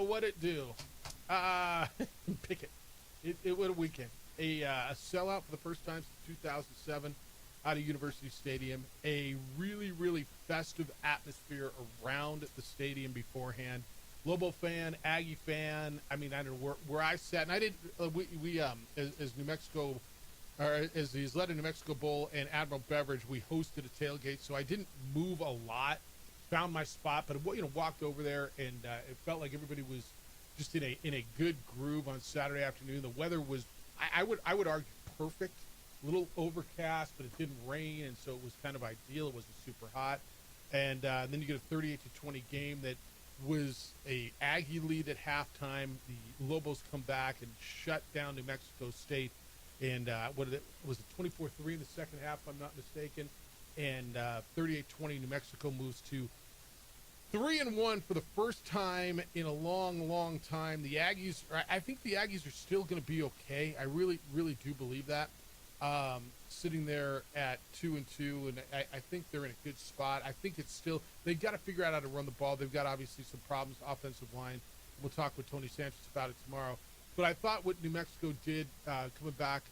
what it do? Pick it. What a weekend. A sellout for the first time since 2007 out of University Stadium. A really, really festive atmosphere around the stadium beforehand. Lobo fan, Aggie fan. I mean, I don't know where I sat, and I didn't. As New Mexico, or as the Isleta New Mexico Bowl and Admiral Beverage, we hosted a tailgate, so I didn't move a lot. Found my spot, but walked over there, and it felt like everybody was just in a good groove on Saturday afternoon. The weather was, I would argue, perfect. A little overcast, but it didn't rain, and so it was kind of ideal. It wasn't super hot, and then you get a 38-20 game that was a Aggie lead at halftime. The Lobos come back and shut down New Mexico State, and was it 24-3 in the second half, if I'm not mistaken, and 38-20 New Mexico moves to 3-1 for the first time in a long, long time. I think the Aggies are still going to be okay. I really, really do believe that. Sitting there at 2-2, and I think they're in a good spot. I think it's still, they've got to figure out how to run the ball. They've got obviously some problems, offensive line. We'll talk with Tony Sanchez about it tomorrow. But I thought what New Mexico did coming back,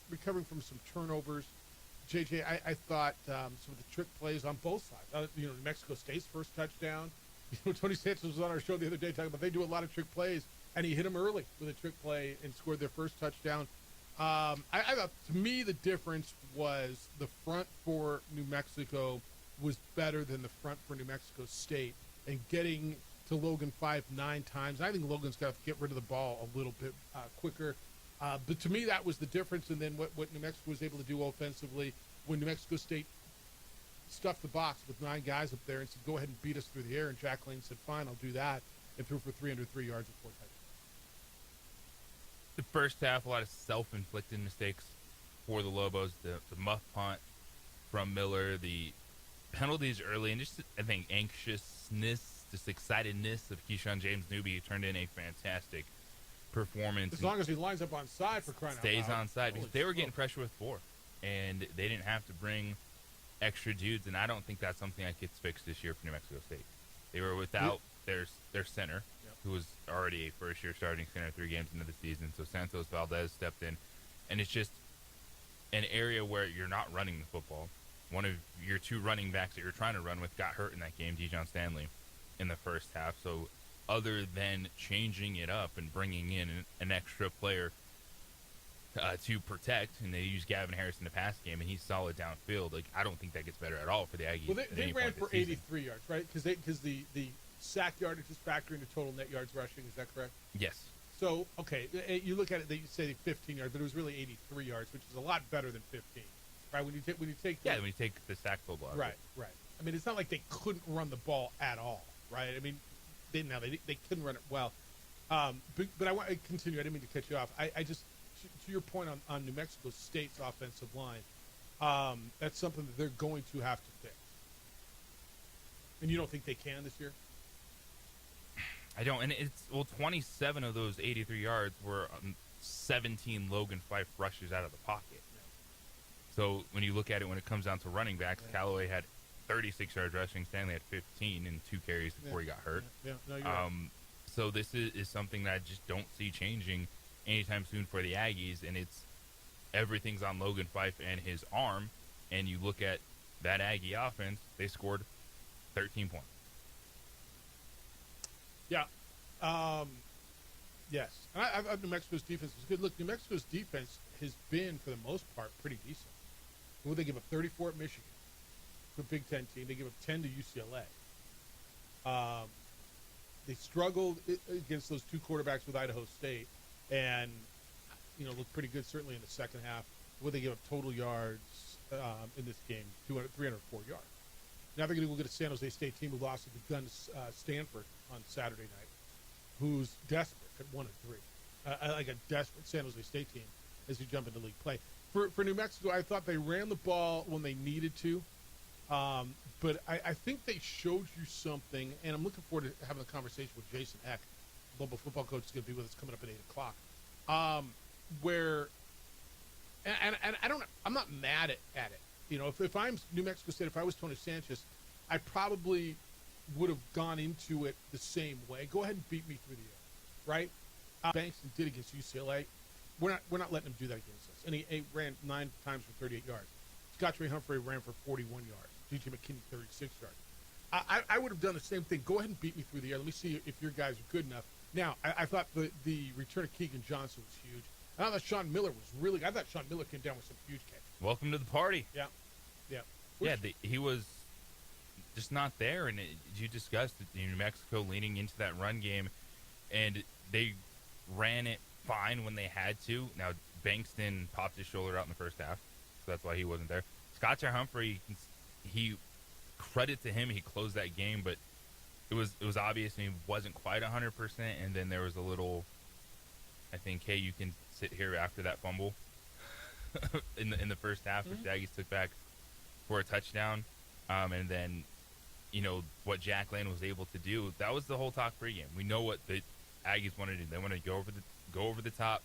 recovering from some turnovers, JJ, I thought some of the trick plays on both sides. New Mexico State's first touchdown. Tony Sanchez was on our show the other day talking about they do a lot of trick plays, and he hit them early with a trick play and scored their first touchdown. I thought, to me, the difference was the front for New Mexico was better than the front for New Mexico State, and getting to Logan 5 9 times. I think Logan's got to get rid of the ball a little bit quicker. But to me, that was the difference. And then what New Mexico was able to do offensively when New Mexico State stuffed the box with 9 guys up there and said, go ahead and beat us through the air. And Jack Lane said, fine, I'll do that, and threw for 303 yards and 4 touchdowns. The first half, a lot of self-inflicted mistakes for the Lobos. The muff punt from Miller, the penalties early, and just, I think, anxiousness, just excitedness of Keyshawn James Newby turned in a fantastic performance. As long as he lines up on side, for crying out loud. Stays on side, because they were getting pressure with 4, and they didn't have to bring extra dudes, and I don't think that's something that gets fixed this year for New Mexico State. They were without their center, who was already a first-year starting center 3 games into the season. So Santos Valdez stepped in, and it's just an area where you're not running the football. One of your 2 running backs that you're trying to run with got hurt in that game, Dijon Stanley, in the first half. So other than changing it up and bringing in an extra player to protect, and they use Gavin Harris in the pass game, and he's solid downfield, like, I don't think that gets better at all for the Aggies. Well, they ran for 83 yards, right? Because the sack yardage is factoring the total net yards rushing. Is that correct? Yes. So, okay, you look at it, they say 15 yards, but it was really 83 yards, which is a lot better than 15, right? When you take when you take the sack total out. Right. I mean, it's not like they couldn't run the ball at all, right? I mean, they couldn't run it well. But I want to continue. I didn't mean to cut you off. I just, to your point on New Mexico State's offensive line, that's something that they're going to have to fix. And you don't think they can this year? I don't, and 27 of those 83 yards were 17 Logan Fife rushes out of the pocket. Yeah. So when you look at it, when it comes down to running backs, Callaway had 36 yards rushing, Stanley had 15 and 2 carries before he got hurt. Yeah. No, you're right. So this is something that I just don't see changing anytime soon for the Aggies, and everything's on Logan Fife and his arm, and you look at that Aggie offense, they scored 13 points. Yeah. Yes. And I New Mexico's defense was good. Look, New Mexico's defense has been, for the most part, pretty decent. Well, they give up 34 at Michigan, to a Big Ten team. They give up 10 to UCLA. They struggled against those 2 quarterbacks with Idaho State, and looked pretty good certainly in the second half. Well, they give up total yards in this game, 304 yards. Now they're going to go get a San Jose State team who lost at the gun to Stanford on Saturday night, who's desperate at 1-3, like a desperate San Jose State team as you jump into league play. For New Mexico, I thought they ran the ball when they needed to, but I think they showed you something, and I'm looking forward to having a conversation with Jason Eck, Lobo football coach, is going to be with us coming up at 8 o'clock, where, and I'm not mad at it. If I'm New Mexico State, if I was Tony Sanchez, I probably would have gone into it the same way. Go ahead and beat me through the air, right? Bankston did against UCLA. We're not letting him do that against us. And he ran 9 times for 38 yards. Scott Trey Humphrey ran for 41 yards. J.J. McKinney 36 yards. I would have done the same thing. Go ahead and beat me through the air. Let me see if your guys are good enough. Now, I thought the return of Keegan Johnson was huge. I thought Sean Miller was really. I thought Sean Miller came down with some huge catches. Welcome to the party. Yeah. He was just not there, and you discussed New Mexico leaning into that run game, and they ran it fine when they had to. Now, Bankston popped his shoulder out in the first half, so that's why he wasn't there. Scott Humphrey, he credit to him, he closed that game, but it was obvious he wasn't quite 100%, and then there was a little, I think, hey, you can sit here after that fumble in the first half, which the Aggies took back for a touchdown, and then, what Jack Lane was able to do. That was the whole talk pregame. We know what the Aggies want to do. They want to go over the top,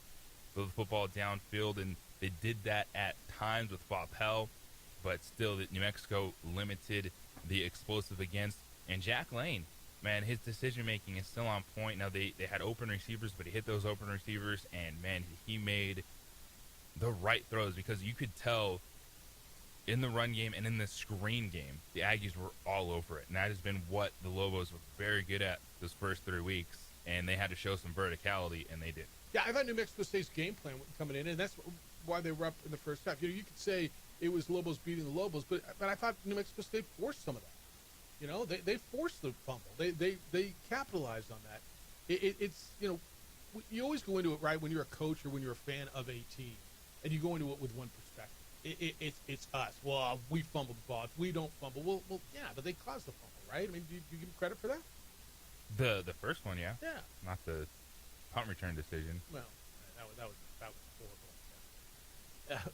throw the football downfield, and they did that at times with Bob Pell, but still, New Mexico limited the explosive against. And Jack Lane, man, his decision making is still on point. Now they had open receivers, but he hit those open receivers, and man, he made the right throws, because you could tell in the run game and in the screen game, the Aggies were all over it. And that has been what the Lobos were very good at those first 3 weeks, and they had to show some verticality, and they did. Yeah, I thought New Mexico State's game plan coming in, and that's why they were up in the first half. You could say it was Lobos beating the Lobos, but I thought New Mexico State forced some of that. They forced the fumble. They capitalized on that. It's you always go into it, right, when you're a coach or when you're a fan of a team, and you go into it with one perspective. It's us. Well, we fumbled the ball. If we don't fumble, well, yeah, but they caused the fumble, right? I mean, do you give them credit for that? The first one, yeah. Yeah. Not the punt return decision. Well, that was horrible.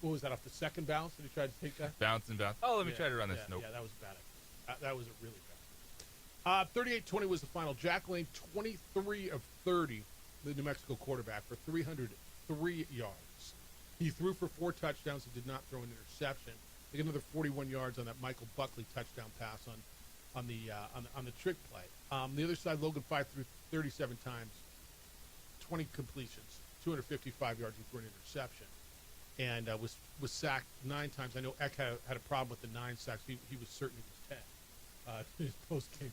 What was that, off the second bounce? Did he try to take that? Bounce. Oh, let me try to run this. Nope. Yeah, that was bad. That was a really bad. 38-20 was the final. Jack Lane, 23 of 30, the New Mexico quarterback, for 303 yards. He threw for 4 touchdowns. He did not throw an interception. He got another 41 yards on that Michael Buckley touchdown pass on the trick play. The other side, Logan Fife threw 37 times, 20 completions, 255 yards. He threw an interception, and was sacked 9 times. I know Eck had a problem with the 9 sacks. He was certain it was 10. His post game.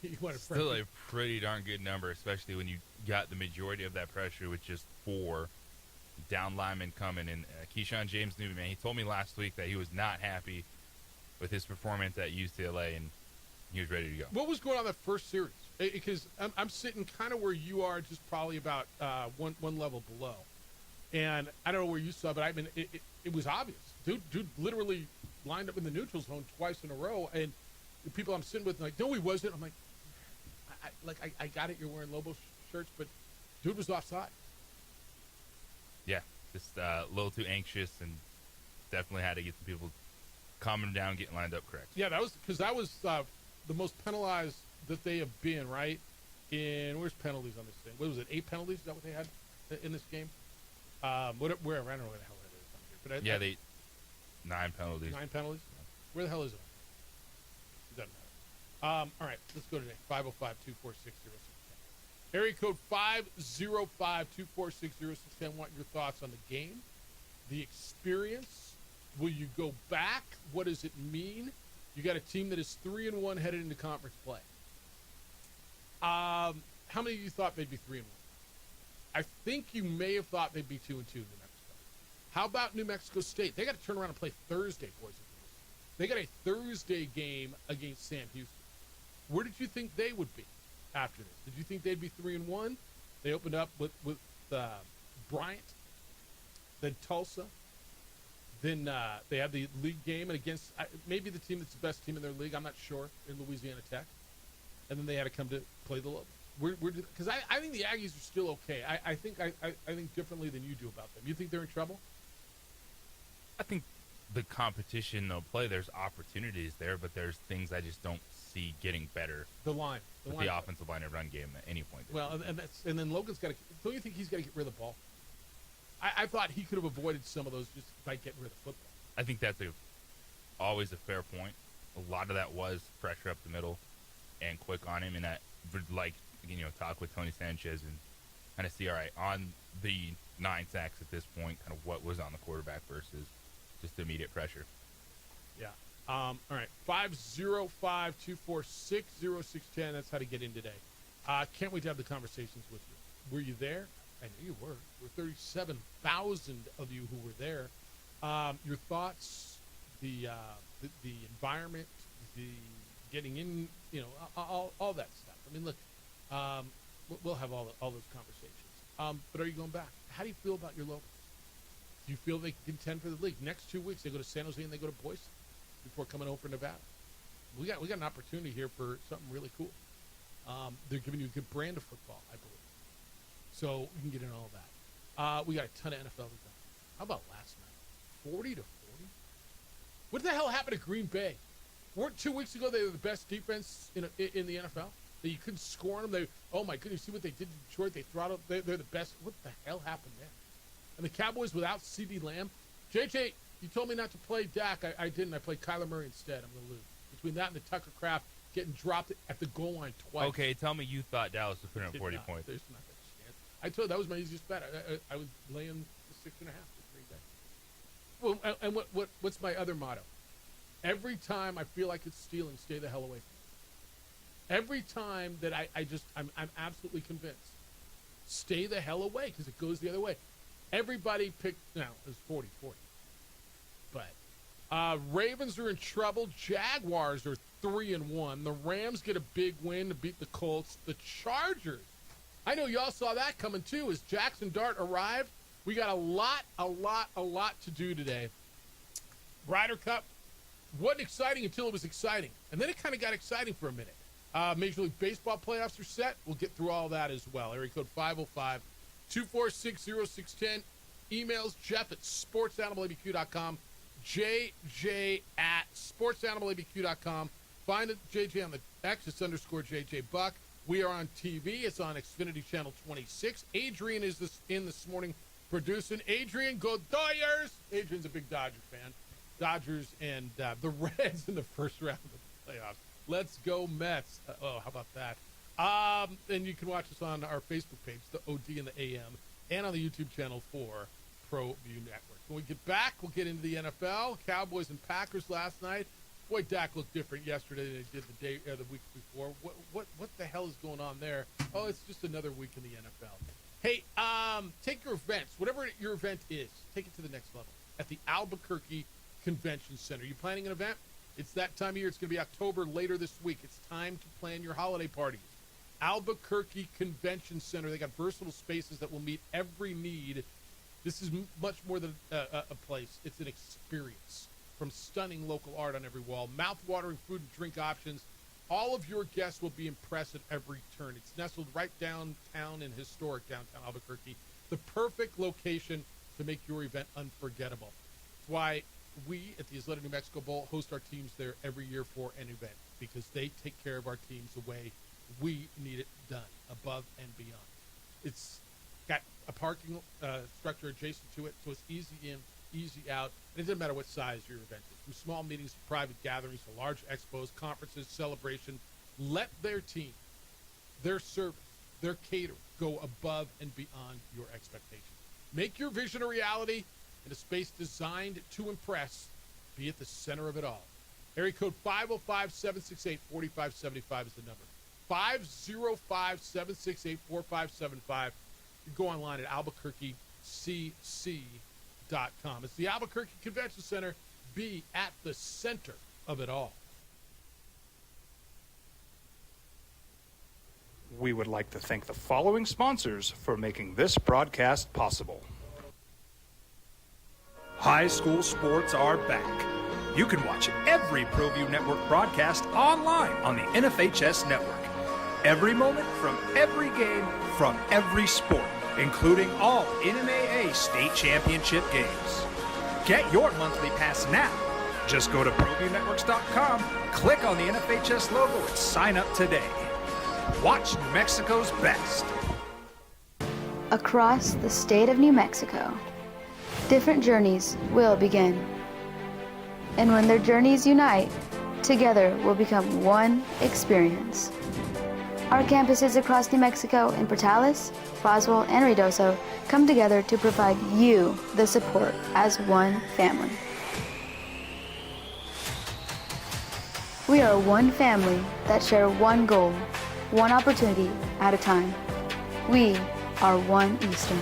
He wanted still a pretty darn good number, especially when you got the majority of that pressure with just 4 down linemen coming. And Keyshawn James Newby, man, he told me last week that he was not happy with his performance at UCLA, and he was ready to go. What was going on that first series? Because I'm sitting kind of where you are, just probably about one level below. And I don't know where you saw, but I mean, it was obvious. Dude literally lined up in the neutral zone twice in a row, and the people I'm sitting with, like, no, he wasn't. I'm like, I got it. You're wearing Lobo shirts, but dude was offside. Yeah, just a little too anxious, and definitely had to get some people calming down, getting lined up correct. Yeah, that was the most penalized that they have been, right? Where's penalties on this thing? What was it, 8 penalties? Is that what they had in this game? Where I don't know where the hell that is on here. But they 9 penalties. 9 penalties? Where the hell is it? It doesn't matter. All right, let's go today. 505-246-0610. Area code 505-246-0610. Want your thoughts on the game, the experience. Will you go back? What does it mean? You got a team that is 3-1 headed into conference play. How many of you thought they'd be 3-1? I think you may have thought they'd be 2-2 in New Mexico. How about New Mexico State? They got to turn around and play Thursday, boys and girls. They got a Thursday game against Sam Houston. Where did you think they would be after this? Did you think they'd be 3-1? They opened up with Bryant, then Tulsa. Then they have the league game and against maybe the team that's the best team in their league. I'm not sure, in Louisiana Tech. And then they had to come to play the Lobos. Because I think the Aggies are still okay. I think differently than you do about them. You think they're in trouble? I think the competition they'll play, there's opportunities there, but there's things I just don't see getting better. The offensive line and run game at any point. Well, and then Logan's got to. Don't you think he's got to get rid of the ball? I thought he could have avoided some of those just by getting rid of the football. I think that's always a fair point. A lot of that was pressure up the middle. and quick on him, and that would talk with Tony Sanchez and kind of see, all right, on the 9 sacks at this point, kind of what was on the quarterback versus just immediate pressure. Yeah. All right. 505-246-0610. That's how to get in today. Can't wait to have the conversations with you. Were you there? I know you were. There were 37,000 of you who were there. Your thoughts, the environment, the getting in, all that stuff. I mean, look, we'll have all those conversations. But are you going back? How do you feel about your locals? Do you feel they can contend for the league? Next 2 weeks, they go to San Jose and they go to Boise before coming home for Nevada. We got an opportunity here for something really cool. They're giving you a good brand of football, I believe. So we can get into all that. We got a ton of NFL to go. How about last night? 40-40? What the hell happened to Green Bay? Weren't 2 weeks ago they were the best defense in the NFL? That you couldn't score on them. Oh my goodness, see what they did to Detroit? They throttled. They're the best. What the hell happened there? And the Cowboys without CeeDee Lamb. JJ, you told me not to play Dak. I didn't. I played Kyler Murray instead. I'm going to lose. Between that and the Tucker Kraft getting dropped at the goal line twice. Okay, tell me you thought Dallas would put in 40 points. There's not a chance. I told you that was my easiest bet. I was laying the 6.5 with Green Bay. Well, and what's my other motto? Every time I feel like it's stealing, stay the hell away from it. Every time that I'm absolutely convinced, stay the hell away because it goes the other way. Everybody picked, now it was 40-40. But Ravens are in trouble. Jaguars are 3-1. The Rams get a big win to beat the Colts. The Chargers, I know y'all saw that coming too. As Jackson Dart arrived, we got a lot to do today. Ryder Cup wasn't exciting until it was exciting. And then it kind of got exciting for a minute. Major League Baseball playoffs are set. We'll get through all that as well. Area code 505-246-0610. Emails Jeff at sportsanimалabq.com. JJ at sportsanimалabq.com. Find it, JJ on the X. It's _JJ Buck. We are on TV. It's on Xfinity Channel 26. Adrian is in this morning producing. Adrian, go Dodgers! Adrian's a big Dodger fan. Dodgers and the Reds in the first round of the playoffs. Let's go Mets. How about that? And you can watch us on our Facebook page, the OD and the AM, and on the YouTube channel for ProView Network. When we get back, we'll get into the NFL. Cowboys and Packers last night. Boy, Dak looked different yesterday than he did the week before. What the hell is going on there? Oh, it's just another week in the NFL. Hey, take your events, whatever your event is, take it to the next level at the Albuquerque Convention Center. You planning an event? It's that time of year. It's going to be October later this week. It's time to plan your holiday parties. Albuquerque Convention Center. They got versatile spaces that will meet every need. This is much more than a place. It's an experience. From stunning local art on every wall, mouth-watering food and drink options, all of your guests will be impressed at every turn. It's nestled right downtown in historic downtown Albuquerque. The perfect location to make your event unforgettable. That's why we at the Isleta New Mexico Bowl host our teams there every year for an event, because they take care of our teams the way we need it done, above and beyond. It's got a parking structure adjacent to it, so it's easy in, easy out, and it doesn't matter what size your event is. From small meetings to private gatherings to large expos, conferences, celebration, let their team, their service, their catering go above and beyond your expectations. Make your vision a reality in a space designed to impress. Be at the center of it all. Area code 505-768-4575 is the number. 505-768-4575. You go online at albuquerquecc.com. It's the Albuquerque Convention Center. Be at the center of it all. We would like to thank the following sponsors for making this broadcast possible. High school sports are back. You can watch every ProView Network broadcast online on the NFHS network. Every moment from every game from every sport, including all NMAA state championship games. Get your monthly pass now. Just go to ProViewNetworks.com, click on the NFHS logo, and sign up today. Watch New Mexico's best. Across the state of New Mexico, different journeys will begin. And when their journeys unite, Together we'll become one experience. Our campuses across New Mexico in Portales, Roswell, and Ruidoso come together to provide you the support as one family. We are one family that share one goal, one opportunity at a time. We are One Eastern.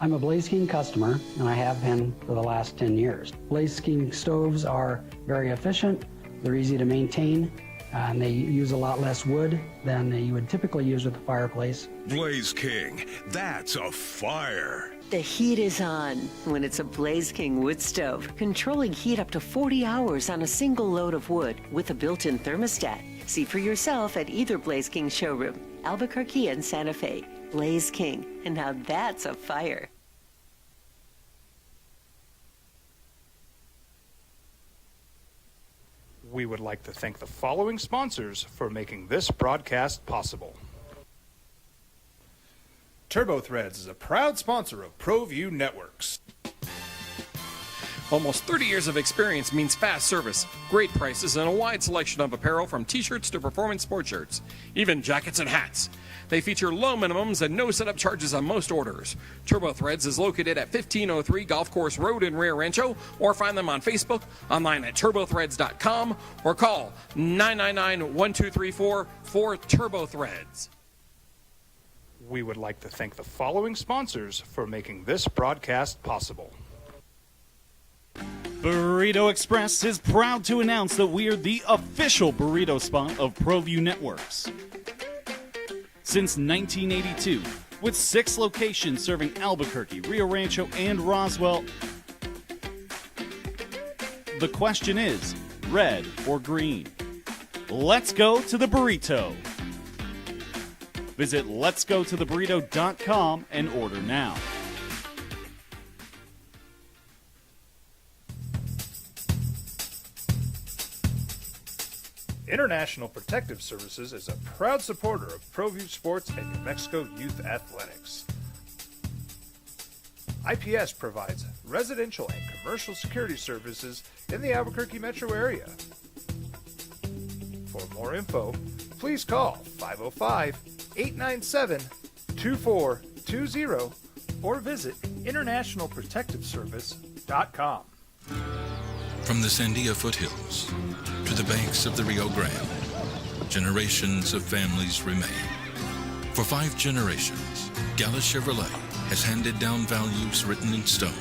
I'm a Blaze King customer, and I have been for the last 10 years. Blaze King stoves are very efficient, they're easy to maintain, and they use a lot less wood than you would typically use with a fireplace. Blaze King, that's a fire. The heat is on when it's a Blaze King wood stove, controlling heat up to 40 hours on a single load of wood with a built-in thermostat. See for yourself at either Blaze King showroom, Albuquerque and Santa Fe. Blaze King, and now that's a fire. We would like to thank the following sponsors for making this broadcast possible. TurboThreads is a proud sponsor of ProView Networks. Almost 30 years of experience means fast service, great prices, and a wide selection of apparel from t-shirts to performance sport shirts, even jackets and hats. They feature low minimums and no setup charges on most orders. TurboThreads is located at 1503 Golf Course Road in Rio Rancho, or find them on Facebook, online at turbothreads.com, or call 999-1234 for TurboThreads. We would like to thank the following sponsors for making this broadcast possible. Burrito Express is proud to announce that we are the official burrito spot of ProView Networks. Since 1982, with 6 locations serving Albuquerque, Rio Rancho, and Roswell, the question is, red or green? Let's go to the burrito. Visit letsgototheburrito.com and order now. International Protective Services is a proud supporter of ProView Sports and New Mexico Youth Athletics. IPS provides residential and commercial security services in the Albuquerque metro area. For more info, please call 505-897-2420 or visit internationalprotectiveservice.com. From the Sandia foothills to the banks of the Rio Grande, generations of families remain. For 5 generations, Gallus Chevrolet has handed down values written in stone,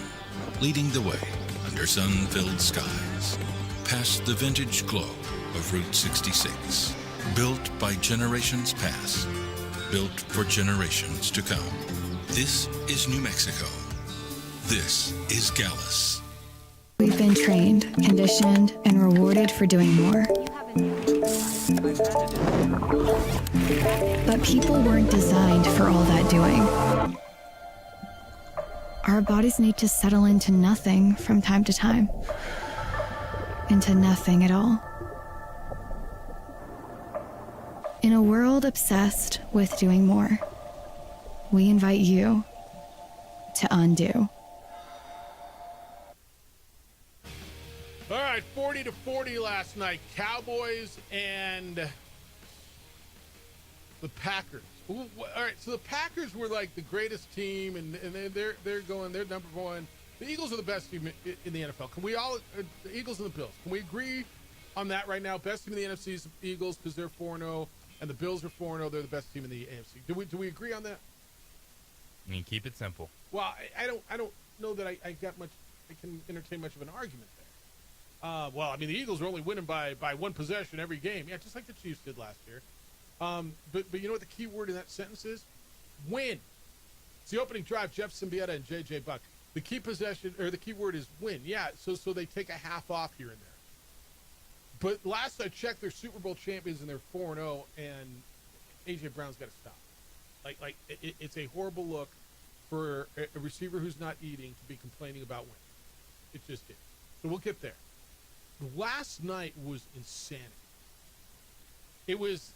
leading the way under sun-filled skies, past the vintage glow of Route 66. Built by generations past, built for generations to come. This is New Mexico. This is Gallus. We've been trained, conditioned, and rewarded for doing more. But people weren't designed for all that doing. Our bodies need to settle into nothing from time to time. Into nothing at all. In a world obsessed with doing more, we invite you to undo. All right, 40-40 last night. Cowboys and the Packers. Ooh, all right, so the Packers were like the greatest team, and they're number one. The Eagles are the best team in the NFL. Can we all, the Eagles and the Bills, can we agree on that right now? Best team in the NFC is the Eagles because they're 4-0, and the Bills are 4-0. They're the best team in the AFC. Do we agree on that? I mean, keep it simple. Well, I don't know that I can entertain much of an argument there. Well, I mean, the Eagles are only winning by one possession every game. Yeah, just like the Chiefs did last year. But you know what the key word in that sentence is? Win. It's the opening drive, Jeff Symbieta and J.J. Buck. The key possession, or the key word is win. Yeah, so they take a half off here and there. But last I checked, they're Super Bowl champions and they're 4-0, and A.J. Brown's got to stop. It's a horrible look for a receiver who's not eating to be complaining about winning. It just is. So we'll get there. Last night was insanity. It was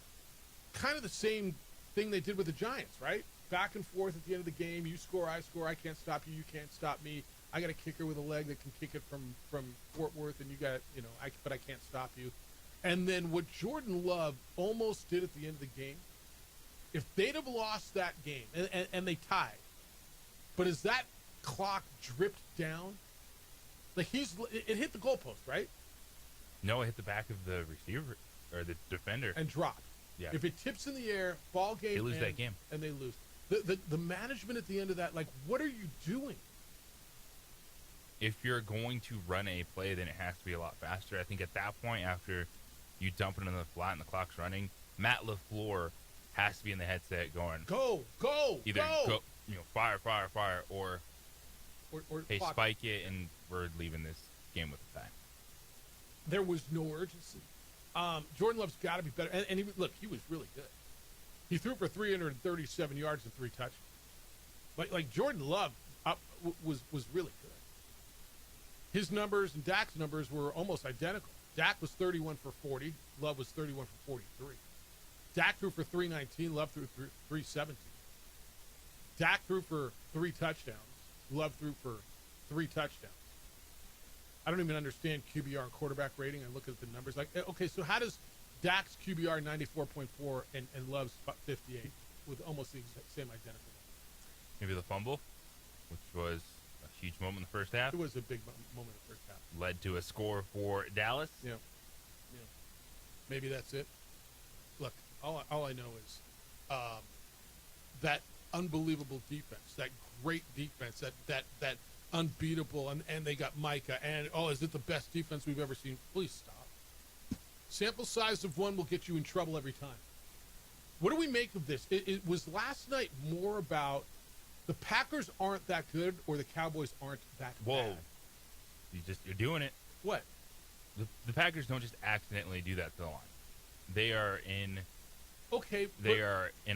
kind of the same thing they did with the Giants, right? Back and forth at the end of the game. You score, I score. I can't stop you. You can't stop me. I got a kicker with a leg that can kick it from Fort Worth, and you got, but I can't stop you. And then what Jordan Love almost did at the end of the game, if they'd have lost that game, and they tied, but as that clock dripped down, like it hit the goalpost, right? No, it hit the back of the receiver or the defender And dropped. Yeah. If it tips in the air, ball game, They lose ends, that game. and they lose. The management at the end of that, like, what are you doing? If you're going to run a play, then it has to be a lot faster. I think at that point, after you dump it in the flat and the clock's running, Matt LaFleur has to be in the headset going, Go, either go, fire, or hey, clock. spike it, and we're leaving this game with a tie. There was no urgency. Jordan Love's got to be better. And he was really good. He threw for 337 yards and 3 touchdowns. Like Jordan Love was really good. His numbers and Dak's numbers were almost identical. Dak was 31 for 40. Love was 31 for 43. Dak threw for 319. Love threw for 317. Dak threw for 3 touchdowns. Love threw for 3 touchdowns. I don't even understand QBR and quarterback rating. I look at the numbers. Like, okay, so how does Dak's QBR 94.4 and Love's 58 with almost the exact same identical? Maybe the fumble, which was a huge moment in the first half. It was a big moment in the first half. Led to a score for Dallas. Yeah. Maybe that's it. Look, all I know is that unbelievable defense, that great defense, that unbeatable, and they got Micah, and is it the best defense we've ever seen? Please stop. Sample size of one will get you in trouble every time. What do we make of this? It was last night more about the Packers aren't that good or the Cowboys aren't that bad. You're doing it. What? The Packers don't just accidentally do that to the line. They are in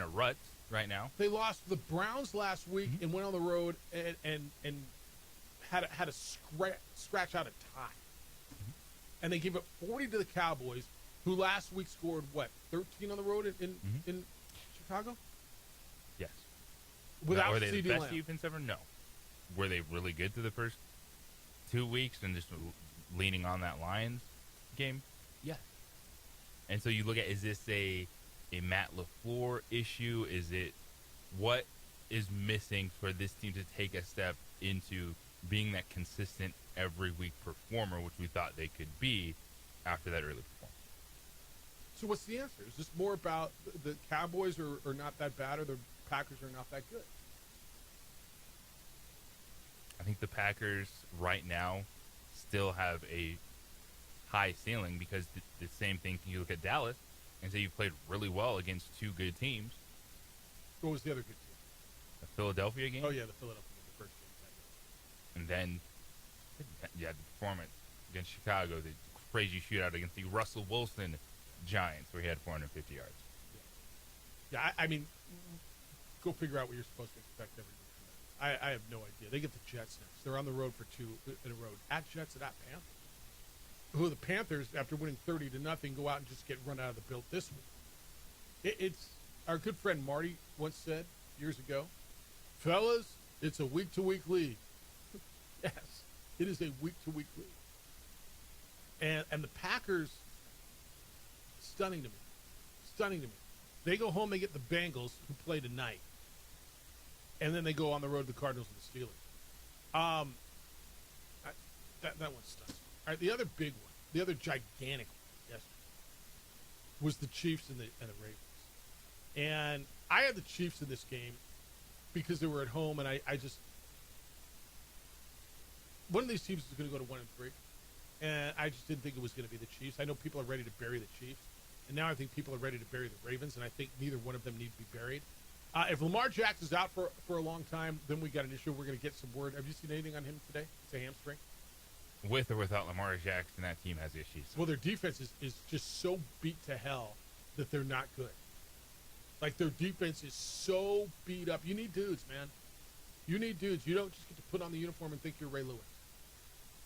a rut right now. They lost the Browns last week and went on the road and had a scratch out a tie. And they gave up 40 to the Cowboys, who last week scored 13 on the road in Chicago? Yes. Without were they CeeDee the best Lamb. defense ever? No. Were they really good through the first 2 weeks and just leaning on that Lions game? Yes. And so you look at, is this a Matt LaFleur issue? Is it what is missing for this team to take a step into being that consistent every week performer, which we thought they could be after that early performance? So what's the answer? Is this more about the Cowboys are not that bad or the Packers are not that good? I think the Packers right now still have a high ceiling because the same thing, you look at Dallas and say you played really well against 2 good teams. What was the other good team? The Philadelphia game? Oh, yeah, the Philadelphia game, the first game. And then you had the performance against Chicago, the crazy shootout against the Russell Wilson Giants where he had 450 yards. Yeah, I mean, go figure out what you're supposed to expect every week. I have no idea. They get the Jets next. They're on the road for 2 in a row. At Jets and at Panthers. Who the Panthers, after winning 30-0, go out and just get run out of the built this week. It's our good friend Marty once said years ago, fellas, it's a week-to-week league. Yes, it is a week-to-week league. And the Packers, stunning to me. They go home, they get the Bengals, who play tonight. And then they go on the road to the Cardinals and the Steelers. That one stuns. All right, the other big one, the other gigantic one yesterday was the Chiefs and the Ravens. And I had the Chiefs in this game because they were at home, and I just one of these teams is going to go to 1-3, and I just didn't think it was going to be the Chiefs. I know people are ready to bury the Chiefs, and now I think people are ready to bury the Ravens, and I think neither one of them need to be buried. If Lamar Jackson's out for a long time, then we got an issue. We're going to get some word. Have you seen anything on him today? It's a hamstring. With or without Lamar Jackson, that team has issues. Well, their defense is just so beat to hell that they're not good. Like, their defense is so beat up. You need dudes, man. You need dudes. You don't just get to put on the uniform and think you're Ray Lewis.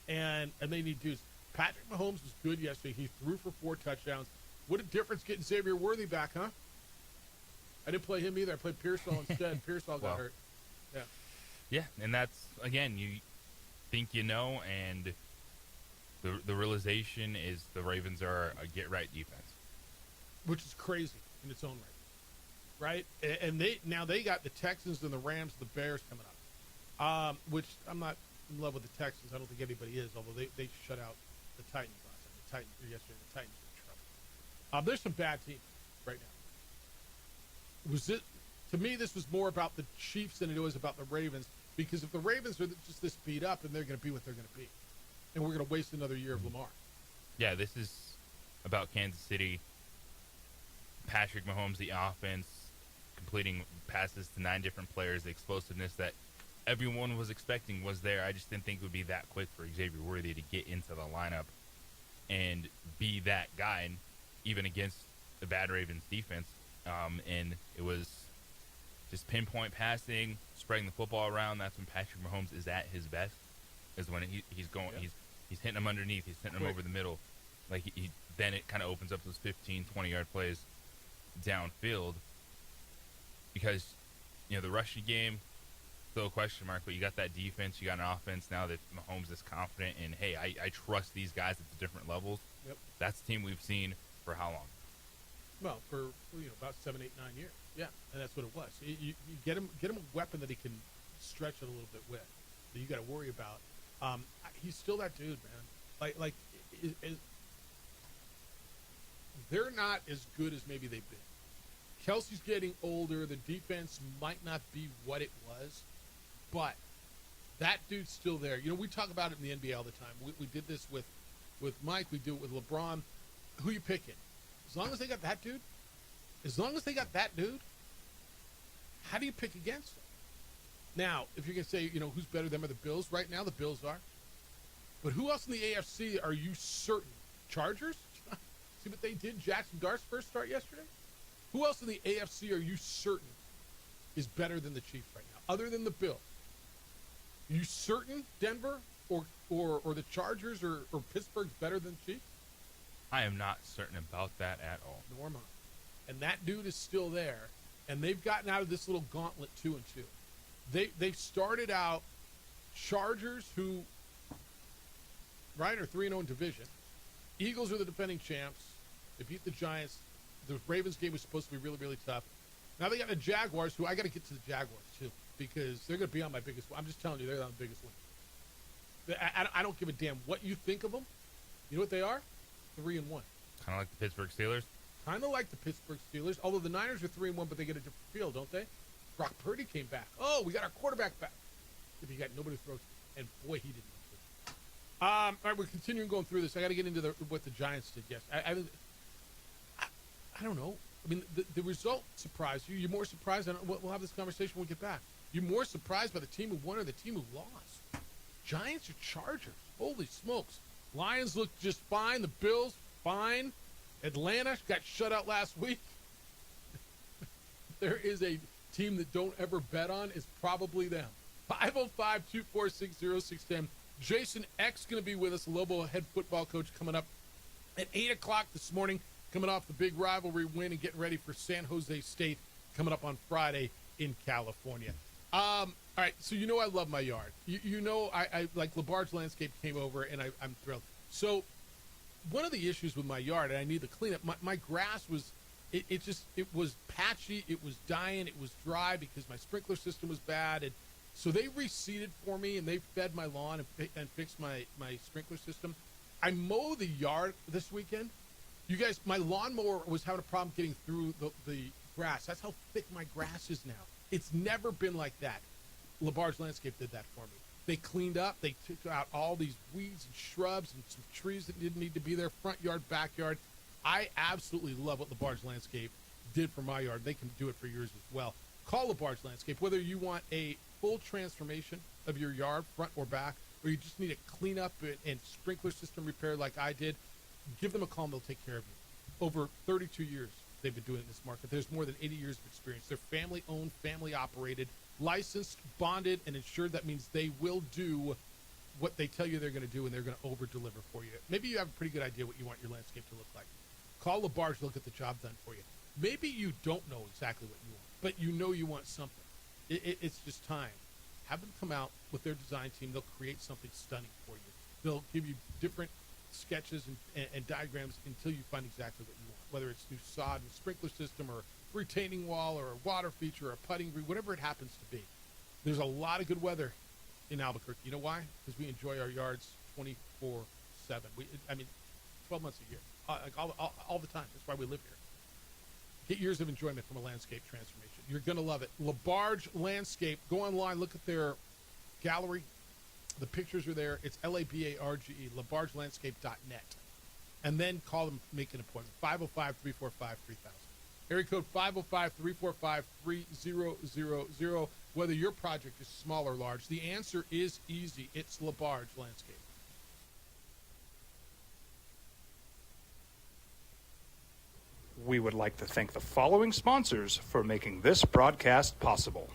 And they need dudes. Patrick Mahomes was good yesterday. He threw for 4 touchdowns. What a difference getting Xavier Worthy back, huh? I didn't play him either. I played Pearsall instead. Pearsall got hurt. Yeah. Yeah, and that's, again, think you know, and the realization is the Ravens are a get-right defense. Which is crazy in its own right? And they got the Texans and the Rams and the Bears coming up, which I'm not in love with the Texans. I don't think anybody is, although they shut out the Titans last night. The Titans yesterday. The Titans are in trouble. There's some bad teams right now. To me, this was more about the Chiefs than it was about the Ravens, because if the Ravens are just this beat up, and they're going to be what they're going to be, and we're going to waste another year of Lamar. Yeah, this is about Kansas City. Patrick Mahomes, the offense, completing passes to 9 different players. The explosiveness that everyone was expecting was there. I just didn't think it would be that quick for Xavier Worthy to get into the lineup and be that guy, and even against the bad Ravens defense. And it was just pinpoint passing, spreading the football around. That's when Patrick Mahomes is at his best, is when he's going. Yep. He's hitting them underneath. He's hitting them over the middle. Like then it kind of opens up those 15, 20-yard plays downfield, because the rushing game still a question mark, but you got that defense, you got an offense now that Mahomes is confident in. Hey, I trust these guys at the different levels. Yep. That's the team we've seen for how long? Well, for about 7, 8, 9 years. Yeah, and that's what it was. You get him a weapon that he can stretch it a little bit with, that you got to worry about. He's still that dude, man. Like they're not as good as maybe they've been. Kelsey's getting older. The defense might not be what it was, but that dude's still there. We talk about it in the NBA all the time. We did this with Mike. We do it with LeBron. Who you picking? As long as they got that dude, how do you pick against them? Now, if you're going to say, who's better than them are the Bills right now, the Bills are. But who else in the AFC are you certain? Chargers? See what they did? Jackson Dart's first start yesterday? Who else in the AFC are you certain is better than the Chiefs right now, other than the Bills? Are you certain Denver or the Chargers or Pittsburgh's better than the Chiefs? I am not certain about that at all. Nor am I. And that dude is still there, and they've gotten out of this little gauntlet 2-2. They've started out Chargers, who are 3-0 in division. Eagles are the defending champs. They beat the Giants. The Ravens game was supposed to be really, really tough. Now they got the Jaguars, who I got to get to the Jaguars too, because they're going to be on my biggest one. I'm just telling you, they're on the biggest one. I don't give a damn what you think of them. You know what they are? 3-1. Kind of like the Pittsburgh Steelers. Kind of like the Pittsburgh Steelers, although the Niners are 3-1, but they get a different field, don't they? Brock Purdy came back. Oh, we got our quarterback back. If you got nobody throws, and boy, he didn't. All right, we're continuing going through this. I got to get into what the Giants did yesterday. I don't know. I mean, the result surprised you. You're more surprised. We'll have this conversation when we get back. You're more surprised by the team who won or the team who lost. Giants or Chargers? Holy smokes. Lions look just fine. The Bills, fine. Atlanta got shut out last week. There is a team that don't ever bet on is probably them. 505-246-0610. Jason X going to be with us, Lobo head football coach, coming up at 8 o'clock this morning, coming off the big rivalry win and getting ready for San Jose State coming up on Friday in California. All right, so I love my yard. I like LaBarge Landscape came over, and I'm thrilled. So one of the issues with my yard, and I need to clean up, my grass was, it was patchy, it was dying, it was dry because my sprinkler system was bad, and so they reseeded for me, and they fed my lawn and fixed my sprinkler system. I mowed the yard this weekend. You guys, my lawnmower was having a problem getting through the grass. That's how thick my grass is now. It's never been like that. LaBarge Landscape did that for me. They cleaned up. They took out all these weeds and shrubs and some trees that didn't need to be there, front yard, backyard. I absolutely love what LaBarge Landscape did for my yard. They can do it for yours as well. Call LaBarge Landscape, whether you want a full transformation of your yard, front or back, or you just need a cleanup and sprinkler system repair like I did. Give them a call and they'll take care of you. Over 32 years they've been doing it in this market. There's more than 80 years of experience. They're family-owned, family-operated, licensed, bonded, and insured. That means they will do what they tell you they're going to do, and they're going to over-deliver for you. Maybe you have a pretty good idea what you want your landscape to look like. Call LaBarge, they'll get the job done for you. Maybe you don't know exactly what you want, but you know you want something. It's just time. Have them come out with their design team. They'll create something stunning for you. They'll give you different sketches and diagrams until you find exactly what you want, whether it's new sod and sprinkler system or retaining wall or a water feature or a putting green, whatever it happens to be. There's a lot of good weather in Albuquerque. You know why? Because we enjoy our yards 24/7. 12 months a year, like all the time. That's why we live here. Get years of enjoyment from a landscape transformation. You're going to love it. LaBarge Landscape. Go online, look at their gallery. The pictures are there. It's LABARGE, labargelandscape.net. And then call them, make an appointment. 505-345-3000. Area code 505-345-3000. Whether your project is small or large, the answer is easy. It's LaBarge Landscape. We would like to thank the following sponsors for making this broadcast possible.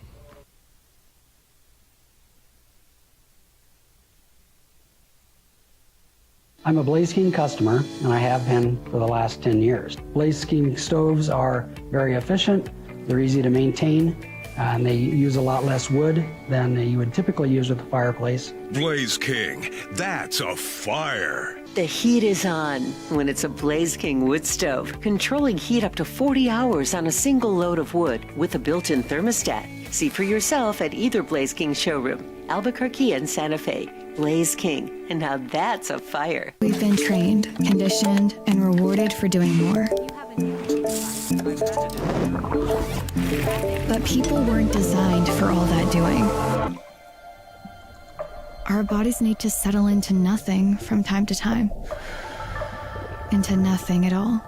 I'm a Blaze King customer, and I have been for the last 10 years. Blaze King stoves are very efficient, they're easy to maintain, and they use a lot less wood than you would typically use with a fireplace. Blaze King, that's a fire. The heat is on when it's a Blaze King wood stove, controlling heat up to 40 hours on a single load of wood with a built-in thermostat. See for yourself at either Blaze King showroom, Albuquerque and Santa Fe. Blaze King, and now that's a fire. We've been trained, conditioned, and rewarded for doing more. But people weren't designed for all that doing. Our bodies need to settle into nothing from time to time. Into nothing at all.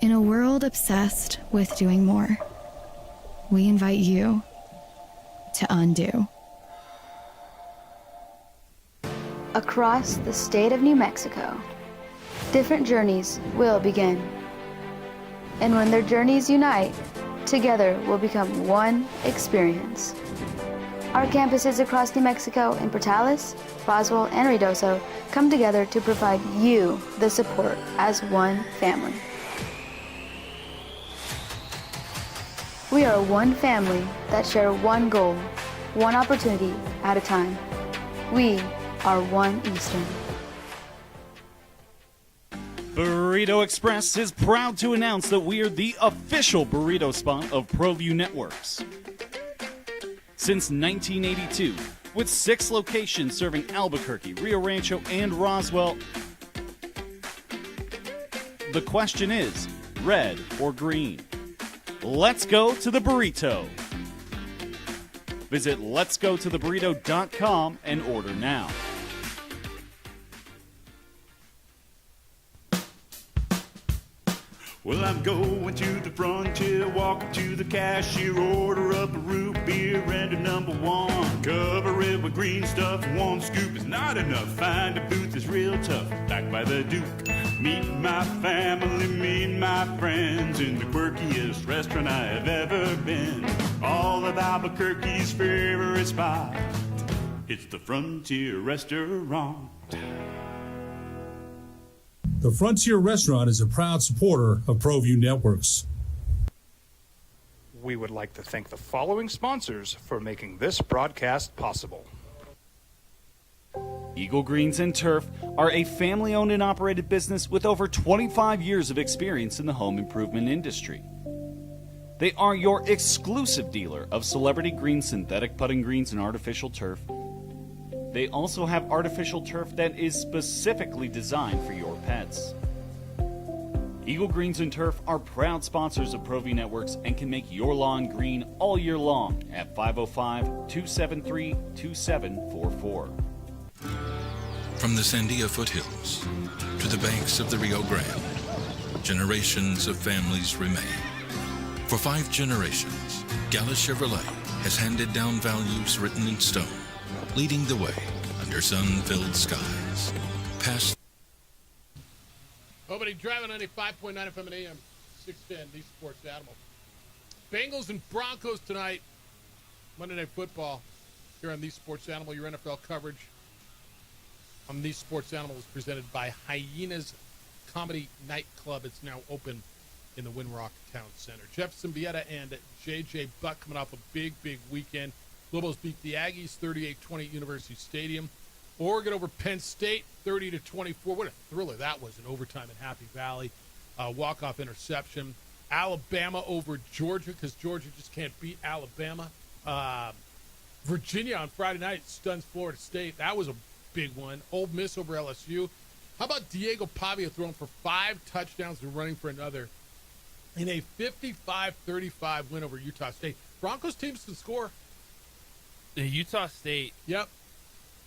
In a world obsessed with doing more, we invite you to undo. Across the state of New Mexico, different journeys will begin. And when their journeys unite, together will become one experience. Our campuses across New Mexico in Portales, Roswell, and Ruidoso come together to provide you the support as one family. We are one family that share one goal, one opportunity at a time. We are One Eastern. Burrito Express is proud to announce that we are the official burrito spot of ProView Networks. Since 1982, with 6 locations serving Albuquerque, Rio Rancho, and Roswell, the question is, red or green? Let's go to the burrito. Visit letsgototheburrito.com and order now. Well, I'm going to the frontier, walking to the cashier, order up a root beer and a number one. Cover it with green stuff, one scoop is not enough. Find a booth is real tough, back by the Duke. Meet my family, meet my friends in the quirkiest restaurant I have ever been. All of Albuquerque's favorite spot, it's the Frontier Restaurant. The Frontier Restaurant is a proud supporter of ProView Networks. We would like to thank the following sponsors for making this broadcast possible. Eagle Greens and Turf are a family-owned and operated business with over 25 years of experience in the home improvement industry. They are your exclusive dealer of celebrity green synthetic putting greens and artificial turf. They also have artificial turf that is specifically designed for your pets. Eagle Greens and Turf are proud sponsors of ProView Networks and can make your lawn green all year long at 505-273-2744. From the Sandia foothills to the banks of the Rio Grande, generations of families remain. For 5 generations, Gala Chevrolet has handed down values written in stone, leading the way under sun-filled skies. Past Nobody driving 95.9 FM and AM 610, these sports animal. Bengals and Broncos tonight. Monday Night Football here on These Sports Animal. Your NFL coverage on These Sports Animal is presented by Hyenas Comedy Nightclub. It's now open in the Winrock Town Center. Jefferson Vieta and J.J. Buck coming off a big weekend. Lobos beat the Aggies 38-20 at University Stadium. Oregon over Penn State 30-24. What a thriller that was in overtime in Happy Valley. Walk-off interception. Alabama over Georgia because Georgia just can't beat Alabama. Virginia on Friday night stuns Florida State. That was a big one. Ole Miss over LSU. How about Diego Pavia throwing for 5 touchdowns and running for another in a 55-35 win over Utah State? Broncos teams can score. Utah State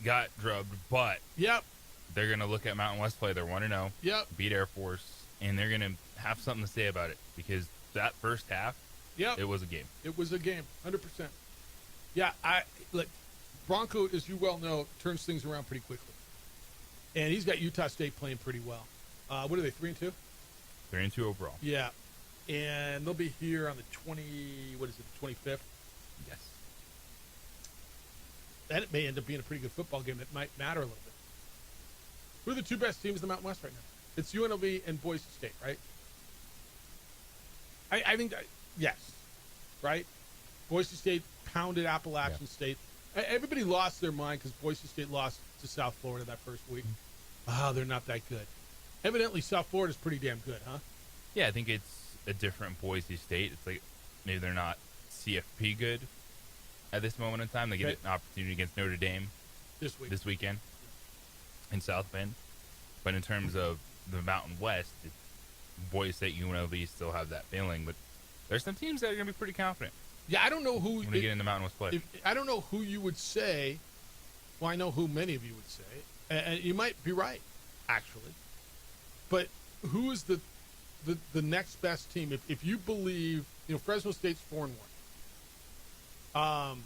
got drubbed, but they're going to look at Mountain West play. They're 1-0, beat Air Force, and they're going to have something to say about it because that first half, it was a game. It was a game, 100%. Yeah, look, Bronco, as you well know, turns things around pretty quickly. And he's got Utah State playing pretty well. What are they, 3-2? 3-2 overall. Yeah. And they'll be here on the 25th? Yes. That may end up being a pretty good football game that might matter a little bit. Who are the two best teams in the Mountain West right now? It's UNLV and Boise State, right? I think, yes, right? Boise State pounded Appalachian State. Everybody lost their mind because Boise State lost to South Florida that first week. They're not that good. Evidently, South Florida's pretty damn good, huh? Yeah, I think it's a different Boise State. It's like maybe they're not CFP good at this moment in time. They get an opportunity against Notre Dame this weekend in South Bend. But in terms of the Mountain West, Boise State, UNLV still have that feeling. But there's some teams that are going to be pretty confident. Yeah, I don't know who. When they get into Mountain West play. I don't know who you would say. Well, I know who many of you would say. And you might be right, actually. But who is the next best team? If you believe, Fresno State's 4-1.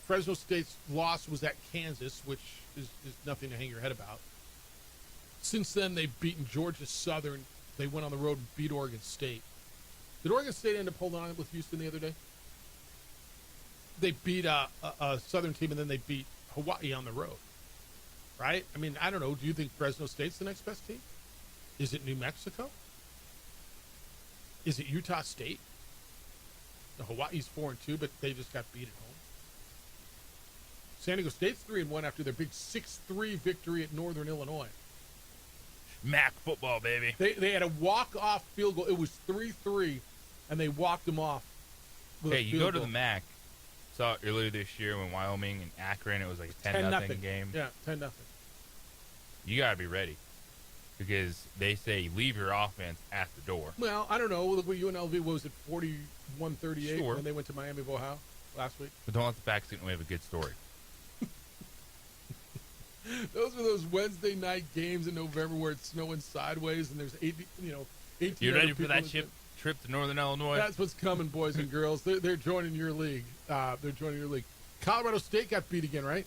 Fresno State's loss was at Kansas, which is nothing to hang your head about. Since then, they've beaten Georgia Southern. They went on the road and beat Oregon State. Did Oregon State end up holding on with Houston the other day? They beat a Southern team, and then they beat Hawaii on the road. Right? I mean, I don't know. Do you think Fresno State's the next best team? Is it New Mexico? Is it Utah State? Hawaii's 4-2, but they just got beat at home. San Diego State's 3-1 after their big 6-3 victory at Northern Illinois. MAC football, baby. They had a walk-off field goal. It was 3-3, and they walked them off. Hey, you go to the MAC. Saw it earlier this year when Wyoming and Akron, it was like a 10-0 game. Yeah, 10-0. You got to be ready because they say leave your offense at the door. Well, I don't know. UNLV was at 41-38 Sure. when they went to Miami of Ohio last week. But don't let the facts get in the way of a good story. Those were those Wednesday night games in November where it's snowing sideways and there's 18. You ready for that trip to Northern Illinois? That's what's coming, boys and girls. They're joining your league. Colorado State got beat again, right?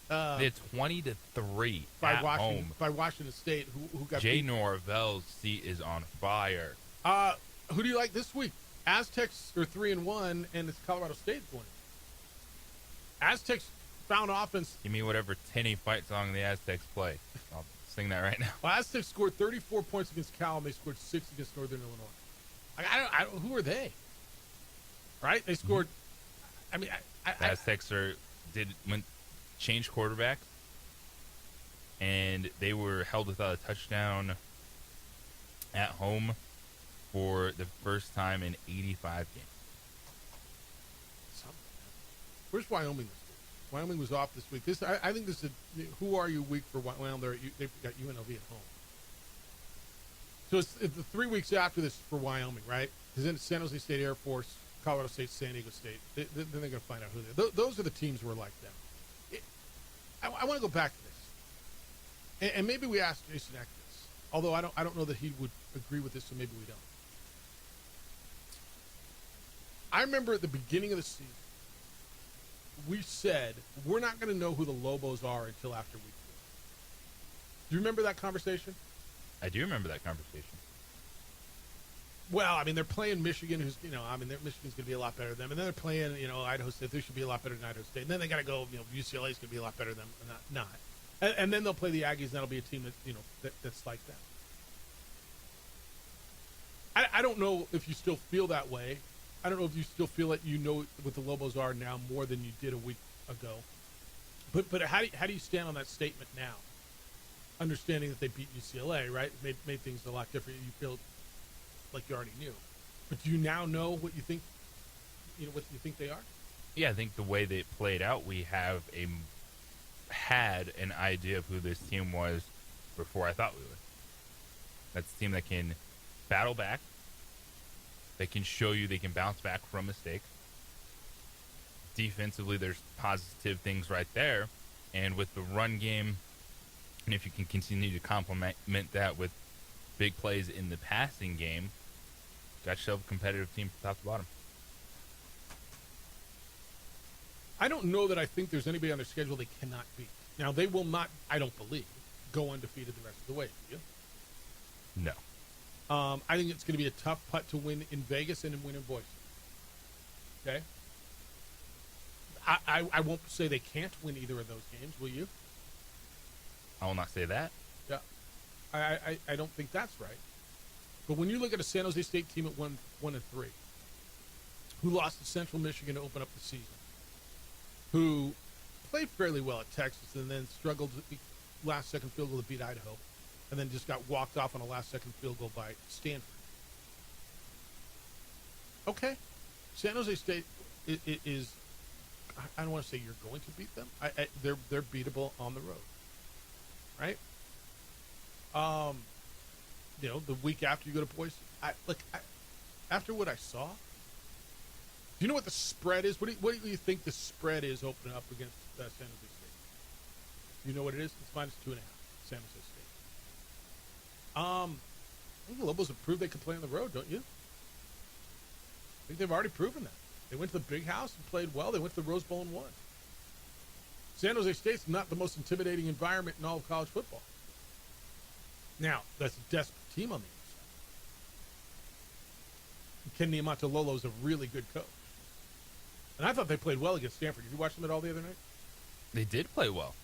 They had 20-3 by Washington State, who got Jay beat. Norvell's seat is on fire. Who do you like this week? Aztecs are 3-1, and it's Colorado State winning. Aztecs found offense. Give me whatever Tenney fight song the Aztecs play. I'll sing that right now. Well, Aztecs scored 34 points against Cal, and they scored 6 against Northern Illinois. I don't. Who are they? Right? They scored. I mean, the Aztecs changed quarterbacks, and they were held without a touchdown at home for the first time in 85 games. Where's Wyoming this week? Wyoming was off this week. I think this is a who are you week for Wyoming. They've got UNLV at home. So it's the 3 weeks after this for Wyoming, right? Because then it's San Jose State Air Force, Colorado State, San Diego State. Then they're going to find out who they are. Those are the teams who are like them. I want to go back to this. And maybe we asked Jason Eck this. Although I don't know that he would agree with this, so maybe we don't. I remember at the beginning of the season, we said we're not going to know who the Lobos are until after week 4. Do you remember that conversation? I do remember that conversation. Well, I mean, they're playing Michigan, Michigan's going to be a lot better than them. And then they're playing, Idaho State. They should be a lot better than Idaho State. And then they got to go, UCLA's going to be a lot better than them. Not. And then they'll play the Aggies, and that'll be a team that, that's like that. I don't know if you still feel that way. I don't know if you still feel that you know what the Lobos are now more than you did a week ago. But how do you stand on that statement now? Understanding that they beat UCLA, right? Made things a lot different. You feel like you already knew. But do you now know what you think? What you think they are? Yeah, I think the way they played out, we had an idea of who this team was before I thought we would. That's a team that can battle back. They can show you they can bounce back from mistakes. Defensively, there's positive things right there. And with the run game, and if you can continue to complement that with big plays in the passing game, got yourself a competitive team from top to bottom. I don't know that I think there's anybody on their schedule they cannot beat. Now, they will not, I don't believe, go undefeated the rest of the way, do you? No. I think it's going to be a tough putt to win in Vegas and win in Boise. Okay? I won't say they can't win either of those games, will you? I will not say that. Yeah. I don't think that's right. But when you look at a San Jose State team at 1-3, who lost to Central Michigan to open up the season, who played fairly well at Texas and then struggled at the last-second field goal to beat Idaho, and then just got walked off on a last-second field goal by Stanford. Okay. San Jose State is I don't want to say you're going to beat them. They're beatable on the road. Right? The week after you go to Boise, after what I saw, do you know what the spread is? What do you think the spread is opening up against San Jose State? You know what it is? It's -2.5. San Jose State. I think the Lobos have proved they can play on the road, don't you? I think they've already proven that. They went to the Big House and played well. They went to the Rose Bowl and won. San Jose State's not the most intimidating environment in all of college football. Now, that's a desperate team on the inside. Ken Niumatalolo is a really good coach. And I thought they played well against Stanford. Did you watch them at all the other night? They did play well.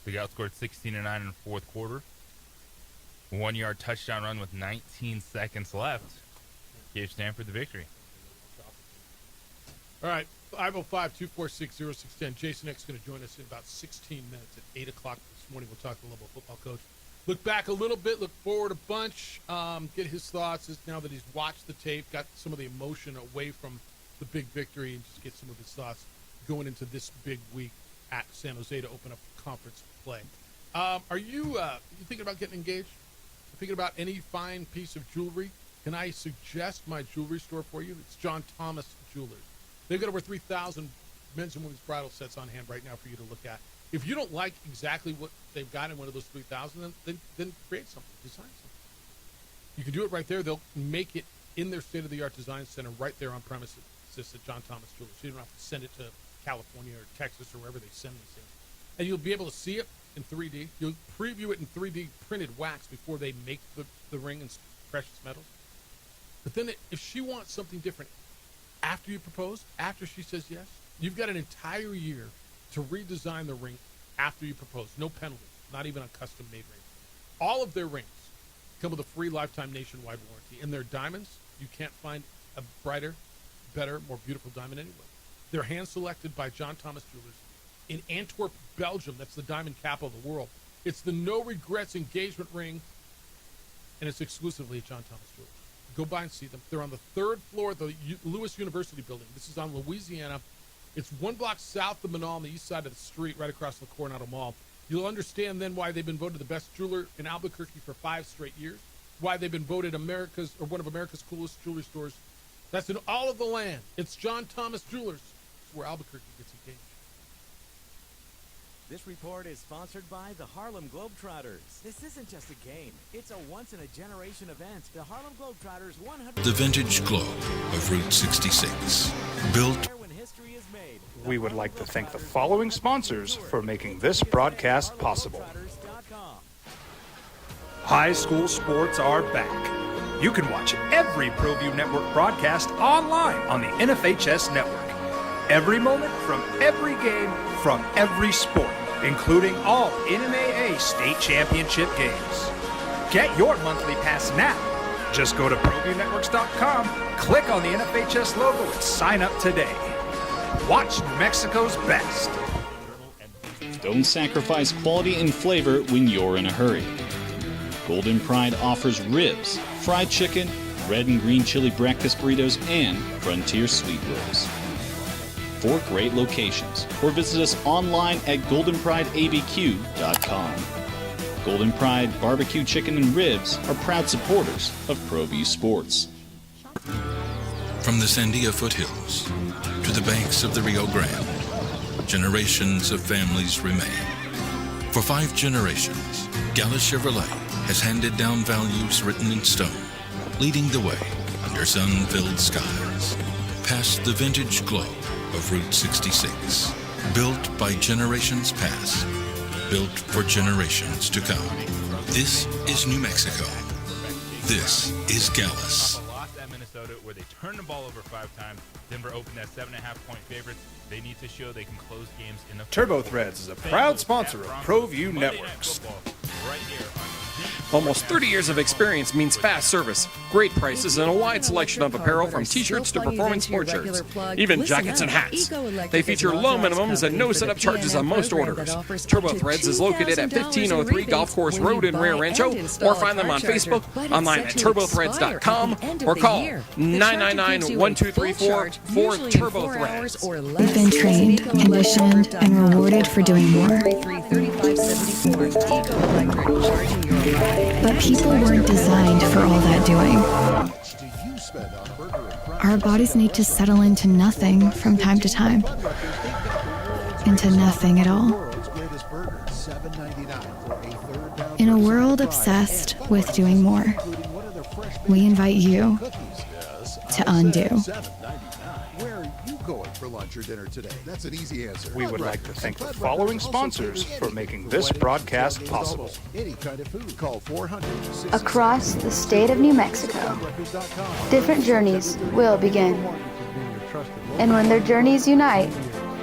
They outscored 16-9 in the fourth quarter. 1-yard touchdown run with 19 seconds left gave Stanford the victory. All right, 505-246-0610. Jason X is going to join us in about 16 minutes at 8 o'clock this morning. We'll talk to the Lobo football coach. Look back a little bit, look forward a bunch, get his thoughts now that he's watched the tape, got some of the emotion away from the big victory, and just get some of his thoughts going into this big week at San Jose to open up conference play. Are you thinking about getting engaged? Thinking about any fine piece of jewelry? Can I suggest my jewelry store for you? It's John Thomas Jewelers. They've got over 3,000 men's and women's bridal sets on hand right now for you to look at. If you don't like exactly what they've got in one of those 3,000, then create something, design something. You can do it right there. They'll make it in their state-of-the-art design center right there on premises at John Thomas Jewelers. So you don't have to send it to California or Texas or wherever they send these things. And you'll be able to see it in 3D. You'll preview it in 3D printed wax before they make the ring and precious metals. But then if she wants something different after you propose, after she says yes, you've got an entire year to redesign the ring after you propose. No penalty, not even a custom-made ring. All of their rings come with a free lifetime nationwide warranty. And their diamonds, you can't find a brighter, better, more beautiful diamond anywhere. They're hand-selected by John Thomas Jewelers in Antwerp, Belgium. That's the diamond capital of the world. It's the No Regrets engagement ring, and it's exclusively at John Thomas Jewelers. Go by and see them. They're on the 3rd floor of the Lewis University building. This is on Louisiana. It's 1 block south of Menaul on the east side of the street, right across from the Coronado Mall. You'll understand then why they've been voted the best jeweler in Albuquerque for 5 straight years, why they've been voted one of America's coolest jewelry stores. That's in all of the land. It's John Thomas Jewelers. It's where Albuquerque gets engaged. This report is sponsored by the Harlem Globetrotters. This isn't just a game. It's a once-in-a-generation event. The Harlem Globetrotters 100... The vintage globe of Route 66. Built... When history is made. We would like to thank the following sponsors for making this broadcast possible. High school sports are back. You can watch every ProView Network broadcast online on the NFHS network. Every moment from every game from every sport, including all NMAA state championship games. Get your monthly pass now Just go to ProViewNetworks.com, click on the NFHS logo, and sign up today. Watch New Mexico's best. Don't sacrifice quality and flavor when you're in a hurry. Golden Pride offers ribs, fried chicken, red and green chili breakfast burritos, and Frontier Sweet Rolls. 4 great locations, or visit us online at goldenprideabq.com. Golden Pride Barbecue Chicken and Ribs are proud supporters of ProView Sports. From the Sandia foothills to the banks of the Rio Grande, generations of families remain. For 5 generations, Gala Chevrolet has handed down values written in stone, leading the way under sun-filled skies, past the vintage glow of Route 66. Built by generations past, built for generations to come. This is New Mexico. This is Gallus. Lost at Minnesota, where they turned the ball over 5 times. Denver opened at 7.5-point favorites. They need to show they can close games in the Turbo Threads is a proud sponsor of ProView Networks. Right here on Almost 30 years of experience means fast service, great prices, and a wide selection of apparel from t-shirts to performance sport shirts, even jackets and hats. They feature low minimums and no setup charges on most orders. Turbo Threads is located at 1503 Golf Course Road in Rio Rancho, or find them on Facebook, online at turbothreads.com, or call 999-1234 for Turbo Threads. We've been trained, conditioned, and rewarded for doing more. But people weren't designed for all that doing. Our bodies need to settle into nothing from time to time. Into nothing at all. In a world obsessed with doing more, we invite you to undo. Where are you going for lunch or dinner today? That's an easy answer. We would like to thank the following sponsors for making this broadcast possible. Any kind of food. Call 400. Across the state of New Mexico, different journeys will begin. And when their journeys unite,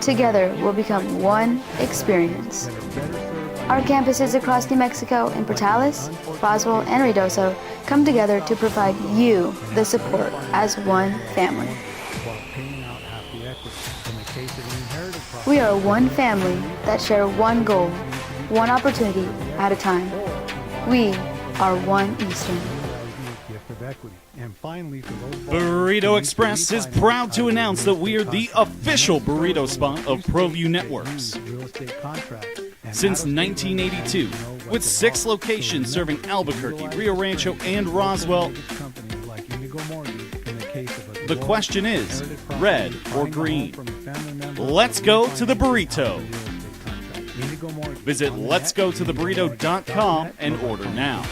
together will become one experience. Our campuses across New Mexico in Portales, Roswell, and Ruidoso come together to provide you the support as one family. We are one family that share one goal, one opportunity at a time. We are one Eastern. Burrito Express is proud to announce that we are the official burrito spot of ProView Networks. Since 1982, with 6 locations serving Albuquerque, Rio Rancho, and Roswell, the question is, red or green? Let's go to the burrito. Visit letsgototheburrito.com and order now.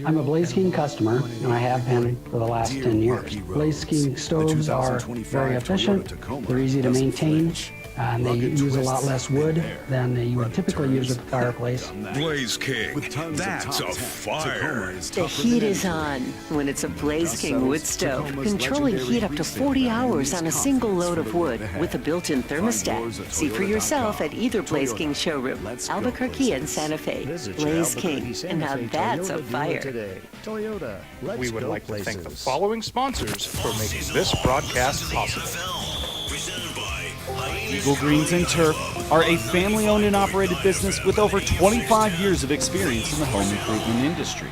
I'm a Blaze King customer, and I have been for the last 10 years. Blaze King stoves are very efficient, they're easy to maintain, and they use a lot less wood than you would typically use with a fireplace. Blaze King, that's a fire. The heat is on when it's a Blaze King wood stove, controlling heat up to 40 hours on a single load of wood with a built-in thermostat. See for yourself at either Blaze King showroom, Albuquerque and Santa Fe. Blaze King, and now that's a fire. We would like to thank the following sponsors for making this broadcast possible. Eagle Greens and Turf are a family-owned and operated business with over 25 years of experience in the home improvement industry.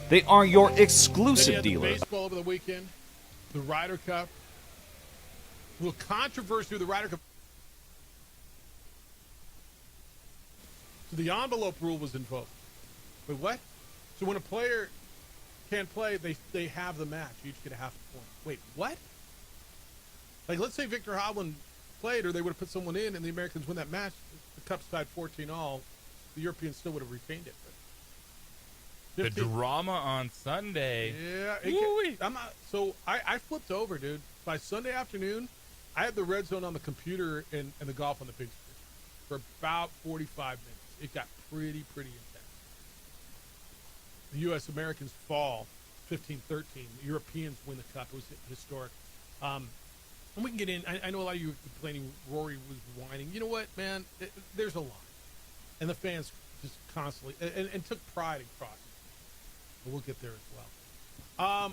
They are your exclusive dealer. Baseball over the weekend, the Ryder Cup. A little controversy with the Ryder Cup. So the envelope rule was invoked. Wait, what? So when a player can't play, they have the match. You each get a half a point. Wait, what? Like, let's say Victor Hovland played, or they would have put someone in, and the Americans win that match. The Cup's tied 14-all. The Europeans still would have retained it. the drama on Sunday. Yeah, I'm not. So I flipped over, dude. By Sunday afternoon, I had the red zone on the computer and the golf on the big screen for about 45 minutes. It got pretty intense. The U.S. Americans fall 15-13. The Europeans win the Cup. It was historic. And we can get in. I know a lot of you were complaining Rory was whining. You know what, man? There's a lot. And the fans just constantly, and took pride in crossing. But we'll get there as well.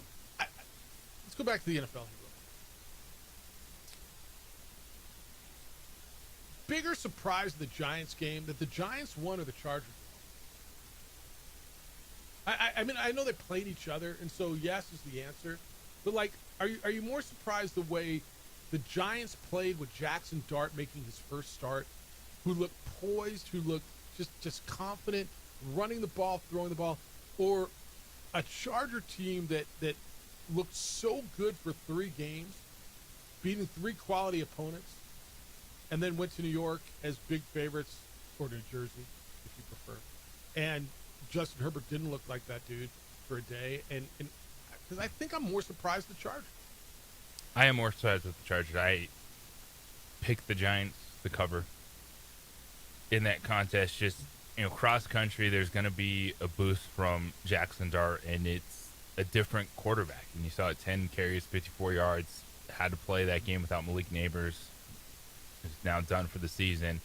Let's go back to the NFL here. Bigger surprise in the Giants game that the Giants won or the Chargers won? I mean, I know they played each other, and so yes is the answer. But like, are you more surprised the way the Giants played with Jackson Dart making his first start, who looked poised, who looked just confident, running the ball, throwing the ball, or a Charger team that looked so good for 3 games, beating 3 quality opponents, and then went to New York as big favorites, or New Jersey, if you prefer. And Justin Herbert didn't look like that dude for a day. And because I think I'm more surprised the Chargers. I am more surprised with the Chargers. I picked the Giants to cover in that contest. Just, cross country, there's going to be a boost from Jackson Dart, and it's a different quarterback. And you saw it, 10 carries, 54 yards. Had to play that game without Malik Neighbors. Is now done for the season.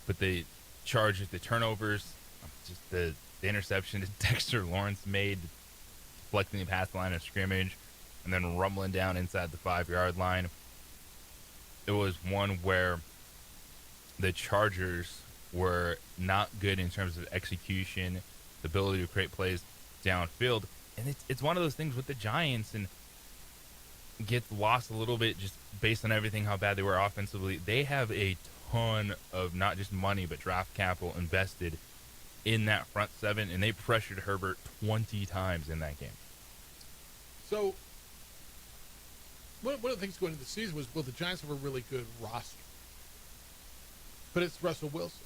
But the Chargers, the turnovers, just the interception that Dexter Lawrence made, deflecting the past line of scrimmage, and then rumbling down inside the 5-yard line. It was one where the Chargers were not good in terms of execution, the ability to create plays downfield. And it's one of those things with the Giants, and gets lost a little bit just based on everything, how bad they were offensively. They have a ton of not just money, but draft capital invested in that front 7, and they pressured Herbert 20 times in that game. So, one of the things going into the season was, well, the Giants have a really good roster. But it's Russell Wilson.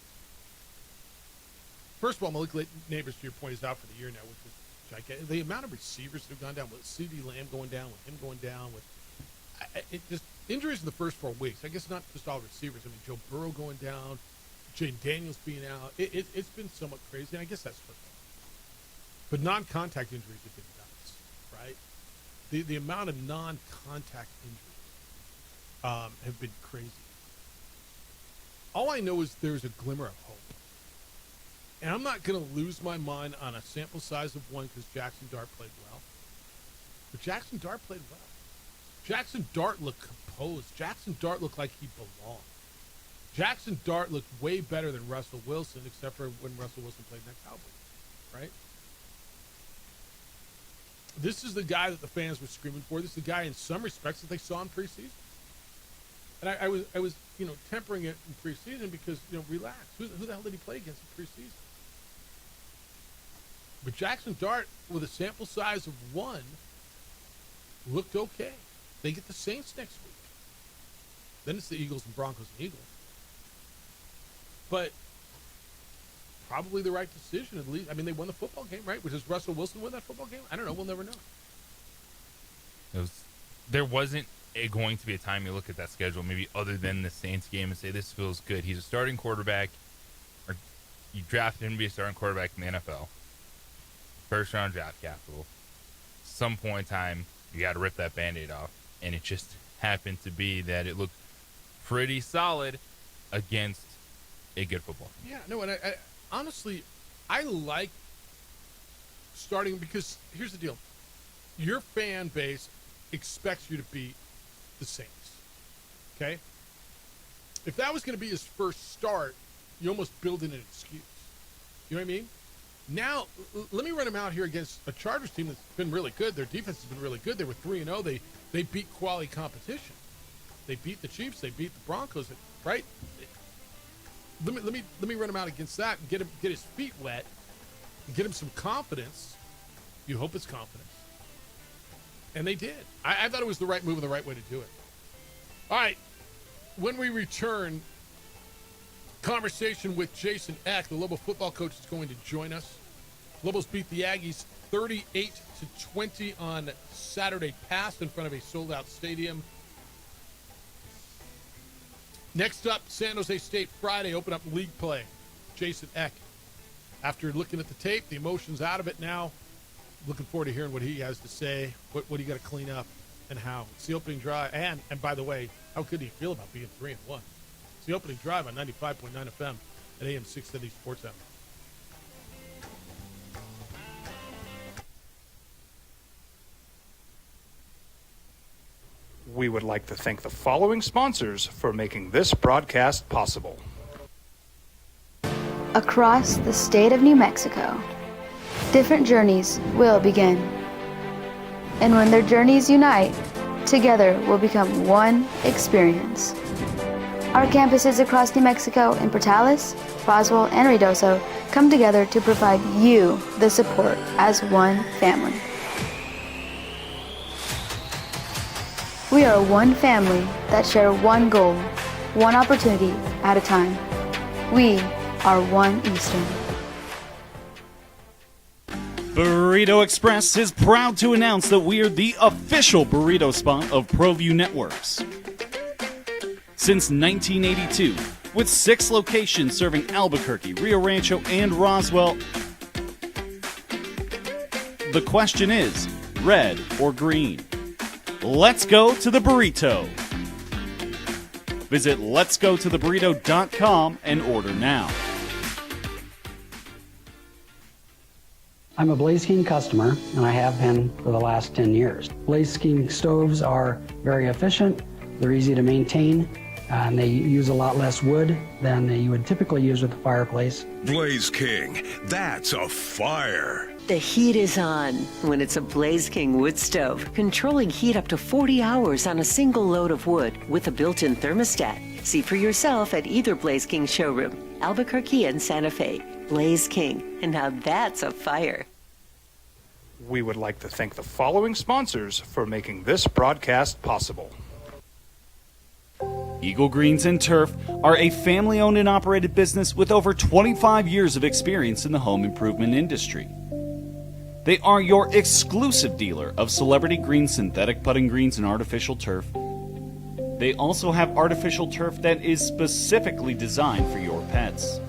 First of all, Malik Neighbors, to your point, is out for the year now, which is gigantic. The amount of receivers that have gone down, with CeeDee Lamb going down, with him going down, with just injuries in the first 4 weeks. I guess not just all receivers. I mean, Joe Burrow going down, Jane Daniels being out. It's been somewhat crazy, and I guess that's football. But non-contact injuries have been nuts, right? The amount of non-contact injuries have been crazy. All I know is there's a glimmer of hope. And I'm not going to lose my mind on a sample size of 1 because Jackson Dart played well. But Jackson Dart played well. Jackson Dart looked composed. Jackson Dart looked like he belonged. Jackson Dart looked way better than Russell Wilson, except for when Russell Wilson played in that Cowboys, right? This is the guy that the fans were screaming for. This is the guy, in some respects, that they saw in preseason. And I was tempering it in preseason because, relax. Who the hell did he play against in preseason? But Jackson Dart, with a sample size of 1, looked okay. They get the Saints next week. Then it's the Eagles and Broncos and Eagles. But probably the right decision, at least. I mean, they won the football game, right? Does Russell Wilson win that football game? I don't know. We'll never know. There wasn't going to be a time you look at that schedule, maybe other than the Saints game, and say, this feels good. He's a starting quarterback, or you drafted him to be a starting quarterback in the NFL. First round draft capital. Some point in time, you got to rip that Band-Aid off. And it just happened to be that it looked pretty solid against a good football team. Yeah, no, and I honestly, I like starting, because here's the deal. Your fan base expects you to beat the Saints, okay? If that was going to be his first start, you almost build in an excuse. You know what I mean? Now, let me run him out here against a Chargers team that's been really good. Their defense has been really good. They were 3-0. They beat quality competition. They beat the Chiefs. They beat the Broncos. Right? Let me run him out against that and get his feet wet and get him some confidence. You hope it's confidence. And they did. I thought it was the right move and the right way to do it. All right. When we return, conversation with Jason Eck, the Lobo football coach, is going to join us. Lobos beat the Aggies 38-20 on Saturday past in front of a sold-out stadium. Next up, San Jose State Friday, open up league play. Jason Eck. After looking at the tape, the emotion's out of it now. Looking forward to hearing what he has to say. What do you got to clean up and how? It's the opening drive. And by the way, how could he feel about being 3-1? It's the opening drive on 95.9 FM at AM 670 Sports Hour. We would like to thank the following sponsors for making this broadcast possible. Across the state of New Mexico, different journeys will begin. And when their journeys unite, together will become one experience. Our campuses across New Mexico in Portales, Roswell, and Ruidoso come together to provide you the support as one family. We are one family that share one goal, one opportunity at a time. We are One Eastern. Burrito Express is proud to announce that we're the official burrito spot of ProView Networks. Since 1982, with 6 locations serving Albuquerque, Rio Rancho, and Roswell, the question is, red or green? Let's go to the burrito. Visit letsgototheburrito.com and order now. I'm a Blaze King customer, and I have been for the last 10 years. Blaze King stoves are very efficient, they're easy to maintain, and they use a lot less wood than you would typically use with a fireplace. Blaze King, that's a fire. The heat is on when it's a Blaze King wood stove, controlling heat up to 40 hours on a single load of wood with a built-in thermostat. See for yourself at either Blaze King showroom, Albuquerque and Santa Fe. Blaze King, and now that's a fire. We would like to thank the following sponsors for making this broadcast possible. Eagle Greens and Turf are a family-owned and operated business with over 25 years of experience in the home improvement industry. They are your exclusive dealer of celebrity green, synthetic putting greens, and artificial turf. They also have artificial turf that is specifically designed for your pets.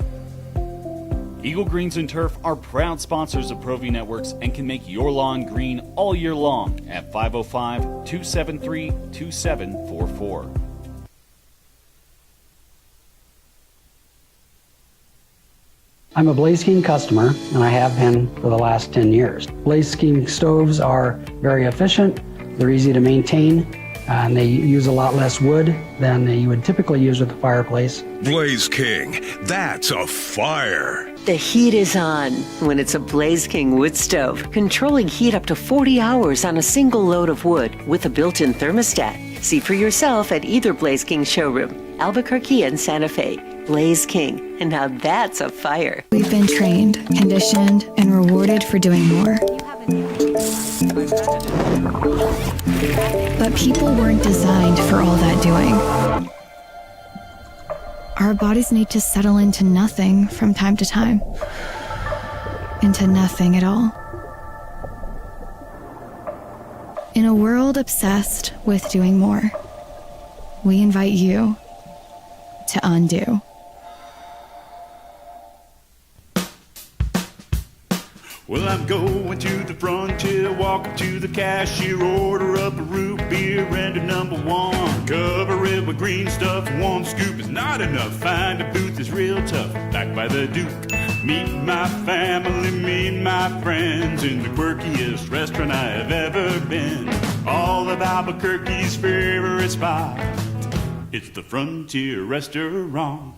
Eagle Greens and Turf are proud sponsors of ProView Networks and can make your lawn green all year long at 505-273-2744. I'm a Blaze King customer, and I have been for the last 10 years. Blaze King stoves are very efficient, they're easy to maintain, and they use a lot less wood than you would typically use with a fireplace. Blaze King, that's a fire. The heat is on when it's a Blaze King wood stove, controlling heat up to 40 hours on a single load of wood with a built-in thermostat. See for yourself at either Blaze King showroom, Albuquerque and Santa Fe. Blaze King, and now that's a fire. We've been trained, conditioned, and rewarded for doing more. But people weren't designed for all that doing. Our bodies need to settle into nothing from time to time. Into nothing at all. In a world obsessed with doing more, we invite you to undo. Well, I'm going to the frontier, walking to the cashier, order up a root beer and a number one. Cover it with green stuff, one scoop is not enough. Find a booth is real tough, back by the Duke. Meet my family, meet my friends in the quirkiest restaurant I have ever been. All of Albuquerque's favorite spot, it's the Frontier Restaurant.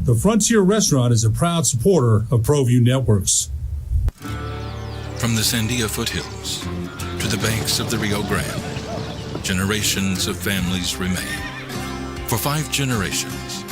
The Frontier Restaurant is a proud supporter of ProView Networks. From the Sandia foothills to the banks of the Rio Grande, generations of families remain. For 5 generations.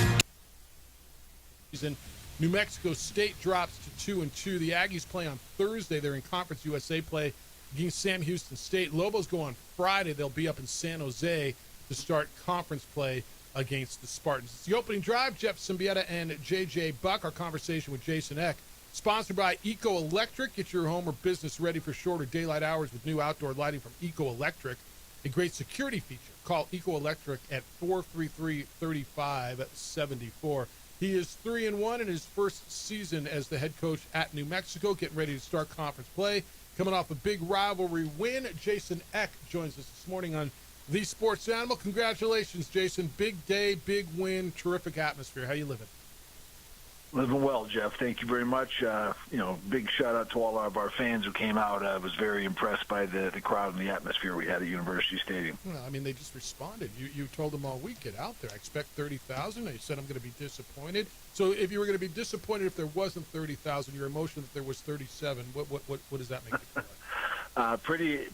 New Mexico State drops to 2-2. The Aggies play on Thursday. They're in Conference USA play against Sam Houston State. Lobos go on Friday. They'll be up in San Jose to start conference play against the Spartans. It's the opening drive. Jeff Symbieta and J.J. Buck. Our conversation with Jason Eck. Sponsored by Eco Electric. Get your home or business ready for shorter daylight hours with new outdoor lighting from Eco Electric. A great security feature. Call Eco Electric at 433-3574. He is 3-1 in his first season as the head coach at New Mexico, getting ready to start conference play. Coming off a big rivalry win, Jason Eck joins us this morning on The Sports Animal. Congratulations, Jason. Big day, big win, terrific atmosphere. How you living? Living well, Jeff. Thank you very much. Big shout out to all of our fans who came out. I was very impressed by the crowd and the atmosphere we had at University Stadium. Well, I mean, they just responded. You told them all week, get out there. I expect 30,000. They said I'm going to be disappointed. So if you were going to be disappointed if there wasn't 30,000, your emotion that there was 37, what does that make you feel like?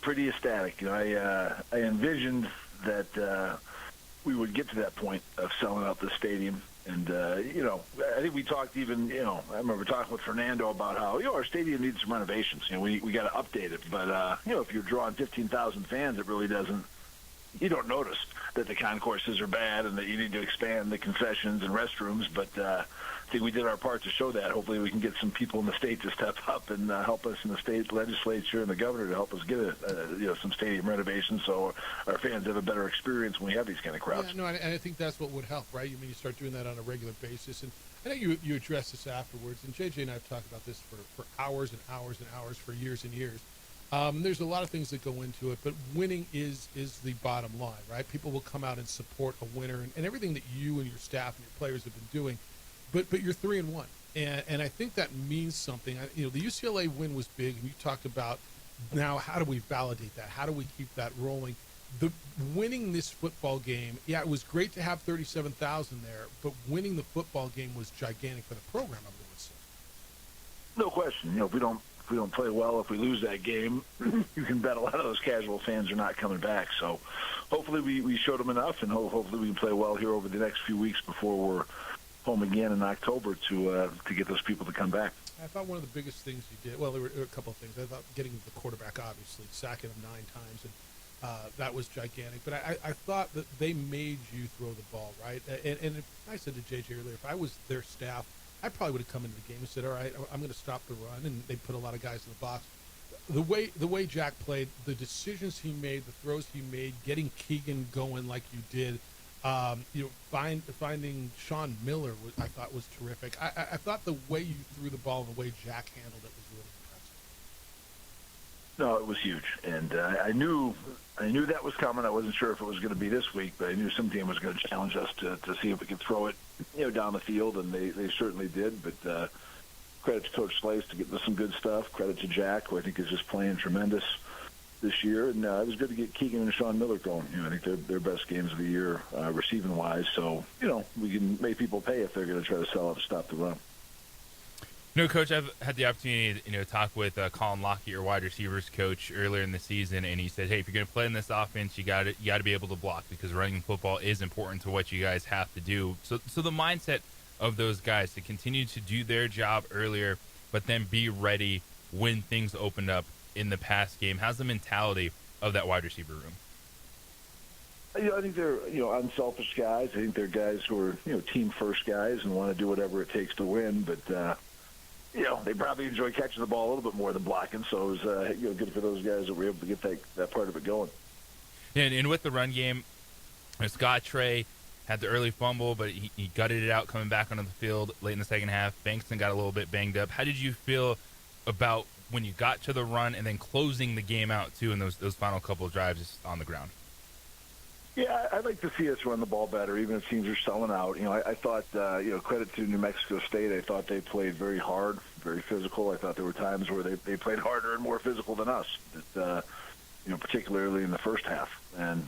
Pretty ecstatic. I envisioned that we would get to that point of selling out the stadium. And, I think we talked even, I remember talking with Fernando about how, our stadium needs some renovations. We got to update it. But, if you're drawing 15,000 fans, it really doesn't, you don't notice that the concourses are bad and that you need to expand the concessions and restrooms. But I think we did our part to show that. Hopefully we can get some people in the state to step up and help us in the state legislature and the governor to help us get some stadium renovations so our fans have a better experience when we have these kind of crowds. Yeah, no, and I think that's what would help, right? I mean, you start doing that on a regular basis. And I know you address this afterwards, and JJ and I have talked about this for hours and hours and hours for years and years. There's a lot of things that go into it, but winning is the bottom line, right? People will come out and support a winner and everything that you and your staff and your players have been doing. But you're 3-1, and I think that means something. The UCLA win was big, and you talked about now how do we validate that? How do we keep that rolling? The winning this football game, yeah, it was great to have 37,000 there, but winning the football game was gigantic for the program, I'm going to say. No question. If we don't play well, if we lose that game, you can bet a lot of those casual fans are not coming back. So hopefully we showed them enough, and hopefully we can play well here over the next few weeks before we're home again in October to get those people to come back. I thought one of the biggest things you did, well, there were a couple of things. I thought getting the quarterback, obviously, sacking him 9 times, and that was gigantic. But I thought that they made you throw the ball, right? And if, I said to JJ earlier, if I was their staff, I probably would have come into the game and said, all right, I'm going to stop the run, and they put a lot of guys in the box. The way Jack played, the decisions he made, the throws he made, getting Keegan going like you did, finding Sean Miller, I thought was terrific. I thought the way you threw the ball and the way Jack handled it was really impressive. No, it was huge, and I knew that was coming. I wasn't sure if it was going to be this week, but I knew some team was going to challenge us to see if we could throw it, down the field, and they certainly did. But credit to Coach Slice to get some good stuff. Credit to Jack, who I think is just playing tremendous this year, and it was good to get Keegan and Sean Miller going. I think they're their best games of the year receiving wise. So we can make people pay if they're going to try to sell out to stop the run. Coach, I've had the opportunity to talk with Colin Lockett, your wide receivers coach, earlier in the season, and he said, hey, if you're going to play in this offense, you got to be able to block because running football is important to what you guys have to do. So the mindset of those guys to continue to do their job earlier, but then be ready when things opened up in the past game. How's the mentality of that wide receiver room? I think they're unselfish guys. I think they're guys who are team first guys and want to do whatever it takes to win. But they probably enjoy catching the ball a little bit more than blocking. So it was good for those guys that were able to get that part of it going. And with the run game, Scott Trey had the early fumble, but he gutted it out coming back onto the field late in the second half. Bankston got a little bit banged up. How did you feel about when you got to the run and then closing the game out too in those final couple of drives on the ground? Yeah, I'd like to see us run the ball better, even if teams are selling out. I thought, credit to New Mexico State. I thought they played very hard, very physical. I thought there were times where they played harder and more physical than us, particularly in the first half. And,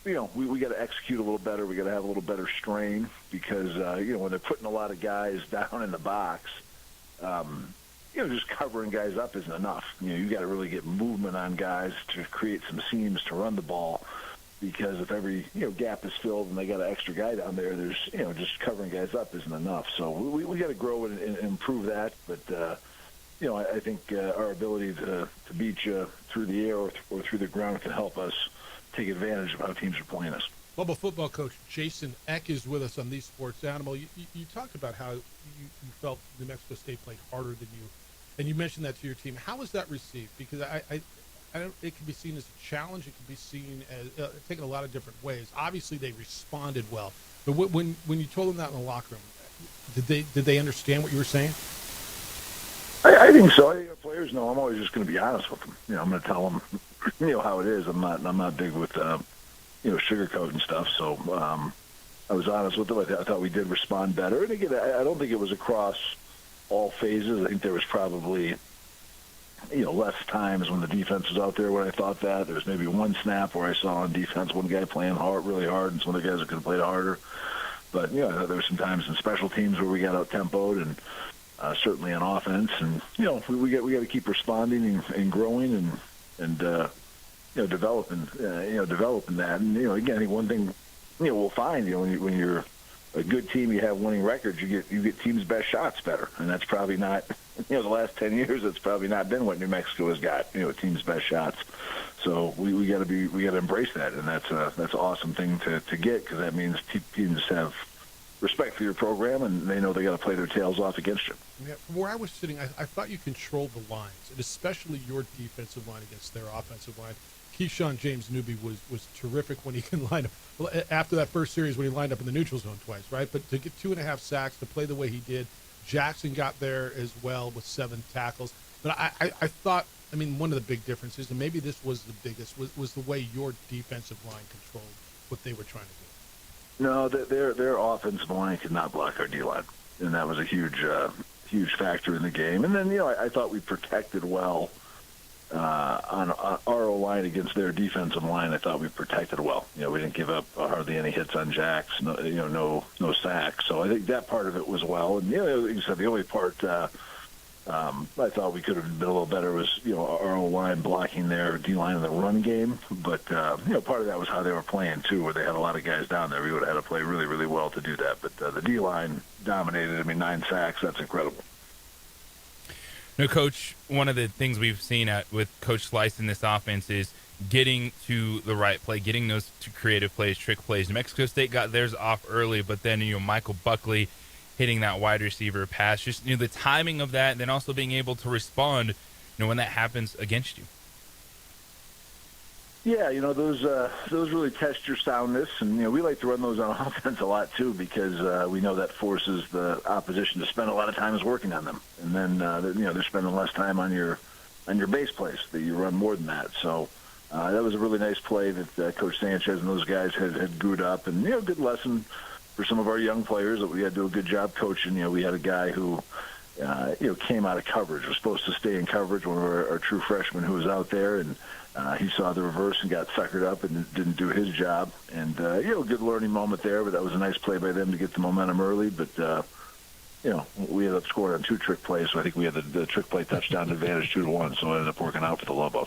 we got to execute a little better. We got to have a little better strain because, when they're putting a lot of guys down in the box, just covering guys up isn't enough. You got to really get movement on guys to create some seams to run the ball. Because if every gap is filled and they got an extra guy down there, there's just covering guys up isn't enough. So we got to grow and improve that. But I think our ability to beat you through the air or through the ground can help us take advantage of how teams are playing us. Bubba football coach Jason Eck is with us on These Sports Animal. You talked about how you felt New Mexico State played harder than you, and you mentioned that to your team. How was that received? Because it can be seen as a challenge. It can be seen as taken a lot of different ways. Obviously, they responded well. But when you told them that in the locker room, did they understand what you were saying? I think so. I think our players know. I'm always just going to be honest with them. I'm going to tell them, how it is. I'm not big with sugarcoat and stuff. So I was honest with them. I thought we did respond better. And again, I don't think it was across all phases. I think there was probably, less times when the defense was out there when I thought that. There was maybe one snap where I saw on defense one guy playing really hard, and some other guys that could have played harder. But, I thought there were some times in special teams where we got out-tempoed, and certainly on offense. And, we got to keep responding and growing and developing that. And, again, I think one thing, we'll find, when you're a good team, you have winning records, you get teams' best shots better. And that's probably not, the last 10 years, it's probably not been what New Mexico has got, teams' best shots. So we got to embrace that. And that's an awesome thing to get, because that means teams have respect for your program, and they know they got to play their tails off against you. Yeah, from where I was sitting, I thought you controlled the lines, and especially your defensive line against their offensive line. Keyshawn James Newby was terrific when he can line up. After that first series when he lined up in the neutral zone twice, right? But to get 2.5 sacks, to play the way he did, Jackson got there as well with 7 tackles. But I thought, one of the big differences, and maybe this was the biggest, was the way your defensive line controlled what they were trying to do. No, their offensive line could not block our D-line, and that was a huge factor in the game. And then, I thought we protected well on our O-line against their defensive line. I thought we protected well. We didn't give up hardly any hits on jacks, no sacks. So I think that part of it was well. And, like you said, the only part I thought we could have been a little better was, our O-line blocking their D-line in the run game. But, part of that was how they were playing, too, where they had a lot of guys down there. We would have had to play really, really well to do that. But the D-line dominated. 9 sacks, that's incredible. No, Coach, one of the things we've seen with Coach Slice in this offense is getting to the right play, getting those creative plays, trick plays. New Mexico State got theirs off early, but then, Michael Buckley hitting that wide receiver pass, just, the timing of that, and then also being able to respond, when that happens against you. Yeah, those really test your soundness, and we like to run those on offense a lot too, because we know that forces the opposition to spend a lot of time working on them, and then they're spending less time on your base plays that you run more than that. So that was a really nice play that Coach Sanchez and those guys had gooed up, and good lesson for some of our young players that we had to do a good job coaching. We had a guy who came out of coverage, was supposed to stay in coverage, one of our true freshmen who was out there, and he saw the reverse and got suckered up and didn't do his job. And, good learning moment there, but that was a nice play by them to get the momentum early. But, we ended up scoring on 2 trick plays, so I think we had the trick play touchdown advantage 2-1, so it ended up working out for the Lobos.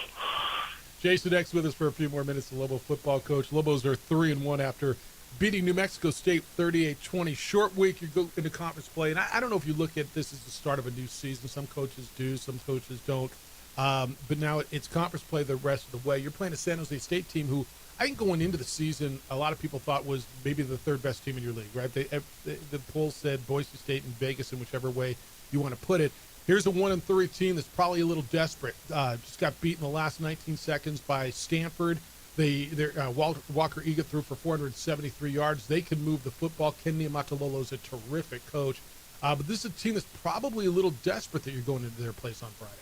Jason X with us for a few more minutes, the Lobo football coach. Lobos are 3-1 after beating New Mexico State 38-20. Short week, you go into conference play. And I don't know if you look at this as the start of a new season. Some coaches do, some coaches don't. But now it's conference play the rest of the way. You're playing a San Jose State team who I think going into the season, a lot of people thought was maybe the 3rd best team in your league, right? The poll said Boise State and Vegas in whichever way you want to put it. Here's a 1-3 team that's probably a little desperate. Just got beat in the last 19 seconds by Stanford. Walker Egan threw for 473 yards. They can move the football. Ken Niumatalolo is a terrific coach. But this is a team that's probably a little desperate that you're going into their place on Friday.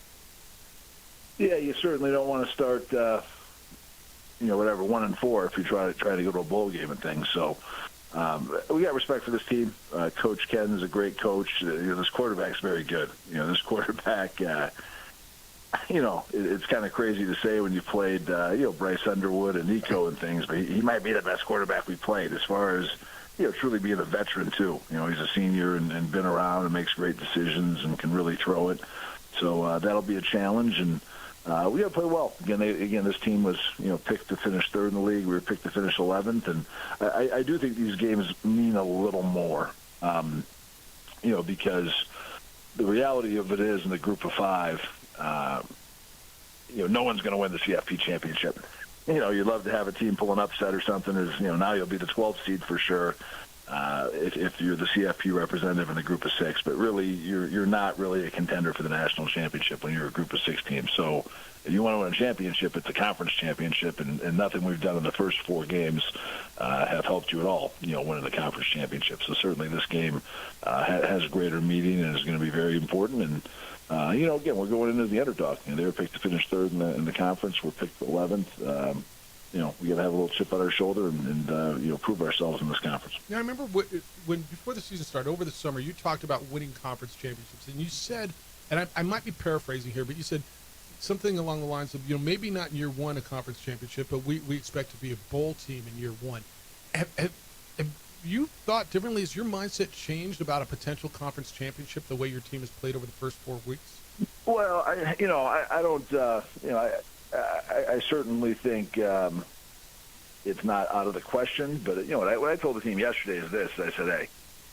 Yeah, you certainly don't want to start, 1-4 if you try to go to a bowl game and things. So we got respect for this team. Coach Ken is a great coach. This quarterback's very good. This quarterback, it's kind of crazy to say when you played, Bryce Underwood and Nico and things, but he might be the best quarterback we played as far as, truly being a veteran too. He's a senior and been around and makes great decisions and can really throw it. So that'll be a challenge, and we got to play well. Again, this team was, picked to finish 3rd in the league. We were picked to finish 11th, and I do think these games mean a little more, because the reality of it is in the group of 5, no one's going to win the CFP championship. You'd love to have a team pull an upset or something. Now you'll be the 12th seed for sure if you're the CFP representative in the group of 6. But really, you're not really a contender for the national championship when you're a group of 6 team. So if you want to win a championship, it's a conference championship, and nothing we've done in the first 4 games have helped you at all, winning the conference championship. So certainly this game has greater meaning and is going to be very important. And again, we're going into the underdog. They were picked to finish 3rd in the conference. We're picked 11th. we got to have a little chip on our shoulder and prove ourselves in this conference. Yeah, I remember when before the season started over the summer, you talked about winning conference championships, and you said, and I might be paraphrasing here, but you said something along the lines of, maybe not in year one a conference championship, but we expect to be a bowl team in year one. Have you thought differently? Has your mindset changed about a potential conference championship the way your team has played over the first 4 weeks? Well, I don't. I certainly think it's not out of the question. But what I told the team yesterday is this: I said, hey,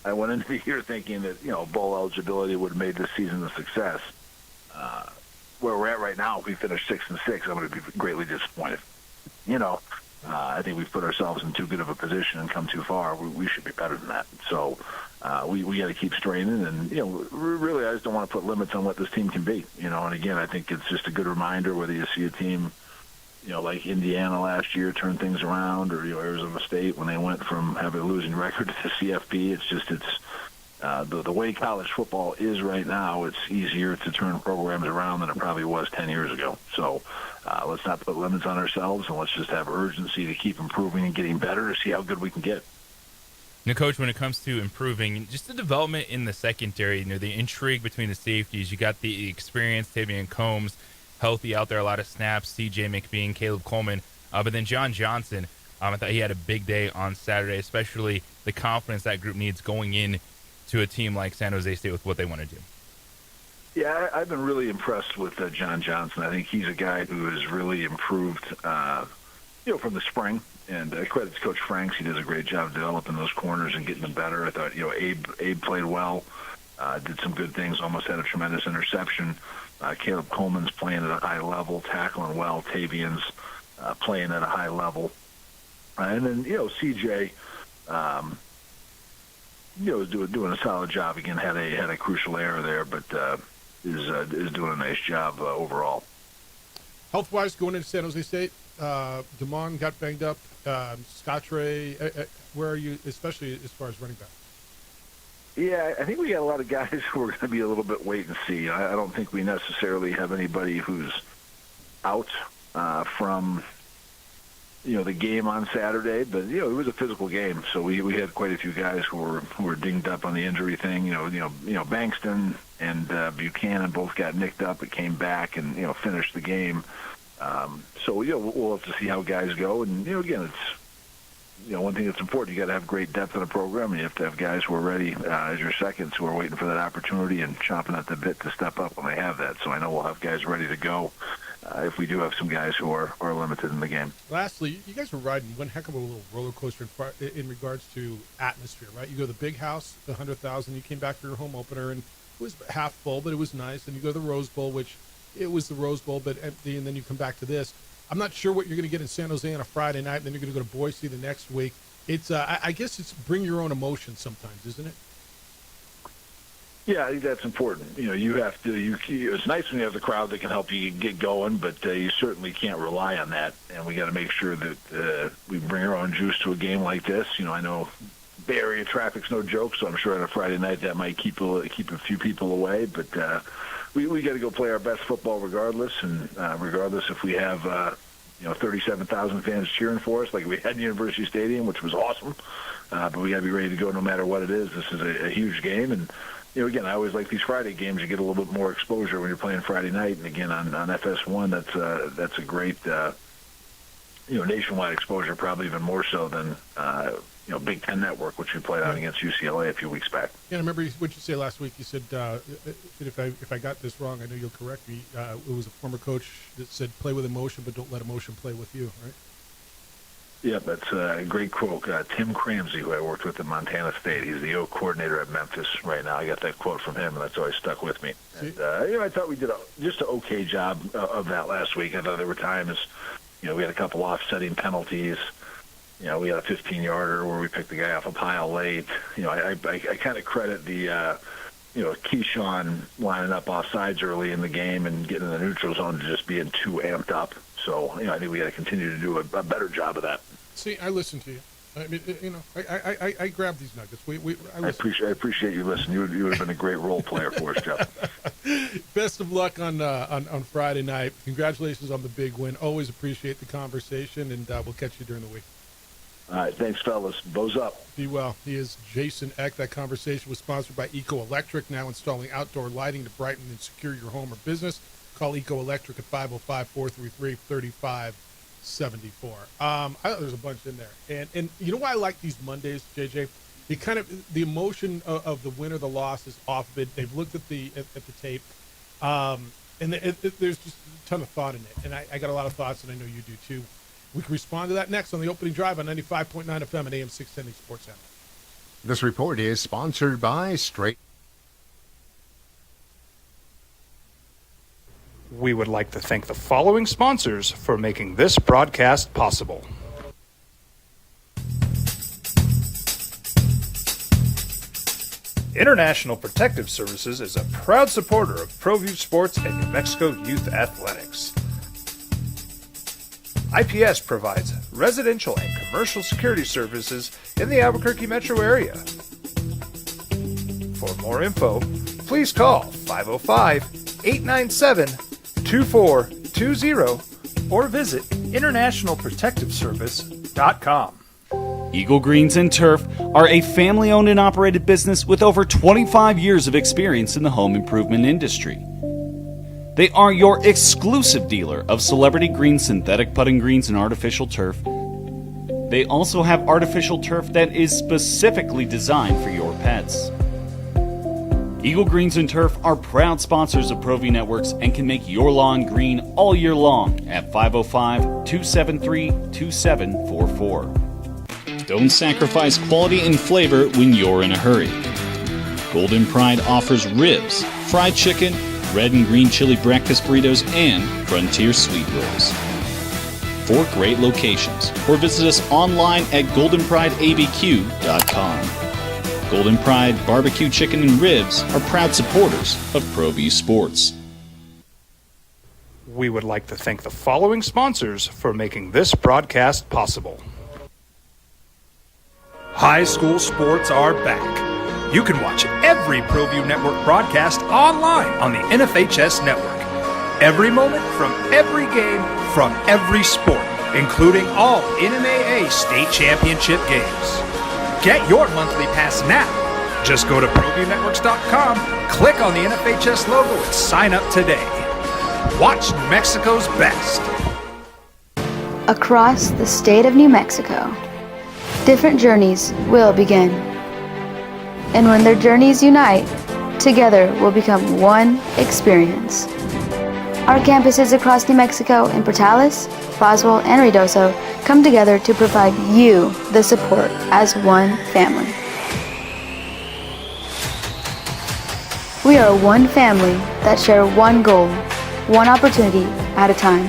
I went into the year thinking that bowl eligibility would have made this season a success. Where we're at right now, if we finish 6-6, I'm going to be greatly disappointed. I think we've put ourselves in too good of a position and come too far. We should be better than that. So we got to keep straining, and really, I just don't want to put limits on what this team can be. And again, I think it's just a good reminder whether you see a team, like Indiana last year turn things around, or Arizona State when they went from having a losing record to the CFP. It's the way college football is right now. It's easier to turn programs around than it probably was 10 years ago. So let's not put limits on ourselves, and let's just have urgency to keep improving and getting better to see how good we can get. Now, Coach, when it comes to improving, just the development in the secondary, the intrigue between the safeties, you got the experience, Tavian Combs, healthy out there, a lot of snaps, C.J. McBean, Caleb Coleman, but then John Johnson, I thought he had a big day on Saturday, especially the confidence that group needs going in to a team like San Jose State with what they want to do. Yeah, I've been really impressed with John Johnson. I think he's a guy who has really improved, from the spring. And credit to Coach Franks. He does a great job developing those corners and getting them better. I thought, Abe played well, did some good things, almost had a tremendous interception. Caleb Coleman's playing at a high level, tackling well. Tavian's playing at a high level. And then, CJ, is doing a solid job. Again, had a crucial error there, but is doing a nice job overall. Health-wise, going into San Jose State, Damon got banged up. Scottre, where are you, especially as far as running back? Yeah, I think we got a lot of guys who are going to be a little bit wait and see. I don't think we necessarily have anybody who's out from the game on Saturday, but it was a physical game, so we had quite a few guys who were dinged up on the injury thing. Bankston and Buchanan both got nicked up, but came back and finished the game. So we'll have to see how guys go, and again, it's one thing that's important. You got to have great depth in a program, and you have to have guys who are ready as your seconds, who are waiting for that opportunity and chomping at the bit to step up when they have that. So I know we'll have guys ready to go if we do have some guys who are limited in the game. Lastly, you guys were riding one heck of a little roller coaster in regards to atmosphere, right? You go to the Big House, the 100,000. You came back for your home opener, and it was half full, but it was nice. And you go to the Rose Bowl, which it was the Rose Bowl, but empty, and then you come back to this. I'm not sure what you're going to get in San Jose on a Friday night, and then you're going to go to Boise the next week. It's I guess it's bring your own emotions sometimes, isn't it? Yeah, I think that's important. You have to. It's nice when you have the crowd that can help you get going, but you certainly can't rely on that. And we got to make sure that we bring our own juice to a game like this. I know Bay Area traffic's no joke, so I'm sure on a Friday night that might keep a few people away. But we got to go play our best football regardless, and regardless if we have 37,000 fans cheering for us like we had in University Stadium, which was awesome. But we got to be ready to go no matter what it is. This is a huge game, and again, I always like these Friday games. You get a little bit more exposure when you're playing Friday night, and again on FS1, that's a great nationwide exposure, probably even more so than Big Ten Network, which we played out against UCLA a few weeks back. Yeah, I remember what you said last week. You said, if I got this wrong, I know you'll correct me. It was a former coach that said, "Play with emotion, but don't let emotion play with you." Right? Yeah, that's a great quote. Tim Cramsey, who I worked with at Montana State, he's the O coordinator at Memphis right now. I got that quote from him, and that's always stuck with me. And, I thought we did just an okay job of that last week. I thought there were times, we had a couple offsetting penalties. We had a 15-yarder where we picked the guy off a pile late. I kind of credit the, Keyshawn lining up off sides early in the game and getting in the neutral zone to just being too amped up. So, I think we got to continue to do a better job of that. See, I listen to you. I mean, I grab these nuggets. I appreciate you listening. You would have been a great role player for us, Jeff. Best of luck on Friday night. Congratulations on the big win. Always appreciate the conversation, and we'll catch you during the week. All right, thanks, fellas. Bows up. Be well. He is Jason Eck. That conversation was sponsored by Eco Electric, now installing outdoor lighting to brighten and secure your home or business. Call Eco Electric at 505-433-3574. I thought there was a bunch in there. And you know why I like these Mondays, JJ? You kind of, the emotion of the win or the loss is off of it. They've looked at the tape, and there's just a ton of thought in it. And I got a lot of thoughts, and I know you do too. We can respond to that next on the opening drive on 95.9 FM and AM 610 Sports Center. This report is sponsored by Straight. We would like to thank the following sponsors for making this broadcast possible. International Protective Services is a proud supporter of ProView Sports and New Mexico Youth Athletics. IPS provides residential and commercial security services in the Albuquerque metro area. For more info, please call 505-897-2420 or visit internationalprotectiveservice.com. Eagle Greens and Turf are a family-owned and operated business with over 25 years of experience in the home improvement industry. They are your exclusive dealer of celebrity green, synthetic putting greens, and artificial turf. They also have artificial turf that is specifically designed for your pets. Eagle Greens and Turf are proud sponsors of ProView Networks and can make your lawn green all year long at 505-273-2744. Don't sacrifice quality and flavor when you're in a hurry. Golden Pride offers ribs, fried chicken, red and green chili breakfast burritos, and frontier sweet rolls. 4 great locations, or visit us online at goldenprideabq.com. Golden Pride Barbecue Chicken and Ribs are proud supporters of ProView Sports. We would like to thank the following sponsors for making this broadcast possible. High school sports are back. You can watch every ProView Network broadcast online on the NFHS Network. Every moment from every game from every sport, including all NMAA state championship games. Get your monthly pass now. Just go to ProViewNetworks.com, click on the NFHS logo, and sign up today. Watch New Mexico's best. Across the state of New Mexico, different journeys will begin. And when their journeys unite, together will become one experience. Our campuses across New Mexico in Portales, Roswell, and Ruidoso come together to provide you the support as one family. We are one family that share one goal, one opportunity at a time.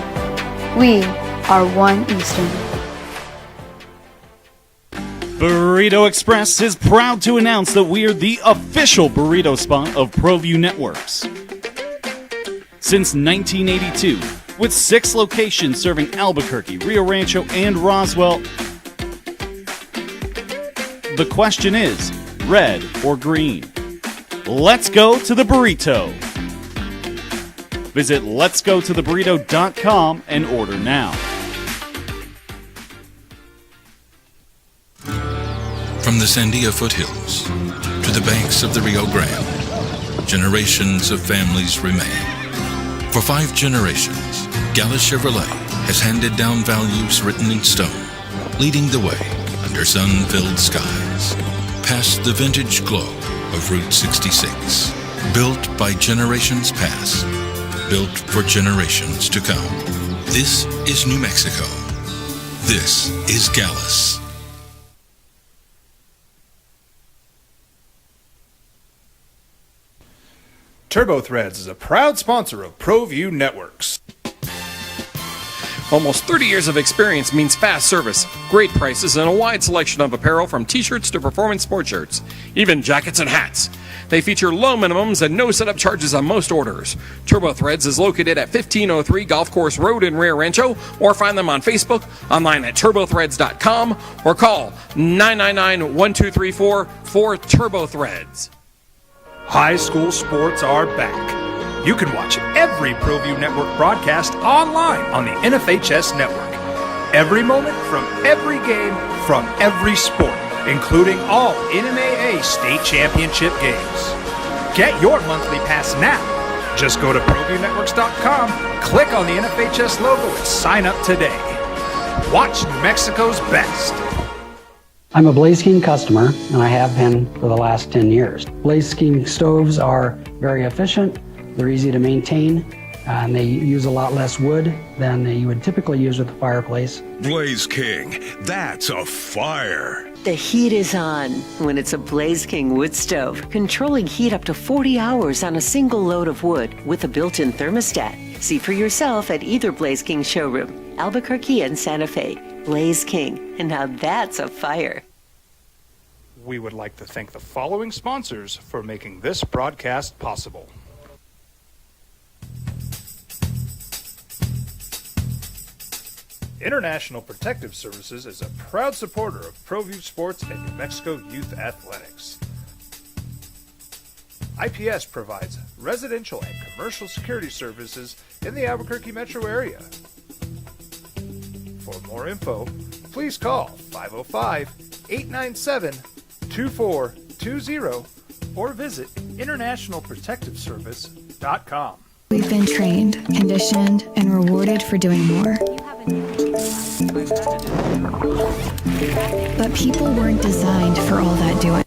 We are One Eastern. Burrito Express is proud to announce that we are the official burrito spot of ProView Networks. Since 1982, with 6 locations serving Albuquerque, Rio Rancho, and Roswell, the question is, red or green? Let's go to the burrito. Visit letsgototheburrito.com and order now. From the Sandia foothills to the banks of the Rio Grande, generations of families remain. For 5 generations, Gallus Chevrolet has handed down values written in stone, leading the way under sun-filled skies, past the vintage glow of Route 66. Built by generations past, built for generations to come. This is New Mexico. This is Gallus. TurboThreads is a proud sponsor of ProView Networks. Almost 30 years of experience means fast service, great prices, and a wide selection of apparel from t-shirts to performance sport shirts, even jackets and hats. They feature low minimums and no setup charges on most orders. TurboThreads is located at 1503 Golf Course Road in Rio Rancho, or find them on Facebook, online at turbothreads.com, or call 999-1234 for TurboThreads. High school sports are back. You can watch every ProView Network broadcast online on the NFHS Network. Every moment from every game from every sport, including all NMAA state championship games. Get your monthly pass now. Just go to ProViewNetworks.com, click on the NFHS logo, and sign up today. Watch New Mexico's best. I'm a Blaze King customer, and I have been for the last 10 years. Blaze King stoves are very efficient, they're easy to maintain, and they use a lot less wood than you would typically use with a fireplace. Blaze King, that's a fire. The heat is on when it's a Blaze King wood stove, controlling heat up to 40 hours on a single load of wood with a built-in thermostat. See for yourself at either Blaze King showroom, Albuquerque and Santa Fe. Blaze King, and now that's a fire. We would like to thank the following sponsors for making this broadcast possible. International Protective Services is a proud supporter of ProView Sports and New Mexico Youth Athletics. IPS provides residential and commercial security services in the Albuquerque metro area. For more info, please call 505-897-2420 or visit internationalprotectiveservice.com. We've been trained, conditioned, and rewarded for doing more. But people weren't designed for all that doing.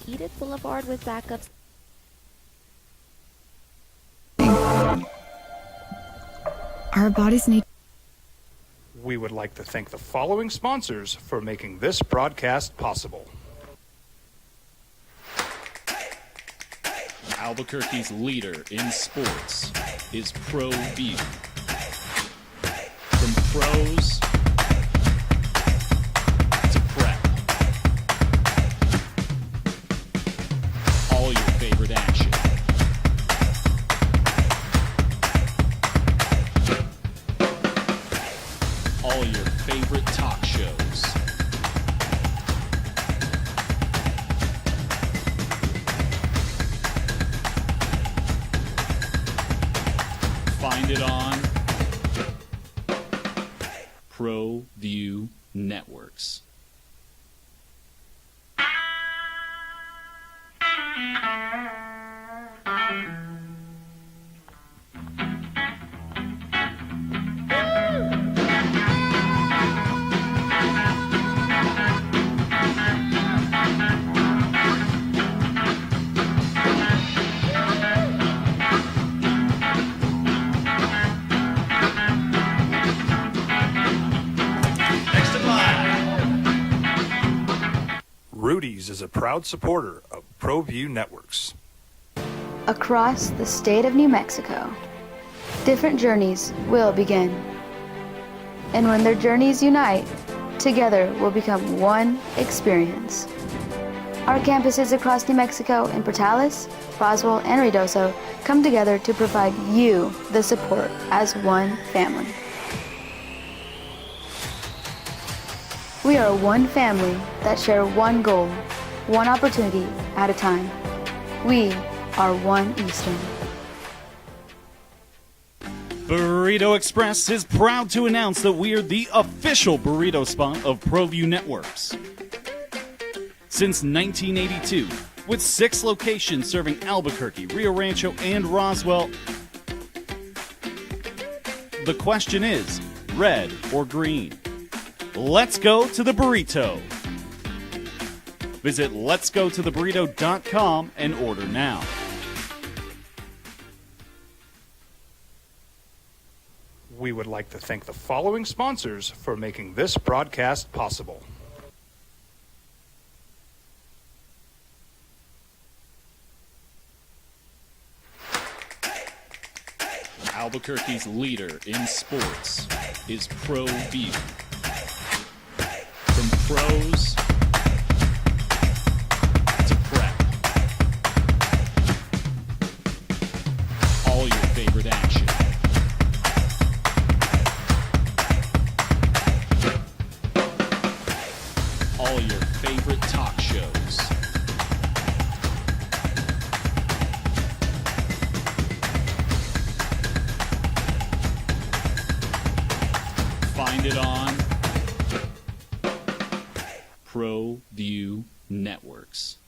heated boulevard with backups. Our bodies need. We would like to thank the following sponsors for making this broadcast possible. Albuquerque's leader in sports is ProView. From pros to prep, all your favorite action. All your favorite talk shows. Find it on ProView Networks. Rudy's is a proud supporter of ProView Networks. Across the state of New Mexico, different journeys will begin. And when their journeys unite, together will become one experience. Our campuses across New Mexico in Portales, Roswell, and Ruidoso come together to provide you the support as one family. We are one family that share one goal, one opportunity at a time. We are One Eastern. Burrito Express is proud to announce that we are the official burrito spot of ProView Networks. Since 1982, with 6 locations serving Albuquerque, Rio Rancho, and Roswell, the question is, red or green? Let's go to the burrito. Visit letsgototheburrito.com and order now. We would like to thank the following sponsors for making this broadcast possible. Albuquerque's leader in sports is ProView. From pros to prep, all your favorite action. All your favorite talk shows. Find it on ProView Networks.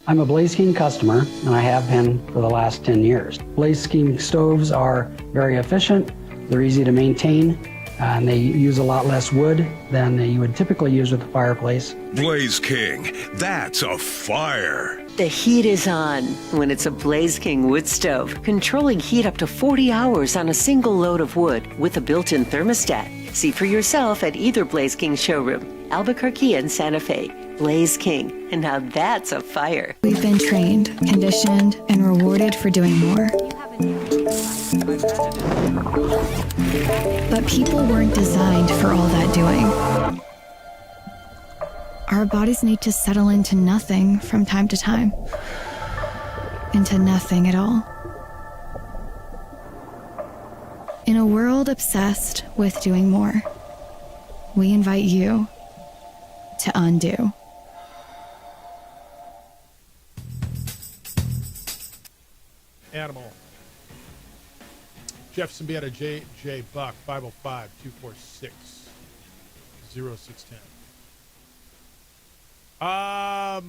I'm a Blaze King customer, and I have been for the last 10 years. Blaze King stoves are very efficient, they're easy to maintain, and they use a lot less wood than you would typically use with a fireplace. Blaze King, that's a fire. The heat is on when it's a Blaze King wood stove, controlling heat up to 40 hours on a single load of wood with a built-in thermostat. See for yourself at either Blaze King showroom, Albuquerque and Santa Fe. Blaze King, and now that's a fire. We've been trained, conditioned, and rewarded for doing more. But people weren't designed for all that doing. Our bodies need to settle into nothing from time to time. Into nothing at all. In a world obsessed with doing more, we invite you to undo. Animal. Jefferson Beata J. Buck, 505-246-0610.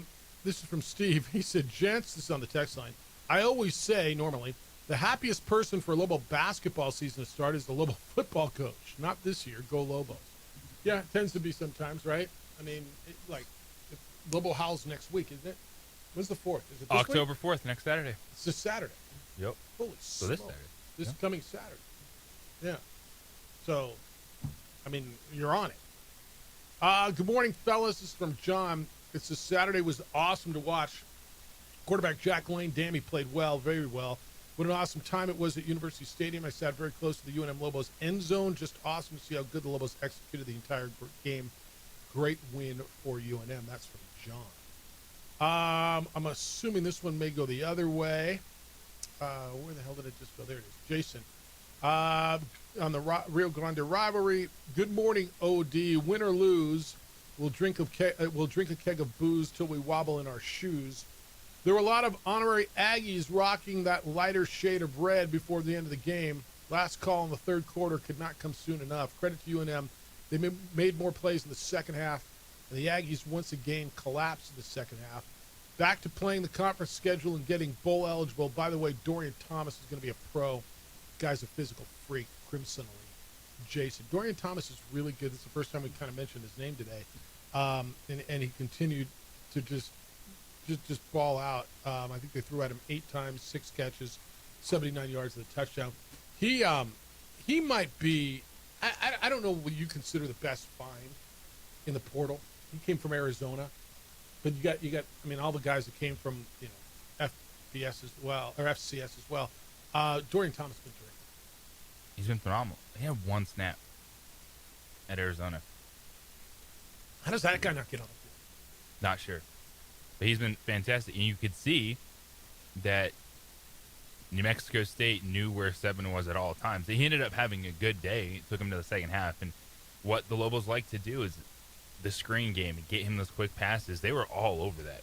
This is from Steve. He said, gents, this is on the text line. I always say, normally, the happiest person for Lobo basketball season to start is the Lobo football coach. Not this year. Go Lobos. Yeah, it tends to be sometimes, right? I mean, Lobo Howls next week, isn't it? When's the 4th? Is it this October week? 4th, next Saturday. It's this Saturday. Yep. Holy So this smokes. Saturday. This Yeah. coming Saturday. Yeah. So, I mean, you're on it. Good morning, fellas. This is from John. It's this Saturday was awesome to watch. Quarterback Jack Lane, damn, he played well, very well. What an awesome time it was at University Stadium. I sat very close to the UNM Lobos end zone. Just awesome to see how good the Lobos executed the entire game. Great win for UNM. That's from John. I'm assuming this one may go the other way. Where the hell did it just go? There it is. Jason. On the Rio Grande rivalry. Good morning, OD. Win or lose, we'll drink a keg of booze till we wobble in our shoes. There were a lot of honorary Aggies rocking that lighter shade of red before the end of the game. Last call in the third quarter could not come soon enough. Credit to UNM. They made more plays in the second half, and the Aggies once again collapsed in the second half. Back to playing the conference schedule and getting bowl eligible. By the way, Dorian Thomas is going to be a pro. Guy's a physical freak, crimsonally. Jason. Dorian Thomas is really good. It's the first time we kind of mentioned his name today. And he continued to just ball out. I think they threw at him 8 times, 6 catches, 79 yards of the touchdown. He might be, I don't know what you consider the best find in the portal. He came from Arizona, but you got I mean all the guys that came from, FBS as well, or FCS as well. Dorian Thomas has been terrific. He's been phenomenal. He had 1 snap at Arizona. How does that guy not get on the field? Not sure. But he's been fantastic. And you could see that New Mexico State knew where 7 was at all times. He ended up having a good day. It took him to the second half. And what the Lobos like to do is the screen game and get him those quick passes. They were all over that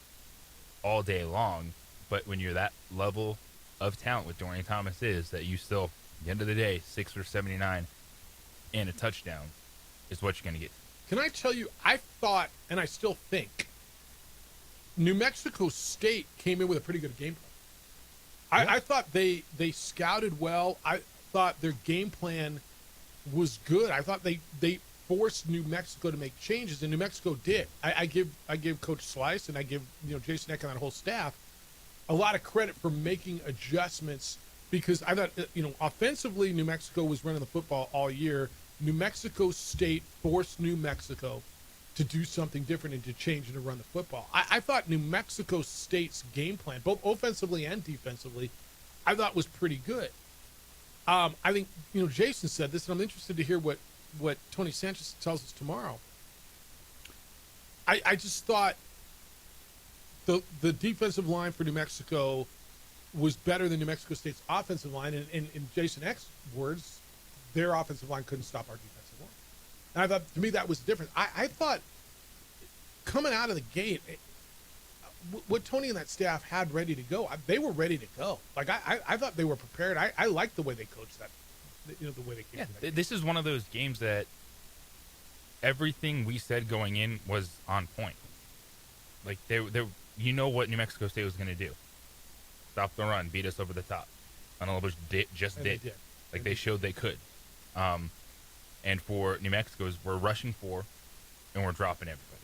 all day long. But when you're that level of talent with Dorian Thomas is, that you still, at the end of the day, 6 for 79 and a touchdown is what you're going to get. Can I tell you, I thought, and I still think, New Mexico State came in with a pretty good game plan. I thought they scouted well. I thought their game plan was good. I thought they forced New Mexico to make changes, and New Mexico did. I give Coach Slice and I give Jason Eck and that whole staff a lot of credit for making adjustments, because I thought offensively New Mexico was running the football all year. New Mexico State forced New Mexico to do something different and to change and to run the football. I thought New Mexico State's game plan, both offensively and defensively, I thought was pretty good. I think, Jason said this, and I'm interested to hear what Tony Sanchez tells us tomorrow. I just thought the defensive line for New Mexico was better than New Mexico State's offensive line, and in Jason Eck's words, their offensive line couldn't stop our defensive line. And I thought, to me, that was the difference. I thought coming out of the gate, what Tony and that staff had ready to go, they were ready to go. Like, I thought they were prepared. I liked the way they coached that, the way they came. Yeah, to that this is one of those games that everything we said going in was on point. Like, they what New Mexico State was going to do. Stop the run, beat us over the top. And all of us just did. Like, they showed they could. And for New Mexico, we're rushing 4, and we're dropping everybody.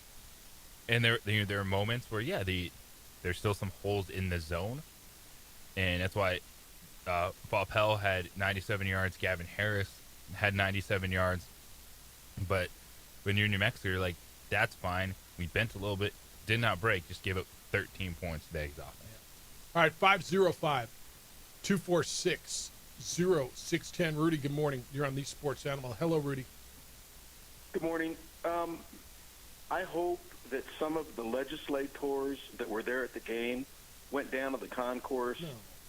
And there are moments where, there's still some holes in the zone. And that's why Vaupel had 97 yards. Gavin Harris had 97 yards. But when you're in New Mexico, you're like, that's fine. We bent a little bit. Did not break. Just gave up 13 points to the Aggies offense. All right, 505-246-0610. Rudy, good morning. You're on the Sports Animal. Hello, Rudy. Good morning. I hope that some of the legislators that were there at the game went down to the concourse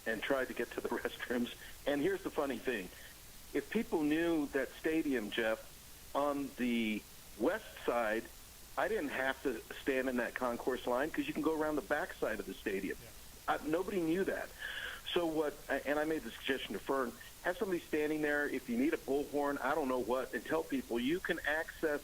and tried to get to the restrooms. And here's the funny thing. If people knew that stadium, Jeff, on the west side, I didn't have to stand in that concourse line because you can go around the back side of the stadium. Nobody knew that. So and I made the suggestion to Fern, have somebody standing there, if you need a bullhorn, I don't know what, and tell people you can access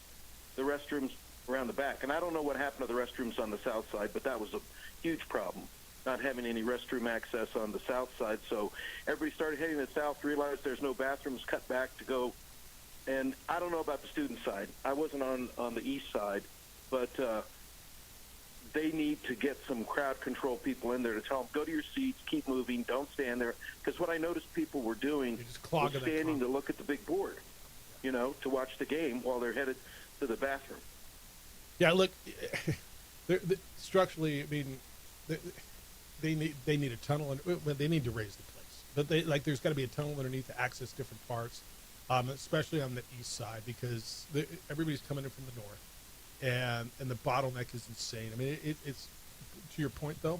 the restrooms around the back. And I don't know what happened to the restrooms on the south side, but that was a huge problem, not having any restroom access on the south side. So everybody started heading to the south, realized there's no bathrooms, cut back to go. And I don't know about the student side. I wasn't on the east side, but they need to get some crowd control people in there to tell them, go to your seats, keep moving, don't stand there. Because what I noticed people were doing was standing to look at the big board, to watch the game while they're headed to the bathroom. Yeah, look, structurally, I mean, they need a tunnel, and they need to raise the place. But there's got to be a tunnel underneath to access different parts, especially on the east side, because everybody's coming in from the north. And the bottleneck is insane. I mean, it's to your point though.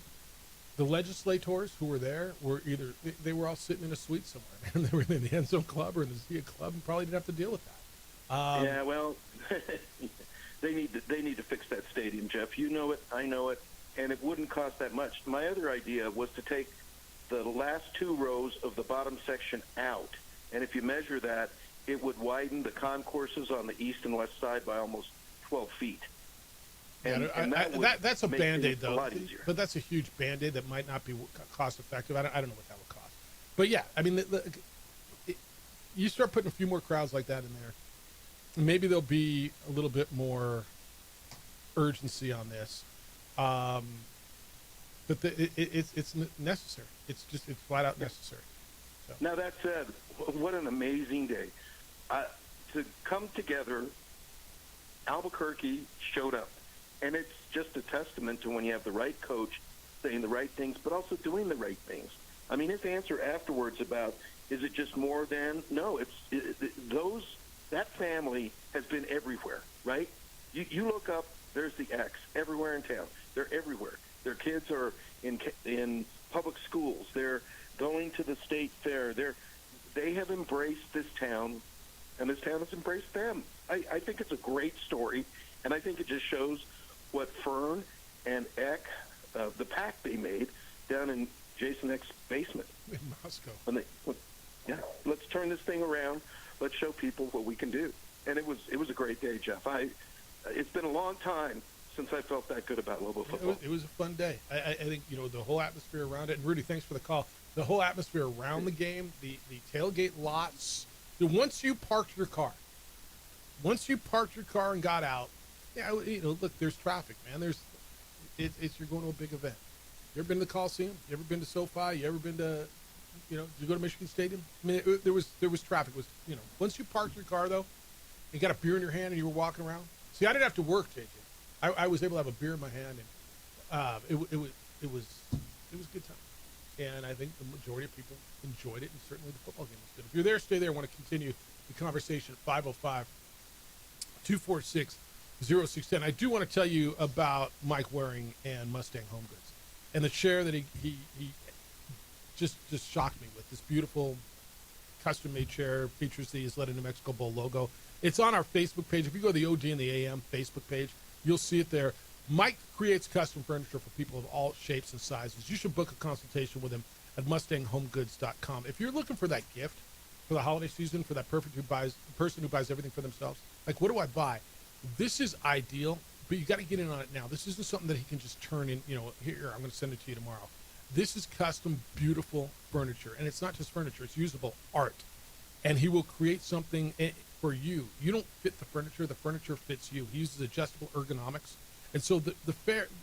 The legislators who were there were either they were all sitting in a suite somewhere, and they were in the End Zone Club or in the Zia Club, and probably didn't have to deal with that. Yeah, well, they need to fix that stadium, Jeff. You know it, I know it, and it wouldn't cost that much. My other idea was to take the last 2 rows of the bottom section out, and if you measure that, it would widen the concourses on the east and west side by almost 12 feet. And that's a Band-Aid, though. A lot easier. But that's a huge Band-Aid that might not be cost-effective. I don't know what that would cost. But, yeah, I mean, you start putting a few more crowds like that in there, maybe there'll be a little bit more urgency on this. But it's necessary. It's flat-out necessary. So. Now, that said, what an amazing day. To come together, Albuquerque showed up, and it's just a testament to when you have the right coach saying the right things, but also doing the right things. I mean, his answer afterwards about, is it just more than? No, that family has been everywhere, right? You look up, there's the X everywhere in town. They're everywhere. Their kids are in public schools. They're going to the state fair. They have embraced this town, and this town has embraced them. I think it's a great story, and I think it just shows what Fern and Eck, the pact they made down in Jason Eck's basement. In Moscow. Let's turn this thing around. Let's show people what we can do. And it was a great day, Jeff. It's been a long time since I felt that good about Lobo football. It was a fun day. I think, the whole atmosphere around it, and Rudy, thanks for the call. The whole atmosphere around the game, the tailgate lots. Once you parked your car and got out, look, there's traffic, man. You're going to a big event. You ever been to the Coliseum? You ever been to SoFi? You ever been to, did you go to Michigan Stadium? I mean, there was traffic. It was, once you parked your car though, you got a beer in your hand and you were walking around. See, I didn't have to work, JJ. I was able to have a beer in my hand, and it was a good time. And I think the majority of people enjoyed it, and certainly the football game was good. If you're there, stay there. I want to continue the conversation at 505-246-0610. I do want to tell you about Mike Waring and Mustang Home Goods and the chair that he just shocked me with. This beautiful custom-made chair features the Isleta New Mexico Bowl logo. It's on our Facebook page. If you go to the OG and the AM Facebook page, you'll see it there. Mike creates custom furniture for people of all shapes and sizes. You should book a consultation with him at MustangHomeGoods.com. If you're looking for that gift for the holiday season, for that person who buys everything for themselves, like, what do I buy? This is ideal, but you got to get in on it now. This isn't something that he can just turn in, here, I'm going to send it to you tomorrow. This is custom, beautiful furniture, and it's not just furniture, it's usable art. And he will create something for you. You don't fit the furniture fits you. He uses adjustable ergonomics. And so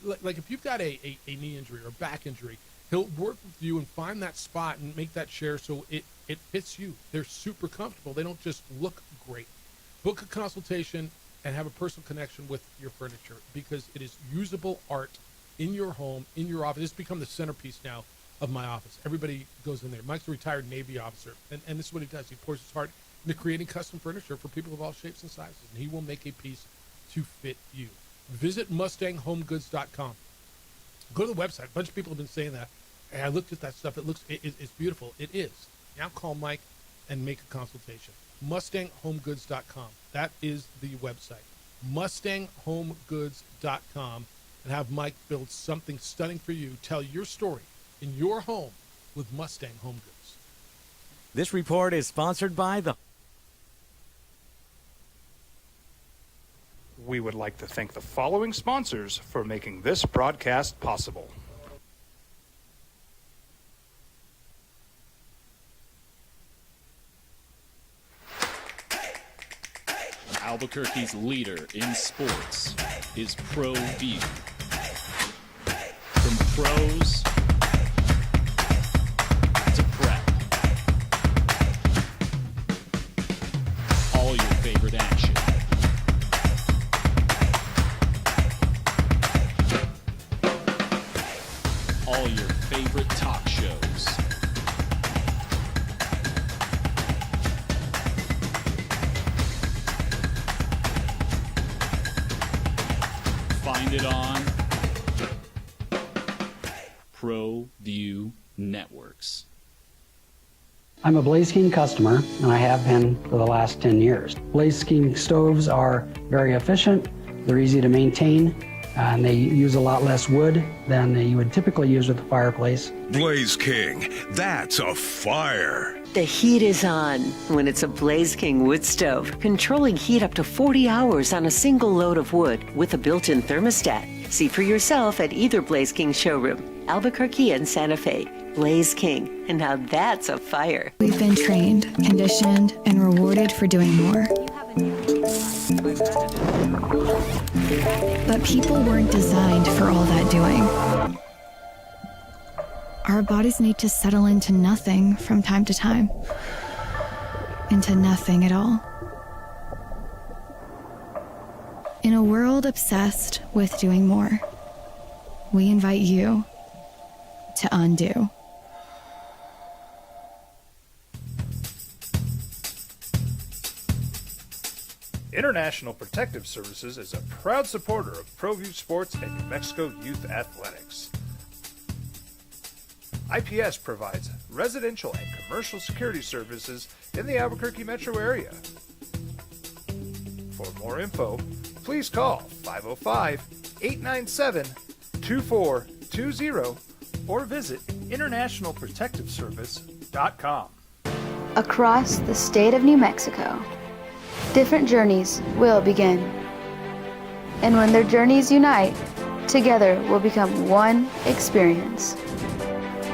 like if you've got a knee injury or a back injury, he'll work with you and find that spot and make that chair so it fits you. They're super comfortable. They don't just look great. Book a consultation and have a personal connection with your furniture, because it is usable art in your home, in your office. It's become the centerpiece now of my office. Everybody goes in there. Mike's a retired Navy officer, and this is what he does. He pours his heart into creating custom furniture for people of all shapes and sizes, and he will make a piece to fit you. Visit MustangHomeGoods.com. Go to the website. A bunch of people have been saying that. Hey, I looked at that stuff. It's beautiful. It is. Now call Mike and make a consultation. MustangHomeGoods.com. That is the website. MustangHomeGoods.com, and have Mike build something stunning for you. Tell your story in your home with Mustang Home Goods. This report is sponsored by the... We would like to thank the following sponsors for making this broadcast possible. Albuquerque's leader in sports is ProView. pros to prep. All your favorite action. All your favorite talk shows. Find it on ProView Networks. I'm a Blaze King customer, and I have been for the last 10 years. Blaze King stoves are very efficient, they're easy to maintain, and they use a lot less wood than you would typically use with a fireplace. Blaze King, that's a fire. The heat is on when it's a Blaze King wood stove, controlling heat up to 40 hours on a single load of wood with a built-in thermostat. See for yourself at either Blaze King showroom, Albuquerque and Santa Fe. Blaze King, and now that's a fire. We've been trained, conditioned, and rewarded for doing more. But people weren't designed for all that doing. Our bodies need to settle into nothing from time to time. Into nothing at all. In a world obsessed with doing more, we invite you to undo. International Protective Services is a proud supporter of ProView Sports and New Mexico Youth Athletics. IPS provides residential and commercial security services in the Albuquerque metro area. For more info, please call 505-897-2420 or visit internationalprotectiveservice.com. Across the state of New Mexico, different journeys will begin. And when their journeys unite, together will become one experience.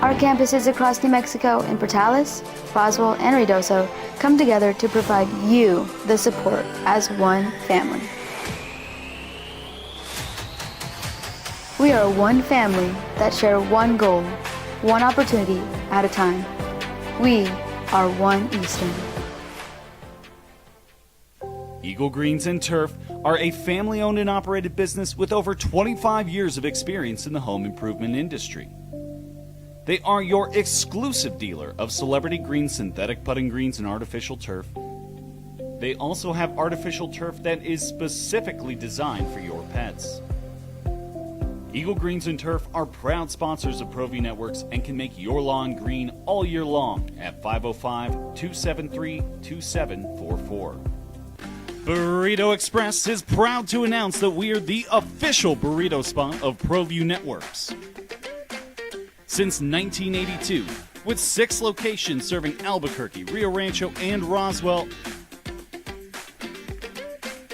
Our campuses across New Mexico in Portales, Roswell, and Ruidoso come together to provide you the support as one family. We are one family that share one goal, one opportunity at a time. We are One Eastern. Eagle Greens and Turf are a family-owned and operated business with over 25 years of experience in the home improvement industry. They are your exclusive dealer of Celebrity Green synthetic putting greens and artificial turf. They also have artificial turf that is specifically designed for your pets. Eagle Greens and Turf are proud sponsors of ProView Networks and can make your lawn green all year long at 505-273-2744. Burrito Express is proud to announce that we are the official burrito spot of ProView Networks. Since 1982, with 6 locations serving Albuquerque, Rio Rancho, and Roswell,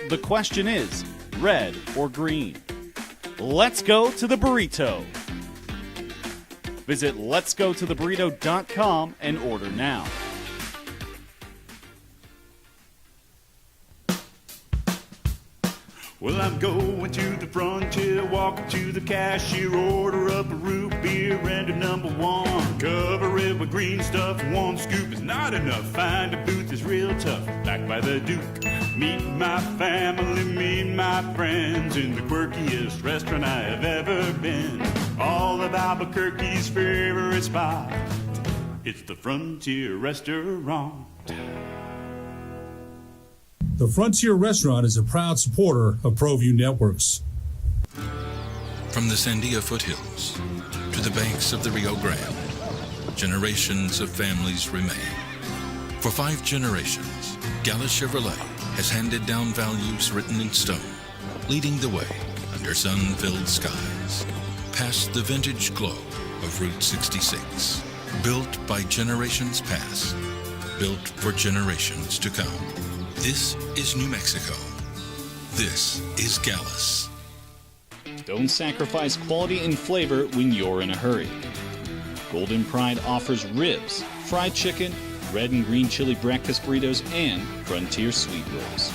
the question is, red or green? Let's go to the burrito. Visit letsgototheburrito.com and order now. Well, I'm going to the frontier, walking to the cashier, order up a root beer and a number one. Cover it with green stuff, one scoop is not enough. Find a booth is real tough, back by the Duke. Meet my family, meet my friends in the quirkiest restaurant I have ever been. All of Albuquerque's favorite spot, it's the Frontier Restaurant. The Frontier Restaurant is a proud supporter of ProView Networks. From the Sandia foothills to the banks of the Rio Grande, generations of families remain. For 5 generations, Gallus Chevrolet has handed down values written in stone, leading the way under sun-filled skies, past the vintage glow of Route 66. Built by generations past, built for generations to come. This is New Mexico. This is Gallus. Don't sacrifice quality and flavor when you're in a hurry. Golden Pride offers ribs, fried chicken, red and green chili breakfast burritos, and Frontier sweet rolls.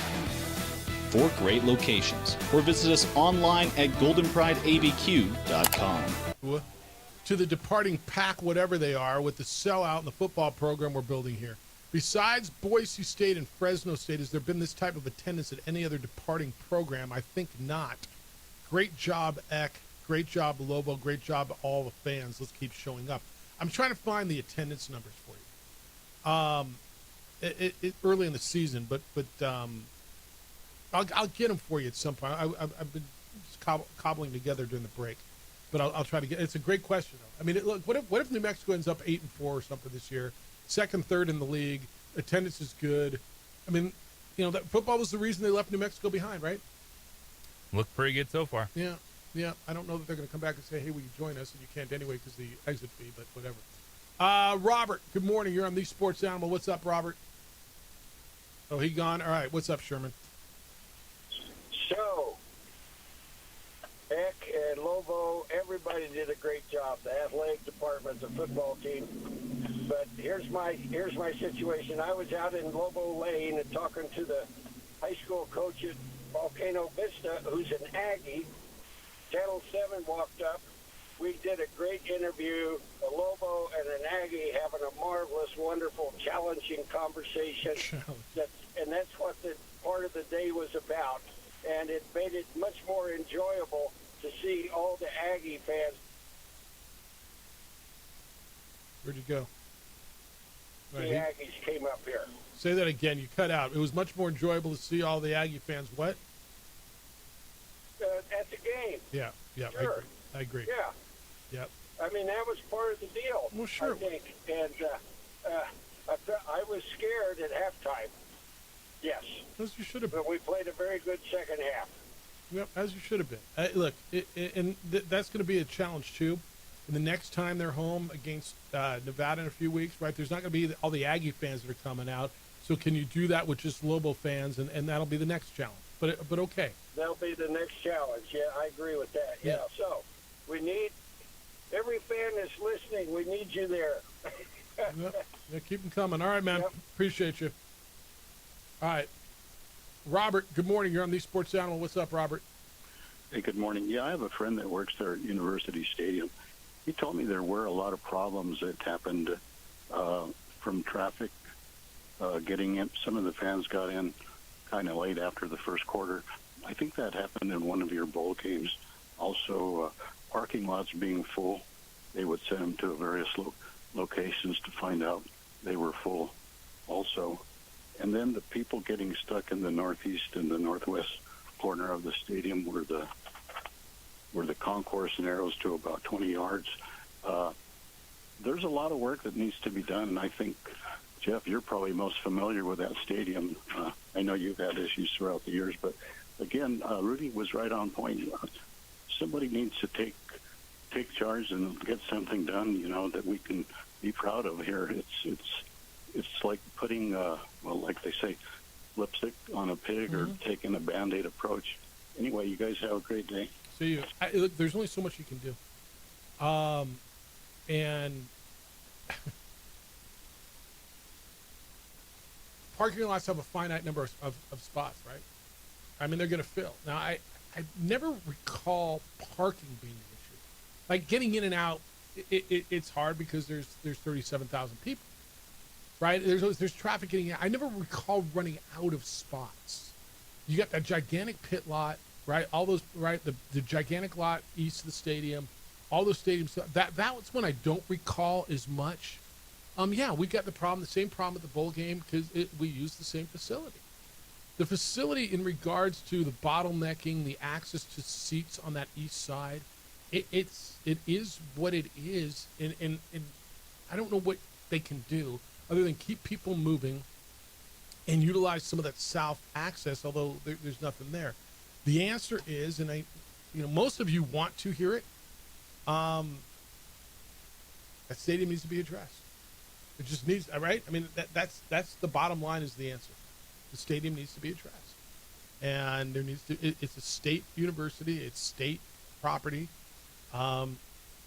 4 great locations, or visit us online at goldenprideabq.com. to the departing pack, whatever they are, with the sellout and the football program we're building here. Besides Boise State and Fresno State, has there been this type of attendance at any other departing program? I think not. Great job, Eck. Great job, Lobo. Great job, all the fans. Let's keep showing up. I'm trying to find the attendance numbers for you. Early in the season, but I'll get them for you at some point. I've been just cobbling together during the break, but I'll try to get. It's a great question, though. I mean, look, what if New Mexico ends up 8-4 or something this year? Second, third in the league. Attendance is good. I mean, that football was the reason they left New Mexico behind, right? Looked pretty good so far. Yeah. I don't know that they're going to come back and say, hey, will you join us? And you can't anyway because the exit fee, but whatever. Robert, good morning. You're on The Sports Animal. What's up, Robert? Oh, he gone? All right. What's up, Sherman? So, Eck and Lobo, everybody did a great job. The athletic department, the football team. But here's my situation. I was out in Lobo Lane and talking to the high school coach at Volcano Vista, who's an Aggie. Channel 7 walked up. We did a great interview. A Lobo and an Aggie having a marvelous, wonderful, challenging conversation. And that's what the part of the day was about. And it made it much more enjoyable to see all the Aggie fans. Where'd you go? The Aggies came up here. Say that again. You cut out. It was much more enjoyable to see all the Aggie fans. What? At the game. Yeah. Sure. I agree. Yeah. Yep. I mean, that was part of the deal. Well, sure. I think. And I was scared at halftime. Yes. As you should have been. But we played a very good second half. Yep, as you should have been. Look, that's going to be a challenge, too. And the next time they're home against Nevada in a few weeks, right, there's not going to be all the Aggie fans that are coming out. So can you do that with just Lobo fans? And that'll be the next challenge. But okay. That'll be the next challenge. Yeah, I agree with that. Yeah. So we need every fan that's listening. We need you there. Yep. Yeah, keep them coming. All right, man. Yep. Appreciate you. All right. Robert, good morning. You're on The Sports Animal. What's up, Robert? Hey, good morning. Yeah, I have a friend that works there at University Stadium. He told me there were a lot of problems that happened from traffic getting in. Some of the fans got in kind of late after the first quarter. I think that happened in one of your bowl games. Also, parking lots being full. They would send them to various locations to find out they were full also. And then the people getting stuck in the northeast and the northwest corner of the stadium where the concourse narrows to about 20 yards. There's a lot of work that needs to be done, and I think, Jeff, you're probably most familiar with that stadium. I know you've had issues throughout the years, but again, Rudy was right on point. Somebody needs to take charge and get something done, that we can be proud of here. It's like putting, like they say, lipstick on a pig or taking a Band-Aid approach. Anyway, you guys have a great day. See you. Look, there's only so much you can do. And parking lots have a finite number of spots, right? I mean, they're going to fill. Now, I never recall parking being an issue. Like getting in and out, it's hard because there's 37,000 people, right? There's traffic getting in. I never recall running out of spots. You got that gigantic pit lot, right? All those, right? The gigantic lot east of the stadium, all those stadiums. That was when I don't recall as much. Yeah, we got the same problem at the bowl game because we use the same facility. The facility in regards to the bottlenecking, the access to seats on that east side, it is what it is, and I don't know what they can do other than keep people moving and utilize some of that south access, although there's nothing there. The answer is, and most of you want to hear it, that stadium needs to be addressed. It just needs, right? I mean, that's the bottom line is the answer. The stadium needs to be addressed. And it's a state university, it's state property. Yeah,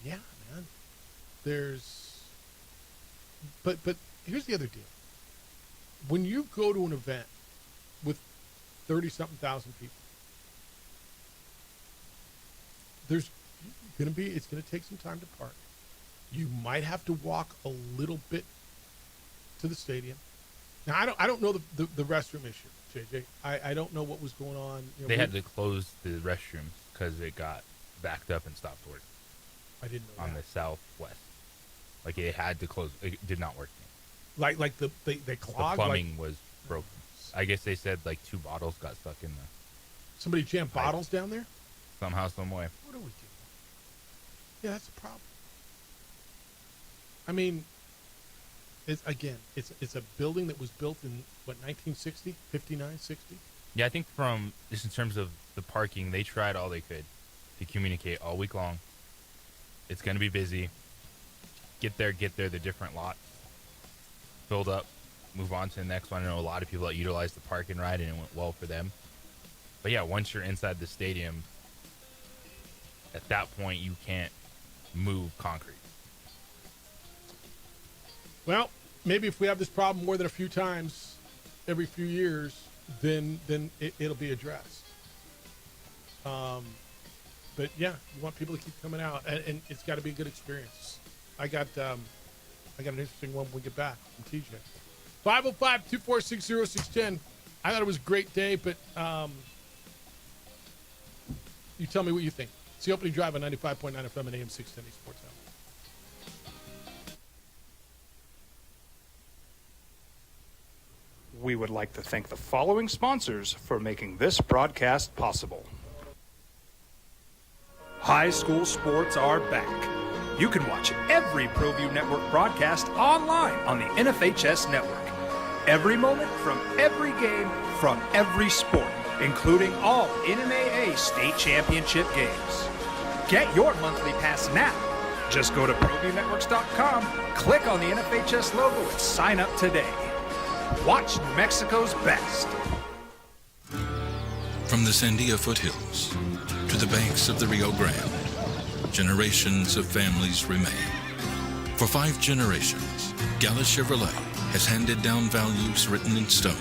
man. But here's the other deal. When you go to an event with 30-something thousand people, it's going to take some time to park. You might have to walk a little bit to the stadium. Now, I don't know the restroom issue, JJ. I don't know what was going on. They had to close the restrooms because it got backed up and stopped working. I didn't know on the southwest. Like it had to close. It did not work. They clogged. The plumbing was broken. I guess they said like 2 bottles got stuck in the. Somebody jammed bottles down there? Somehow, some way. What are we doing? Yeah, that's a problem. I mean, it's a building that was built in, 1960? 59, 60? Yeah, I think from just in terms of the parking, they tried all they could to communicate all week long. It's going to be busy. Get there, the different lots. Filled up, move on to the next one. I know a lot of people that utilized the park and ride, and it went well for them. But yeah, once you're inside the stadium, at that point, you can't move concrete. Well, maybe if we have this problem more than a few times every few years, then it'll be addressed. But yeah, you want people to keep coming out, and it's got to be a good experience. I got an interesting one when we get back from TJ. 505-246-0610. I thought it was a great day, but you tell me what you think. It's the opening drive on 95.9 FM and AM 610 Sports Hour. We would like to thank the following sponsors for making this broadcast possible. High school sports are back. You can watch every ProView Network broadcast online on the NFHS network. Every moment from every game from every sport, including all NMAA state championship games. Get your monthly pass now. Just go to ProViewNetworks.com, click on the NFHS logo, and sign up today. Watch New Mexico's best. From the Sandia foothills to the banks of the Rio Grande, generations of families remain. For 5 generations, Gallus Chevrolet has handed down values written in stone,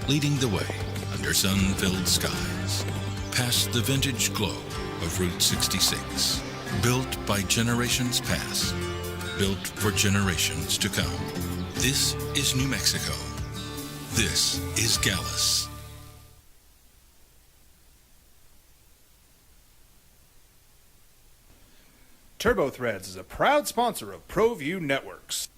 leading the way under sun-filled skies, past the vintage glow of Route 66. Built by generations past, built for generations to come. This is New Mexico. This is Gallus. TurboThreads is a proud sponsor of ProView Networks.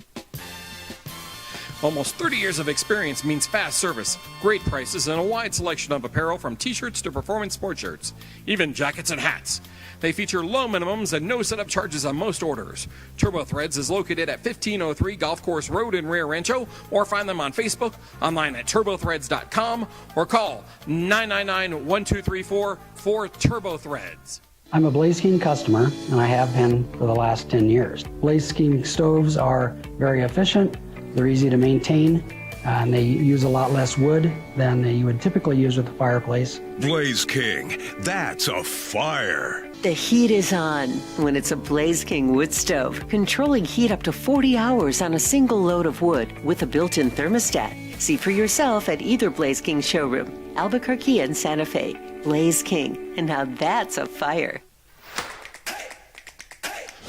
Almost 30 years of experience means fast service, great prices, and a wide selection of apparel from t-shirts to performance sport shirts, even jackets and hats. They feature low minimums and no setup charges on most orders. TurboThreads is located at 1503 Golf Course Road in Rio Rancho, or find them on Facebook, online at turbothreads.com, or call 999-1234 for TurboThreads. I'm a Blaze King customer, and I have been for the last 10 years. Blaze King stoves are very efficient, they're easy to maintain, and they use a lot less wood than you would typically use with a fireplace. Blaze King, that's a fire. The heat is on when it's a Blaze King wood stove, controlling heat up to 40 hours on a single load of wood with a built-in thermostat. See for yourself at either Blaze King showroom, Albuquerque and Santa Fe. Blaze King, and now that's a fire.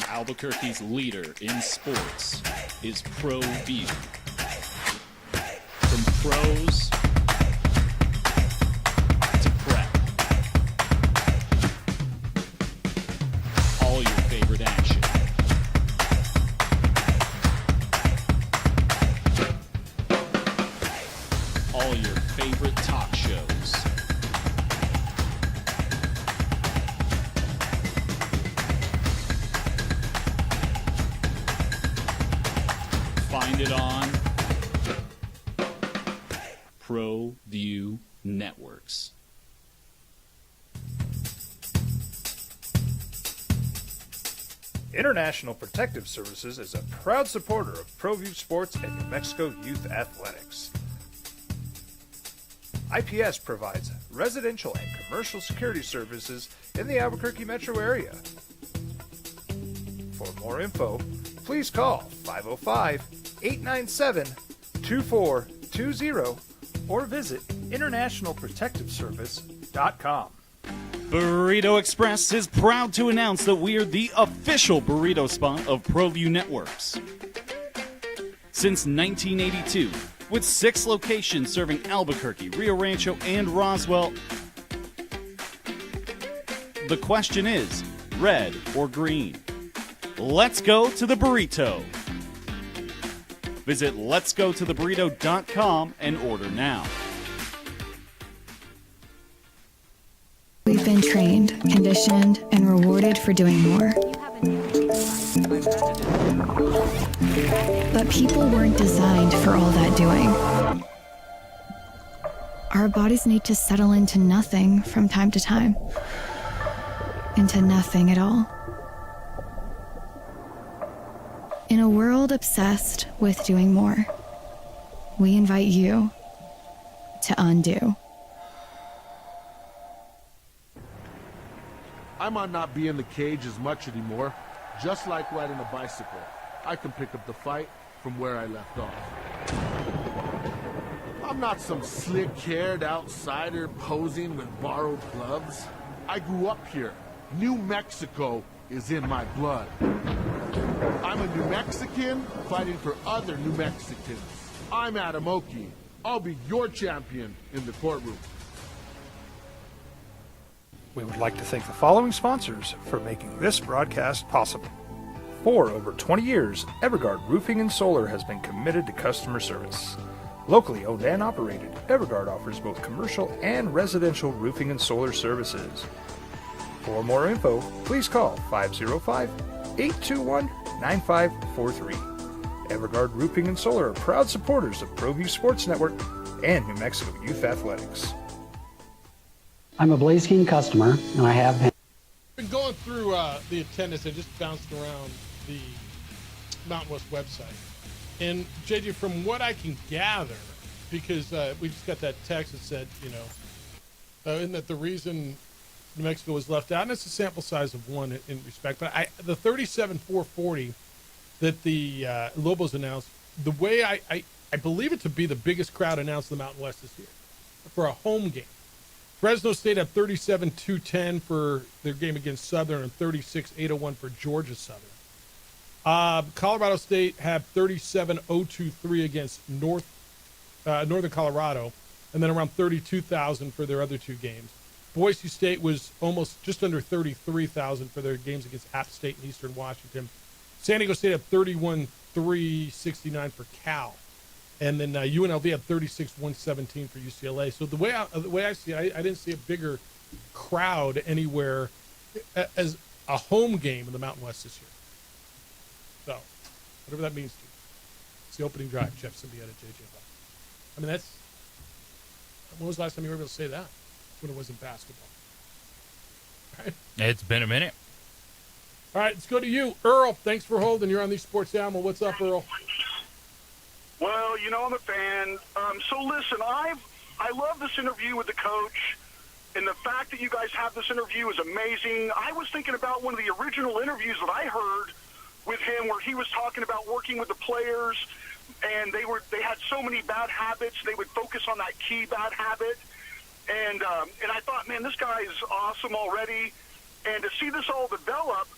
Albuquerque's leader in sports is ProView. From pros to prep, all your favorite action. All your favorite talk shows. Find it on ProView Networks. International Protective Services is a proud supporter of ProView Sports and New Mexico Youth Athletics. IPS provides residential and commercial security services in the Albuquerque metro area. For more info, please call 505-897-2420 or visit internationalprotectiveservice.com. Burrito Express is proud to announce that we're the official burrito spot of ProView Networks. Since 1982, with 6 locations serving Albuquerque, Rio Rancho, and Roswell, the question is, red or green? Let's go to the burrito. Visit letsgototheburrito.com and order now. We've been trained, conditioned, and rewarded for doing more. But people weren't designed for all that doing. Our bodies need to settle into nothing from time to time. Into nothing at all. In a world obsessed with doing more, we invite you to undo. I might not be in the cage as much anymore. Just like riding a bicycle, I can pick up the fight from where I left off. I'm not some slick-haired outsider posing with borrowed gloves. I grew up here. New Mexico is in my blood. I'm a New Mexican fighting for other New Mexicans. I'm Adam Oki. I'll be your champion in the courtroom. We would like to thank the following sponsors for making this broadcast possible. For over 20 years, Evergard Roofing and Solar has been committed to customer service. Locally owned and operated, Evergard offers both commercial and residential roofing and solar services. For more info, please call 505-821-9543. Evergard Roofing and Solar are proud supporters of ProView Sports Network and New Mexico Youth Athletics. I'm a Blaze King customer, and I have been going through the attendance. I just bounced around the Mountain West website. And, JJ, from what I can gather, because we just got that text that said, isn't that the reason New Mexico was left out? And it's a sample size of one in respect. But the 37,440 that the Lobos announced, the way I believe it to be the biggest crowd announced in the Mountain West this year for a home game. Fresno State had 37,210 for their game against Southern and 36,801 for Georgia Southern. Colorado State had 37,023 against Northern Colorado, and then around 32,000 for their other two games. Boise State was almost just under 33,000 for their games against App State and Eastern Washington. San Diego State had 31,369 for Cal. And then UNLV had 36,117 for UCLA. So the way I see it, I didn't see a bigger crowd anywhere as a home game in the Mountain West this year. So, whatever that means to you. It's the opening drive, Jeff Symbieta, JJ Buck. I mean, when was the last time you were able to say that? When it wasn't basketball. Right? It's been a minute. All right, let's go to you. Earl, thanks for holding. You're on the Sports Animal. What's up, Earl? Well, I'm a fan. So listen, I love this interview with the coach, and the fact that you guys have this interview is amazing. I was thinking about one of the original interviews that I heard with him, where he was talking about working with the players, and they had so many bad habits. They would focus on that key bad habit, and I thought, man, this guy is awesome already, and to see this all develop.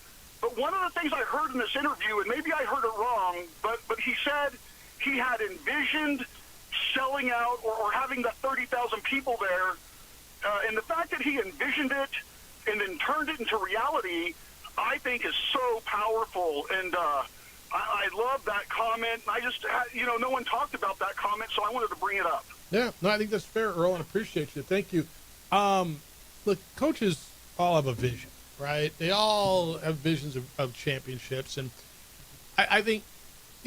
But one of the things I heard in this interview, and maybe I heard it wrong, but he said he had envisioned selling out or having the 30,000 people there. And the fact that he envisioned it and then turned it into reality, I think is so powerful. And I love that comment. I just, no one talked about that comment, so I wanted to bring it up. Yeah, no, I think that's fair, Earl, and appreciate you. Thank you. Look, coaches all have a vision, right? They all have visions of championships. And I think,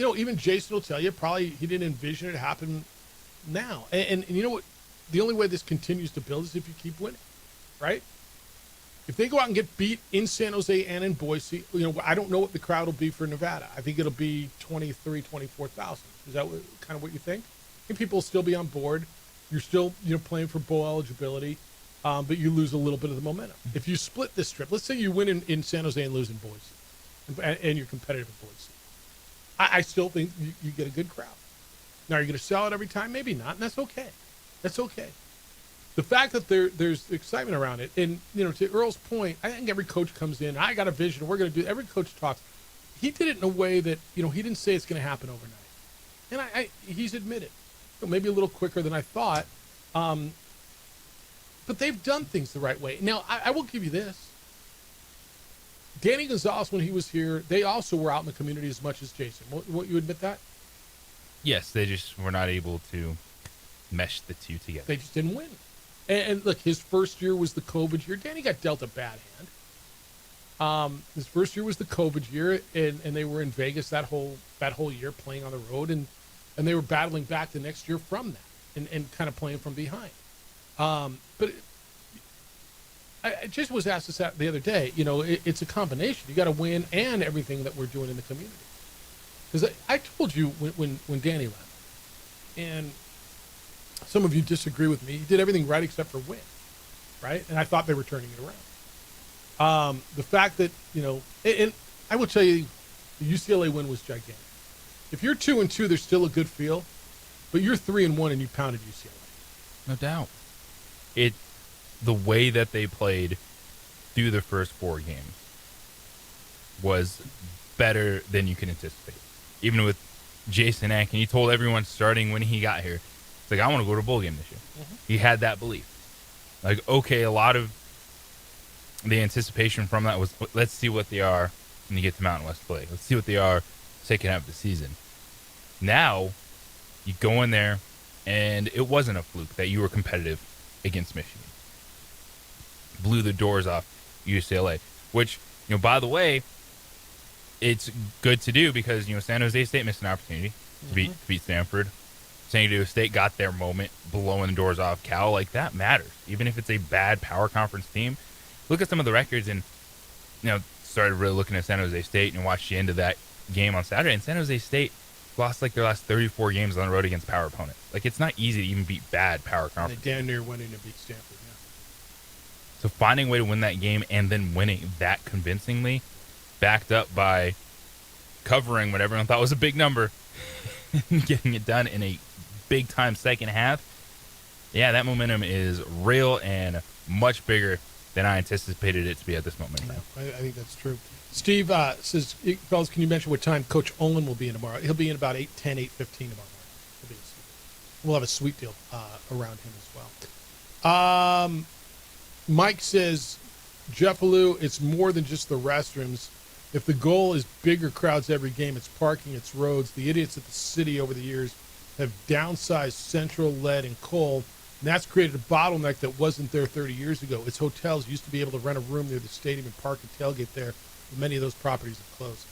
even Jason will tell you probably he didn't envision it happen now. And you know what? The only way this continues to build is if you keep winning, right? If they go out and get beat in San Jose and in Boise, I don't know what the crowd will be for Nevada. I think it'll be 23,000, 24,000. Is that kind of what you think? I think people will still be on board. You're still, playing for bowl eligibility, but you lose a little bit of the momentum. If you split this trip, let's say you win in San Jose and lose in Boise, and you're competitive in Boise. I still think you get a good crowd. Now, are you going to sell it every time? Maybe not, and that's okay. That's okay. the fact that there's excitement around it, and to Earl's point, I think every coach comes in. I got a vision. We're going to do. Every coach talks. He did it in a way that he didn't say it's going to happen overnight, and he's admitted maybe a little quicker than I thought. But they've done things the right way. Now I will give you this. Danny Gonzalez, when he was here, they also were out in the community as much as Jason. Won't you admit that? Yes, they just were not able to mesh the two together. They just didn't win. And look, his first year was the COVID year. Danny got dealt a bad hand. His first year was the COVID year, and they were in Vegas that whole year playing on the road, and they were battling back the next year from that and kind of playing from behind. But I just was asked this the other day. It's a combination. You got to win and everything that we're doing in the community. Because I told you when Danny left, and some of you disagree with me. He did everything right except for win, right? And I thought they were turning it around. The fact that and I will tell you, the UCLA win was gigantic. If you're 2-2, there's still a good feel, but you're 3-1 and you pounded UCLA. No doubt. The way that they played through the first 4 games was better than you can anticipate. Even with Jason Eck, and he told everyone starting when he got here, it's like, I want to go to a bowl game this year. Mm-hmm. He had that belief. Like, okay, a lot of the anticipation from that was, let's see what they are when you get to Mountain West play. Let's see what they are second half of the season. Now, you go in there, and it wasn't a fluke that you were competitive against Michigan. Blew the doors off UCLA, which, by the way, it's good to do because, San Jose State missed an opportunity to beat Stanford. San Diego State got their moment blowing the doors off Cal. Like, that matters. Even if it's a bad power conference team, look at some of the records and, started really looking at San Jose State and watched the end of that game on Saturday. And San Jose State lost like their last 34 games on the road against power opponents. Like, it's not easy to even beat bad power conference. They damn near went in to beat Stanford, yeah. So finding a way to win that game and then winning that convincingly, backed up by covering what everyone thought was a big number and getting it done in a big-time second half, yeah, that momentum is real and much bigger than I anticipated it to be at this moment in time. I think that's true. Steve says, fellas, can you mention what time Coach Olin will be in tomorrow? He'll be in about 8:10, 8:15 tomorrow morning. We'll have a sweet deal around him as well. Mike says, Jeff Alou, it's more than just the restrooms. If the goal is bigger crowds every game, it's parking, it's roads. The idiots at the city over the years have downsized Central, Lead, and Coal, and that's created a bottleneck that wasn't there 30 years ago. Its hotels used to be able to rent a room near the stadium and park and tailgate there. Many of those properties have closed.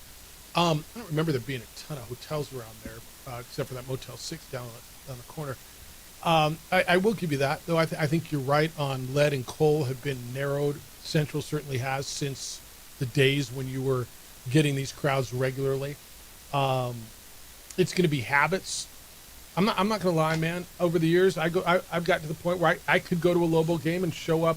I don't remember there being a ton of hotels around there, except for that Motel 6 down the corner. I will give you that, though. I think you're right on Lead and Coal have been narrowed. Central certainly has since the days when you were getting these crowds regularly. It's going to be habits. I'm not going to lie, man. Over the years, I've gotten to the point where I could go to a Lobo game and show up,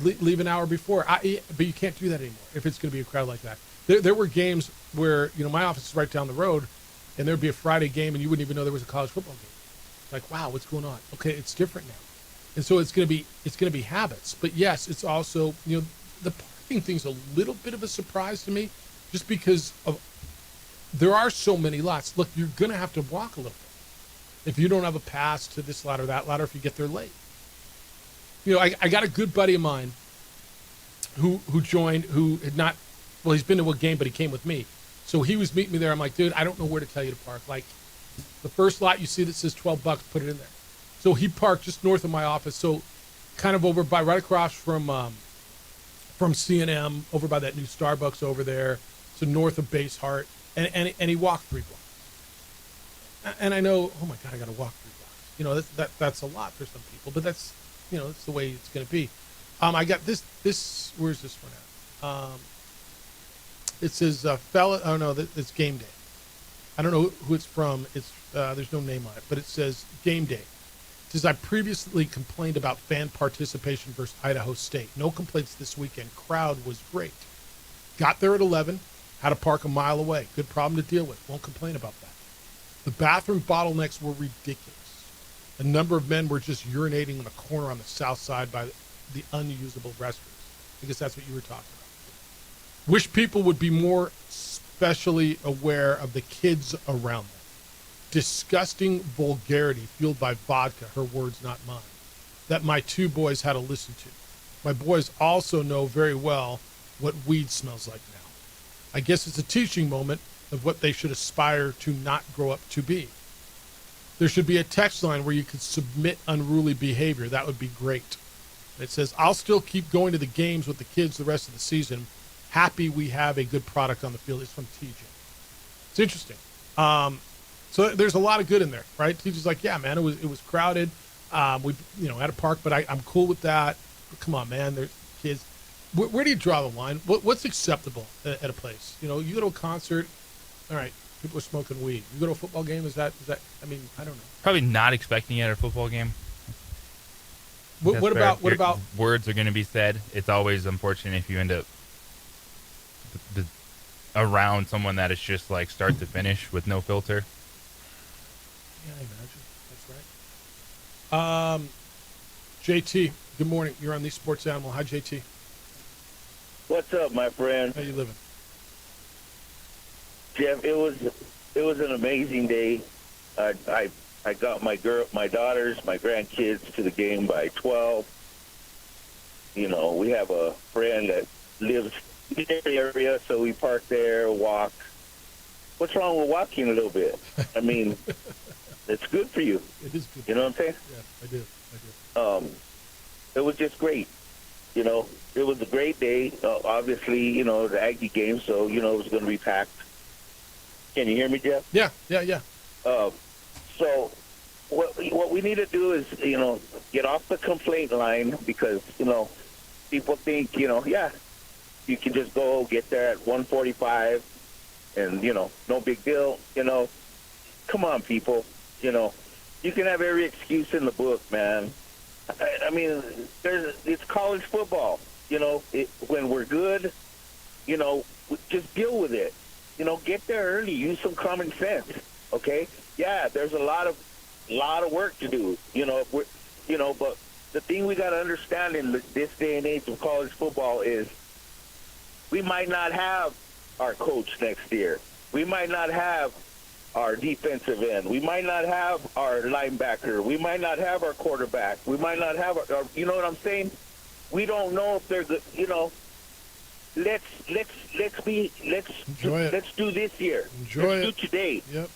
leave an hour before. But you can't do that anymore if it's going to be a crowd like that. There were games where my office is right down the road, and there'd be a Friday game, and you wouldn't even know there was a college football game. Like, wow, what's going on? Okay, it's different now, and so it's going to be habits. But yes, it's also the parking thing's a little bit of a surprise to me, just because there are so many lots. Look, you're going to have to walk a little bit if you don't have a pass to this lot or that lot, or if you get there late. I got a good buddy of mine who joined, who had not, well, he's been to a game, but he came with me. So he was meeting me there. I'm like, dude, I don't know where to tell you to park. Like, the first lot you see that says $12, put it in there. So he parked just north of my office. So kind of over by, right across from C&M, over by that new Starbucks over there. So north of Base Hart. And he walked 3 blocks. And I know, oh my God, I got to walk 3 blocks. That's a lot for some people, but that's the way it's going to be. I got this, where's this one at? It says, it's Game Day. I don't know who it's from. It's there's no name on it, but it says Game Day. It says, I previously complained about fan participation versus Idaho State. No complaints this weekend. Crowd was great. Got there at 11, had to park a mile away. Good problem to deal with. Won't complain about that. The bathroom bottlenecks were ridiculous. A number of men were just urinating in the corner on the south side by the unusable restrooms. I guess that's what you were talking about. Wish people would be more specially aware of the kids around them. Disgusting vulgarity fueled by vodka, her words, not mine, that my two boys had to listen to. My boys also know very well what weed smells like now. I guess it's a teaching moment of what they should aspire to not grow up to be. There should be a text line where you could submit unruly behavior. That would be great. It says, I'll still keep going to the games with the kids the rest of the season. Happy we have a good product on the field. It's from TJ. It's interesting. So there's a lot of good in there, right? TJ's like, yeah, man, it was crowded. We at a park, but I'm cool with that. But come on, man, there's kids. Where do you draw the line? What's acceptable at a place? You go to a concert. All right, people are smoking weed. You go to a football game. Is that? I mean, I don't know. Probably not expecting it at a football game. What about words are going to be said? It's always unfortunate if you end up around someone that is just like start to finish with no filter. Yeah, I imagine. That's right. JT, good morning. You're on the Sports Animal. Hi, JT. What's up, my friend? How you living? Jeff, it was an amazing day. I got my daughters, my grandkids to the game by 12. We have a friend that lives in the area, so we park there, walk. What's wrong with walking a little bit? I mean, it's good for you. It is good. You know what I'm saying? Yeah, I do. It was just great. It was a great day. Obviously, the Aggie game, so, it was going to be packed. Can you hear me, Jeff? Yeah. So what we need to do is, get off the complaint line because, people think, you can just go get there at 1:45 and, no big deal. Come on, people. You can have every excuse in the book, man. I mean, it's college football. When we're good, just deal with it. Get there early. Use some common sense. Okay? Yeah, there's a lot of work to do. But the thing we got to understand in this day and age of college football is we might not have our coach next year. We might not have our defensive end. We might not have our linebacker. We might not have our quarterback. We might not have our you know what I'm saying? We don't know if they're good. Let's do this year. Let's do today. Yep.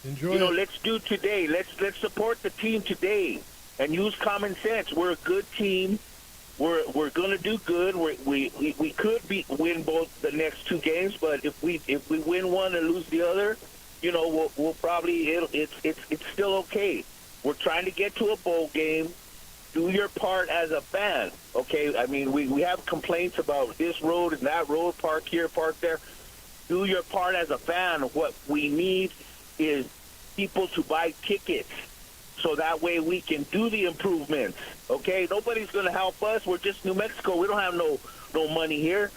Enjoy it. Let's do today. Let's support the team today and use common sense. We're a good team. We're gonna do good. We could win both the next two games, but if we win one and lose the other, we'll probably it's still okay. We're trying to get to a bowl game. Do your part as a fan, okay? I mean, we have complaints about this road and that road, park here, park there. Do your part as a fan. What we need is people to buy tickets so that way we can do the improvements, okay? Nobody's going to help us. We're just New Mexico. We don't have no money here.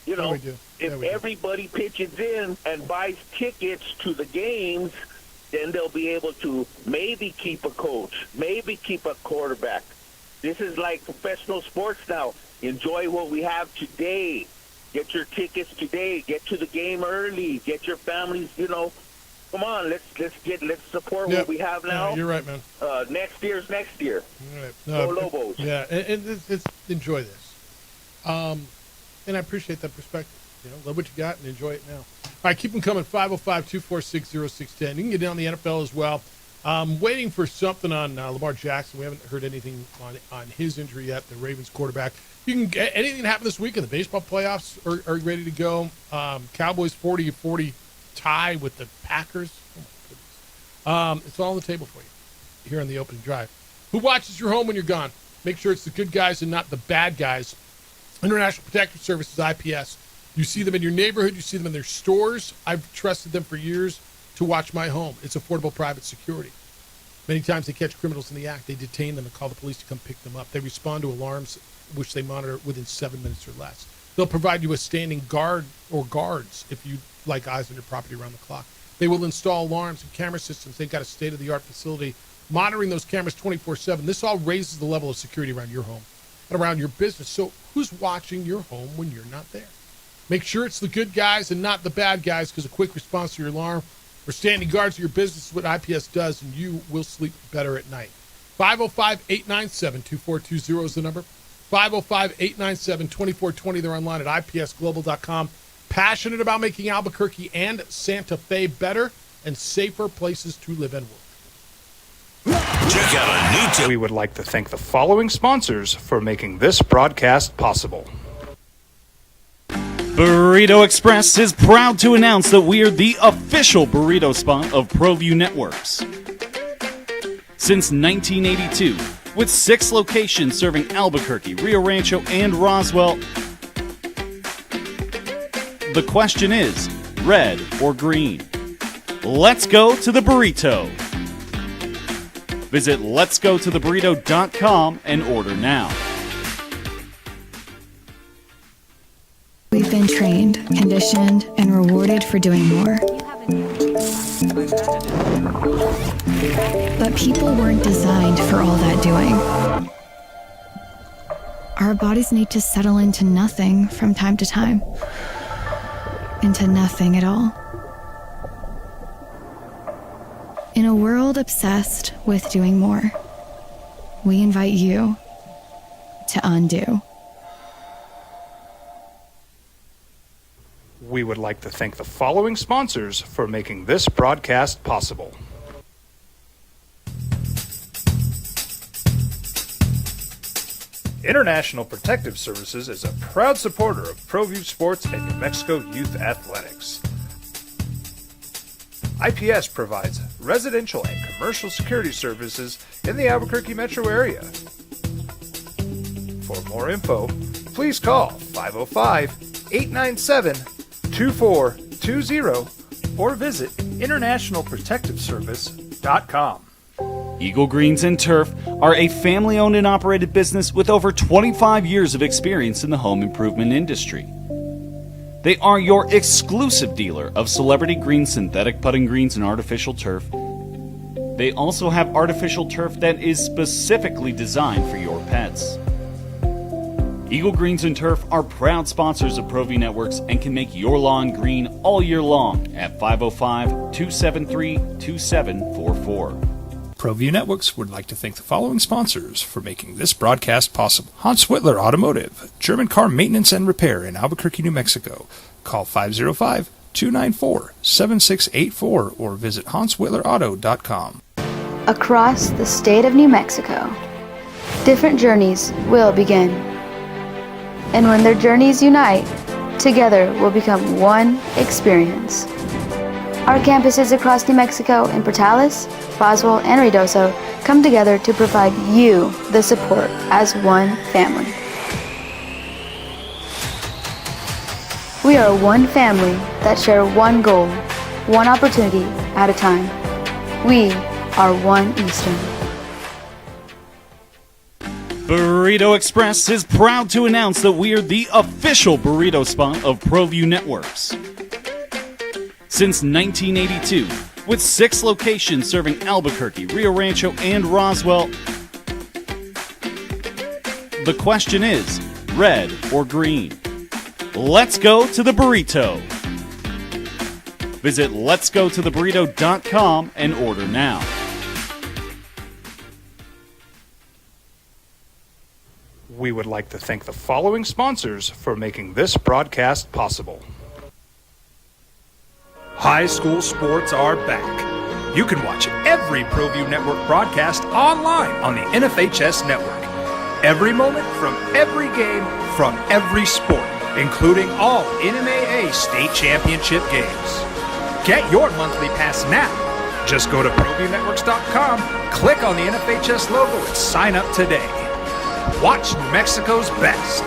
We do. If everybody pitches in and buys tickets to the games, then they'll be able to maybe keep a coach, maybe keep a quarterback. This is like professional sports now. Enjoy what we have today. Get your tickets today. Get to the game early. Get your families, Come on, let's support what we have now. Yeah, you're right, man. Next year's next year. All right. Go Lobos. Yeah, and it's enjoy this. And I appreciate that perspective. Love what you got and enjoy it now. All right, keep them coming. 505-246-0610. You can get down the NFL as well. Waiting for something on Lamar Jackson. We haven't heard anything on his injury yet, the Ravens quarterback. You can get anything that happened this week in the baseball playoffs are ready to go. Cowboys 40-40 tie with the Packers. Oh, my goodness. It's all on the table for you here on the opening drive. Who watches your home when you're gone? Make sure it's the good guys and not the bad guys. International Protective Services, IPS. You see them in your neighborhood. You see them in their stores. I've trusted them for years to watch my home. It's affordable private security. Many times they catch criminals in the act. They detain them and call the police to come pick them up. They respond to alarms, which they monitor within 7 minutes or less. They'll provide you a standing guard or guards if you like eyes on your property around the clock. They will install alarms and camera systems. They've got a state-of-the-art facility monitoring those cameras 24/7. This all raises the level of security around your home and around your business. So who's watching your home when you're not there? Make sure it's the good guys and not the bad guys, because a quick response to your alarm or standing guard to your business is what IPS does, and you will sleep better at night. 505-897-2420 is the number. 505-897-2420. They're online at ipsglobal.com. Passionate about making Albuquerque and Santa Fe better and safer places to live and work. Check out a new We would like to thank the following sponsors for making this broadcast possible. Burrito Express is proud to announce that we are the official burrito spot of ProView Networks. Since 1982, with 6 locations serving Albuquerque, Rio Rancho, and Roswell, the question is, red or green? Let's go to the burrito. Visit letsgototheburrito.com and order now. We've been trained, conditioned, and rewarded for doing more. But people weren't designed for all that doing. Our bodies need to settle into nothing from time to time. Into nothing at all. In a world obsessed with doing more, we invite you to undo. We would like to thank the following sponsors for making this broadcast possible. International Protective Services is a proud supporter of ProView Sports and New Mexico Youth Athletics. IPS provides residential and commercial security services in the Albuquerque metro area. For more info, please call 505-897-2420 or visit internationalprotectiveservice.com. Eagle Greens and Turf are a family-owned and operated business with over 25 years of experience in the home improvement industry. They are your exclusive dealer of celebrity green, synthetic putting greens, and artificial turf. They also have artificial turf that is specifically designed for your pets. Eagle Greens and Turf are proud sponsors of ProView Networks and can make your lawn green all year long at 505-273-2744. ProView Networks would like to thank the following sponsors for making this broadcast possible. Hans Whitler Automotive, German car maintenance and repair in Albuquerque, New Mexico. Call 505-294-7684 or visit hanswhitlerauto.com. Across the state of New Mexico, different journeys will begin. And when their journeys unite, together will become one experience. Our campuses across New Mexico in Portales, Roswell, and Ruidoso come together to provide you the support as one family. We are one family that share one goal, one opportunity at a time. We are One Eastern. Burrito Express is proud to announce that we are the official burrito spot of ProView Networks. Since 1982, with 6 locations serving Albuquerque, Rio Rancho, and Roswell, the question is, red or green? Let's go to the burrito. Visit letsgototheburrito.com and order now. We would like to thank the following sponsors for making this broadcast possible. High school sports are back. You can watch every ProView Network broadcast online on the NFHS network. Every moment from every game from every sport, including all NMAA state championship games. Get your monthly pass now. Just go to ProViewNetworks.com, click on the NFHS logo, and sign up today. Watch New Mexico's best.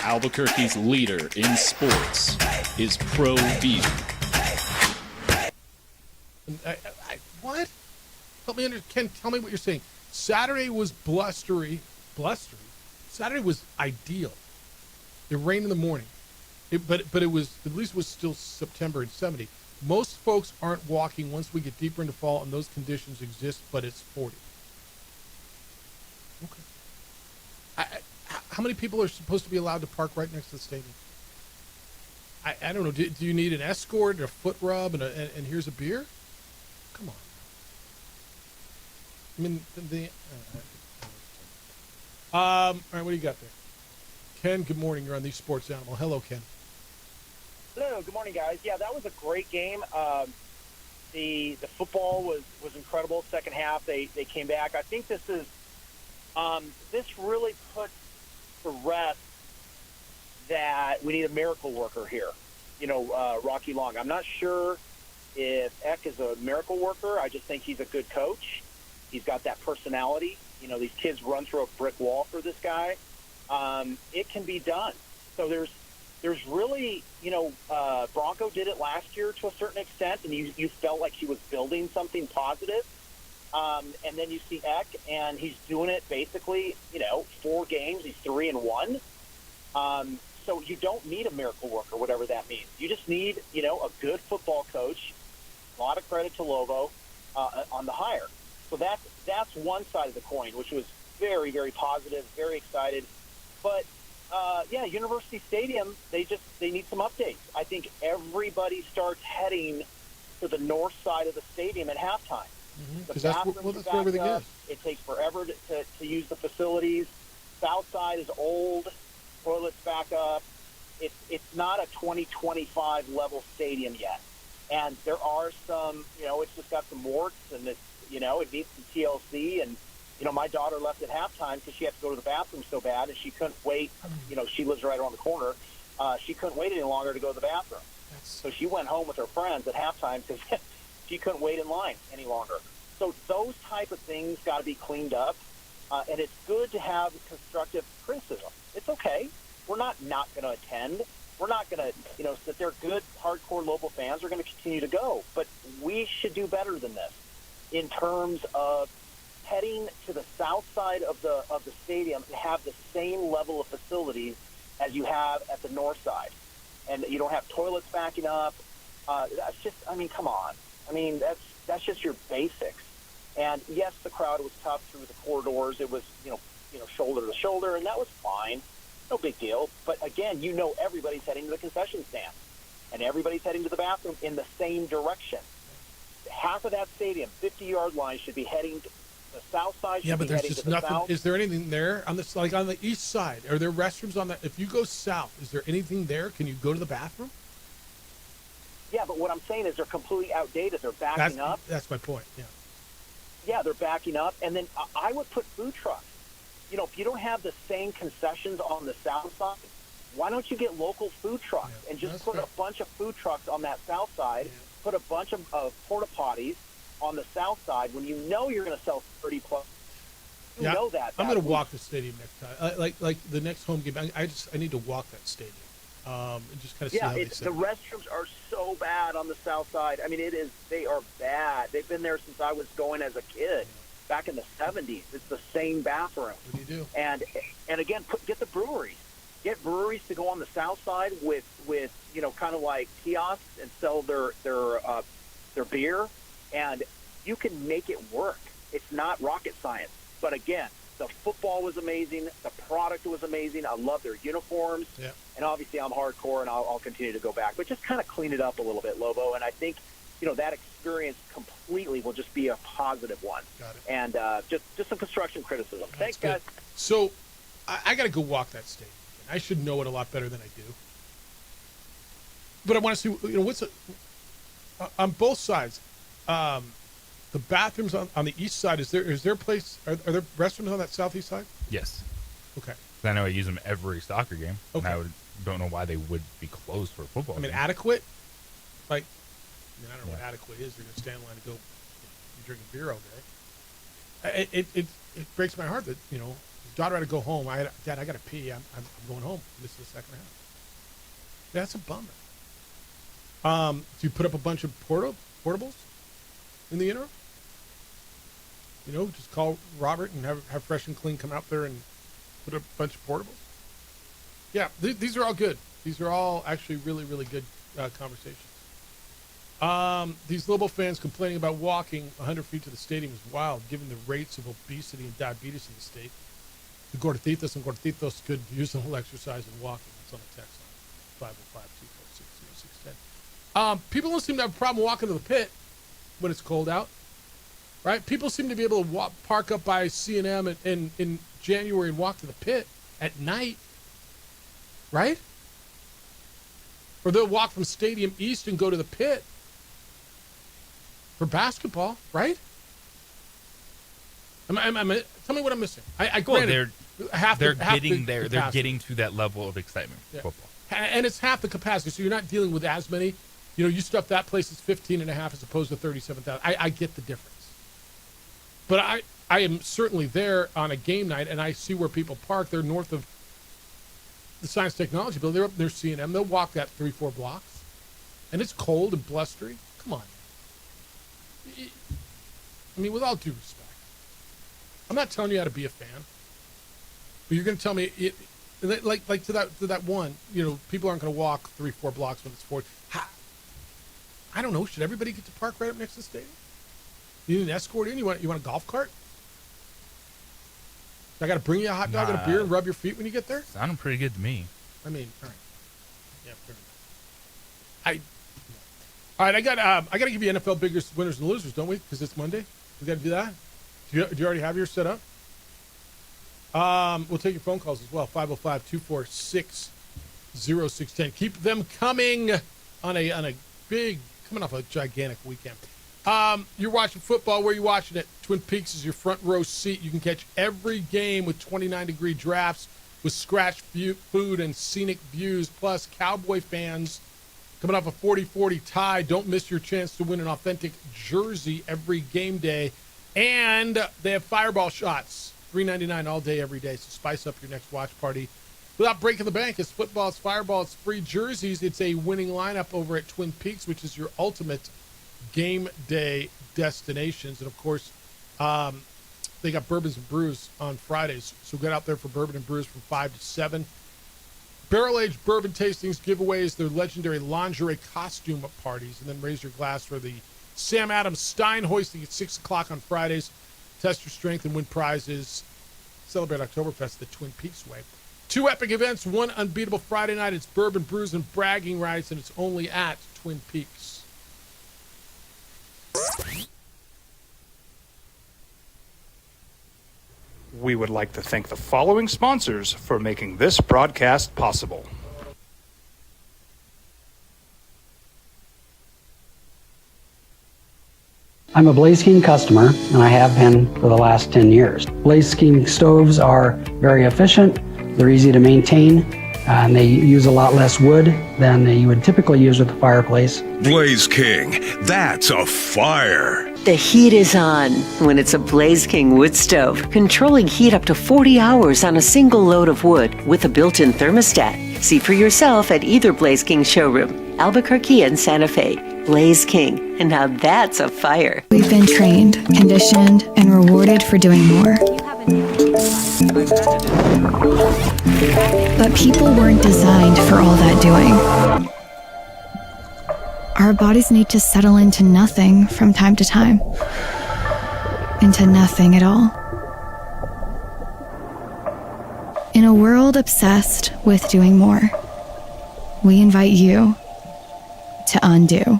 Albuquerque's leader in sports is ProView. What? Help me Ken, tell me what you're saying. Saturday was blustery. Saturday was ideal. It rained in the morning. But it was, at least it was still September and 70. Most folks aren't walking once we get deeper into fall and those conditions exist, but it's 40. Okay. How many people are supposed to be allowed to park right next to the stadium? I don't know. Do you need an escort, a foot rub, and here's a beer? Come on. I mean, all right, what do you got there? Ken, good morning. You're on the Sports Animal. Hello, Ken. Hello, good morning, guys. Yeah, that was a great game. The football was incredible. Second half, they came back. I think this really puts to rest that we need a miracle worker here. Rocky Long. I'm not sure if Eck is a miracle worker. I just think he's a good coach. He's got that personality. These kids run through a brick wall for this guy. It can be done. So there's really, Bronco did it last year to a certain extent, and you felt like he was building something positive. And then you see Eck, and he's doing it basically, 4 games. He's 3-1. So you don't need a miracle worker, whatever that means. You just need, a good football coach. A lot of credit to Lovo on the hire. So that's one side of the coin, which was very, very positive, very excited. But University Stadium, they need some updates. I think everybody starts heading to the north side of the stadium at halftime. Because that's where everything is. It takes forever to use the facilities. South side is old. Toilets back up. It's not a 2025 level stadium yet. And there are some, it's just got some warts, and it needs some TLC. And, my daughter left at halftime because she had to go to the bathroom so bad, and she couldn't wait. She lives right around the corner. She couldn't wait any longer to go to the bathroom. So she went home with her friends at halftime because she couldn't wait in line any longer. So those type of things got to be cleaned up. And it's good to have constructive criticism. It's okay. We're not going to attend. We're not going to, sit there. Good, hardcore local fans are going to continue to go. But we should do better than this in terms of heading to the south side of the stadium to have the same level of facilities as you have at the north side. And you don't have toilets backing up. That's just, come on. That's just your basics. And yes, the crowd was tough through the corridors. It was, shoulder to shoulder, and that was fine. No big deal. But again, everybody's heading to the concession stand, and everybody's heading to the bathroom in the same direction. Half of that stadium, 50-yard line, should be heading to the south side. Yeah, but there's just nothing. South. Is there anything there on this, like on the east side? Are there restrooms on that? If you go south, is there anything there? Can you go to the bathroom? Yeah, but what I'm saying is they're completely outdated. They're backing up. That's my point. Yeah. Yeah, they're backing up. And then I would put food trucks. If you don't have the same concessions on the south side, why don't you get local food trucks and just put a bunch of food trucks on that south side, put a bunch of porta potties on the south side when you're going to sell 30 plus. You know that. I'm going to walk the stadium next time. Like the next home game, I need to walk that stadium. And just kind of see how they set the restrooms are so bad on the south side. They are bad. They've been there since I was going as a kid, back in the 70s. It's the same bathroom. What do you do? And again, get the breweries. Get breweries to go on the south side with kind of like kiosks and sell their beer, and you can make it work. It's not rocket science. But again, the football was amazing. The product was amazing. I love their uniforms. Yeah. And obviously I'm hardcore, and I'll continue to go back. But just kind of clean it up a little bit, Lobo. And I think, that experience completely will just be a positive one. Got it. And just some construction criticism. Thanks, good. guys. So I got to go walk that stadium. I should know it a lot better than I do. But I want to see, on both sides. The bathrooms on the east side, is there a place? Are there restrooms on that southeast side? Yes. Okay. I know I use them every soccer game. Okay. And don't know why they would be closed for a football game. Adequate? Like, I don't know what adequate is. You're going to stand in line and go, you're drinking beer all day. It breaks my heart that, his daughter had to go home. Dad, I got to pee. I'm going home. This is the second half. That's a bummer. Do you put up a bunch of portables in the interim? Just call Robert and have Fresh and Clean come out there and put up a bunch of portables. Yeah, these are all good. These are all actually really, really good conversations. These Lobo fans complaining about walking 100 feet to the stadium is wild, given the rates of obesity and diabetes in the state. The gorditos and gorditos could use a little exercise and walking. It's on the text line, 505-246-0610. People don't seem to have a problem walking to the pit when it's cold out, right? People seem to be able to park up by C&M in January and walk to the pit at night, right? Or they'll walk from Stadium East and go to the pit for basketball, right? Tell me what I'm missing. Granted, they're getting to that level of excitement for football. And it's half the capacity, so you're not dealing with as many. You know, you stuff that place is 15,500 as opposed to 37,000. I get the difference. But I am certainly there on a game night, and I see where people park. They're north of the Science Technology Building. They're up near C&M. They'll walk that 3-4 blocks. And it's cold and blustery. Come on. I mean, with all due respect. I'm not telling you how to be a fan. But you're going to tell me, like to that one, you know, people aren't going to walk 3-4 blocks when it's 40. I don't know. Should everybody get to park right up next to the stadium? You need an escort in? You want a golf cart? I got to bring you a hot dog and a beer and rub your feet when you get there? Sounding pretty good to me. I mean, all right. Yeah, fair enough. All right, I got to give you NFL biggest winners and losers, don't we? Because it's Monday. We got to do that. Do you already have yours set up? We'll take your phone calls as well. 505-246-0610. Keep them coming on a big, coming off a gigantic weekend. You're watching football. Where are you watching it? Twin Peaks is your front row seat. You can catch every game with 29-degree drafts with scratch food and scenic views. Plus, Cowboy fans coming off a 40-40 tie. Don't miss your chance to win an authentic jersey every game day. And they have Fireball shots, $3.99 all day, every day. So spice up your next watch party without breaking the bank. It's football, it's Fireball, it's free jerseys. It's a winning lineup over at Twin Peaks, which is your ultimate game day destinations. And, of course, they got Bourbons and Brews on Fridays. So get out there for Bourbon and Brews from 5 to 7. Barrel-aged bourbon tastings, giveaways, their legendary lingerie costume parties, and then raise your glass for the Sam Adams Stein hoisting at 6 o'clock on Fridays. Test your strength and win prizes. Celebrate Oktoberfest the Twin Peaks way. 2 epic events, one unbeatable Friday night. It's Bourbon Brews and Bragging Rights, and it's only at Twin Peaks. We would like to thank the following sponsors for making this broadcast possible. I'm a Blaze King customer, and I have been for the last 10 years. Blaze King stoves are very efficient, they're easy to maintain, and they use a lot less wood than you would typically use with a fireplace. Blaze King, that's a fire. The heat is on when it's a Blaze King wood stove, controlling heat up to 40 hours on a single load of wood with a built-in thermostat. See for yourself at either Blaze King showroom, Albuquerque and Santa Fe. Blaze King, and now that's a fire. We've been trained, conditioned, and rewarded for doing more. But people weren't designed for all that doing. Our bodies need to settle into nothing from time to time. Into nothing at all. In a world obsessed with doing more, we invite you to undo.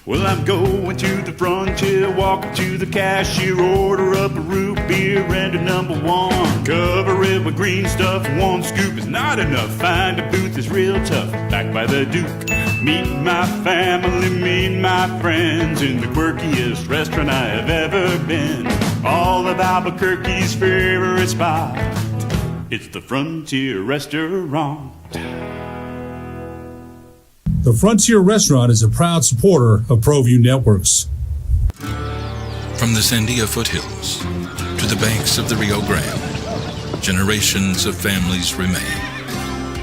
Well, I'm going to the frontier, walking to the cashier, order up a root beer and a number one. Cover it with green stuff, one scoop is not enough. Find a booth is real tough, back by the Duke. Meet my family, meet my friends in the quirkiest restaurant I have ever been. All of Albuquerque's favorite spot, it's the Frontier Restaurant. The Frontier Restaurant is a proud supporter of ProView Networks. From the Sandia foothills to the banks of the Rio Grande, generations of families remain.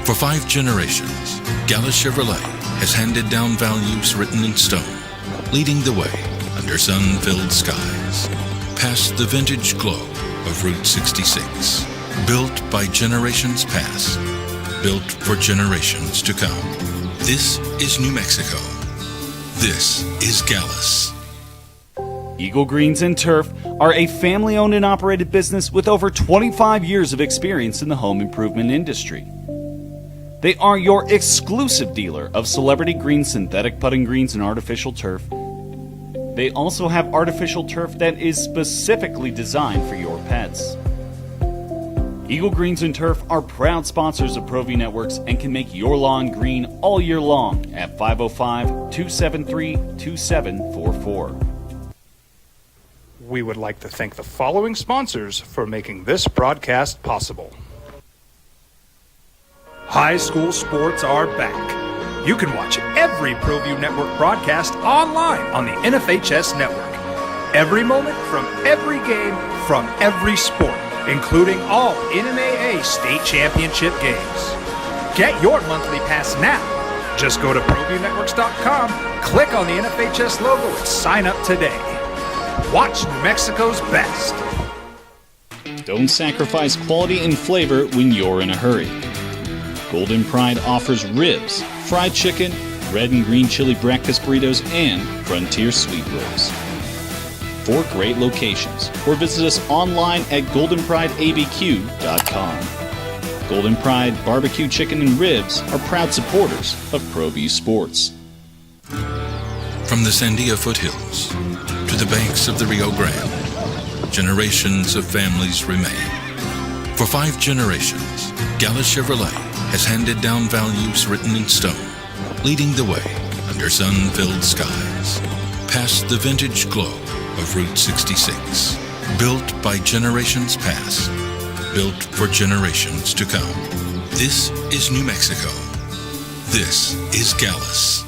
For 5 generations, Gala Chevrolet has handed down values written in stone, leading the way under sun-filled skies, past the vintage glow of Route 66. Built by generations past, built for generations to come. This is New Mexico. This is Gallus. Eagle Greens and Turf are a family-owned and operated business with over 25 years of experience in the home improvement industry. They are your exclusive dealer of celebrity green, synthetic putting greens, and artificial turf. They also have artificial turf that is specifically designed for your pets. Eagle Greens and Turf are proud sponsors of ProView Networks and can make your lawn green all year long at 505-273-2744. We would like to thank the following sponsors for making this broadcast possible. High school sports are back. You can watch every ProView Network broadcast online on the NFHS network. Every moment from every game from every sport, including all NMAA state championship games. Get your monthly pass now. Just go to ProViewNetworks.com, click on the NFHS logo, and sign up today. Watch New Mexico's best. Don't sacrifice quality and flavor when you're in a hurry. Golden Pride offers ribs, fried chicken, red and green chili breakfast burritos, and frontier sweet rolls. 4 great locations, or visit us online at goldenprideabq.com. Golden Pride Barbecue Chicken and Ribs are proud supporters of ProView Sports. From the Sandia foothills to the banks of the Rio Grande, generations of families remain. For 5 generations, Gallus Chevrolet has handed down values written in stone, leading the way under sun-filled skies, past the vintage glow of Route 66. Built by generations past, built for generations to come. This is New Mexico. This is Gallus.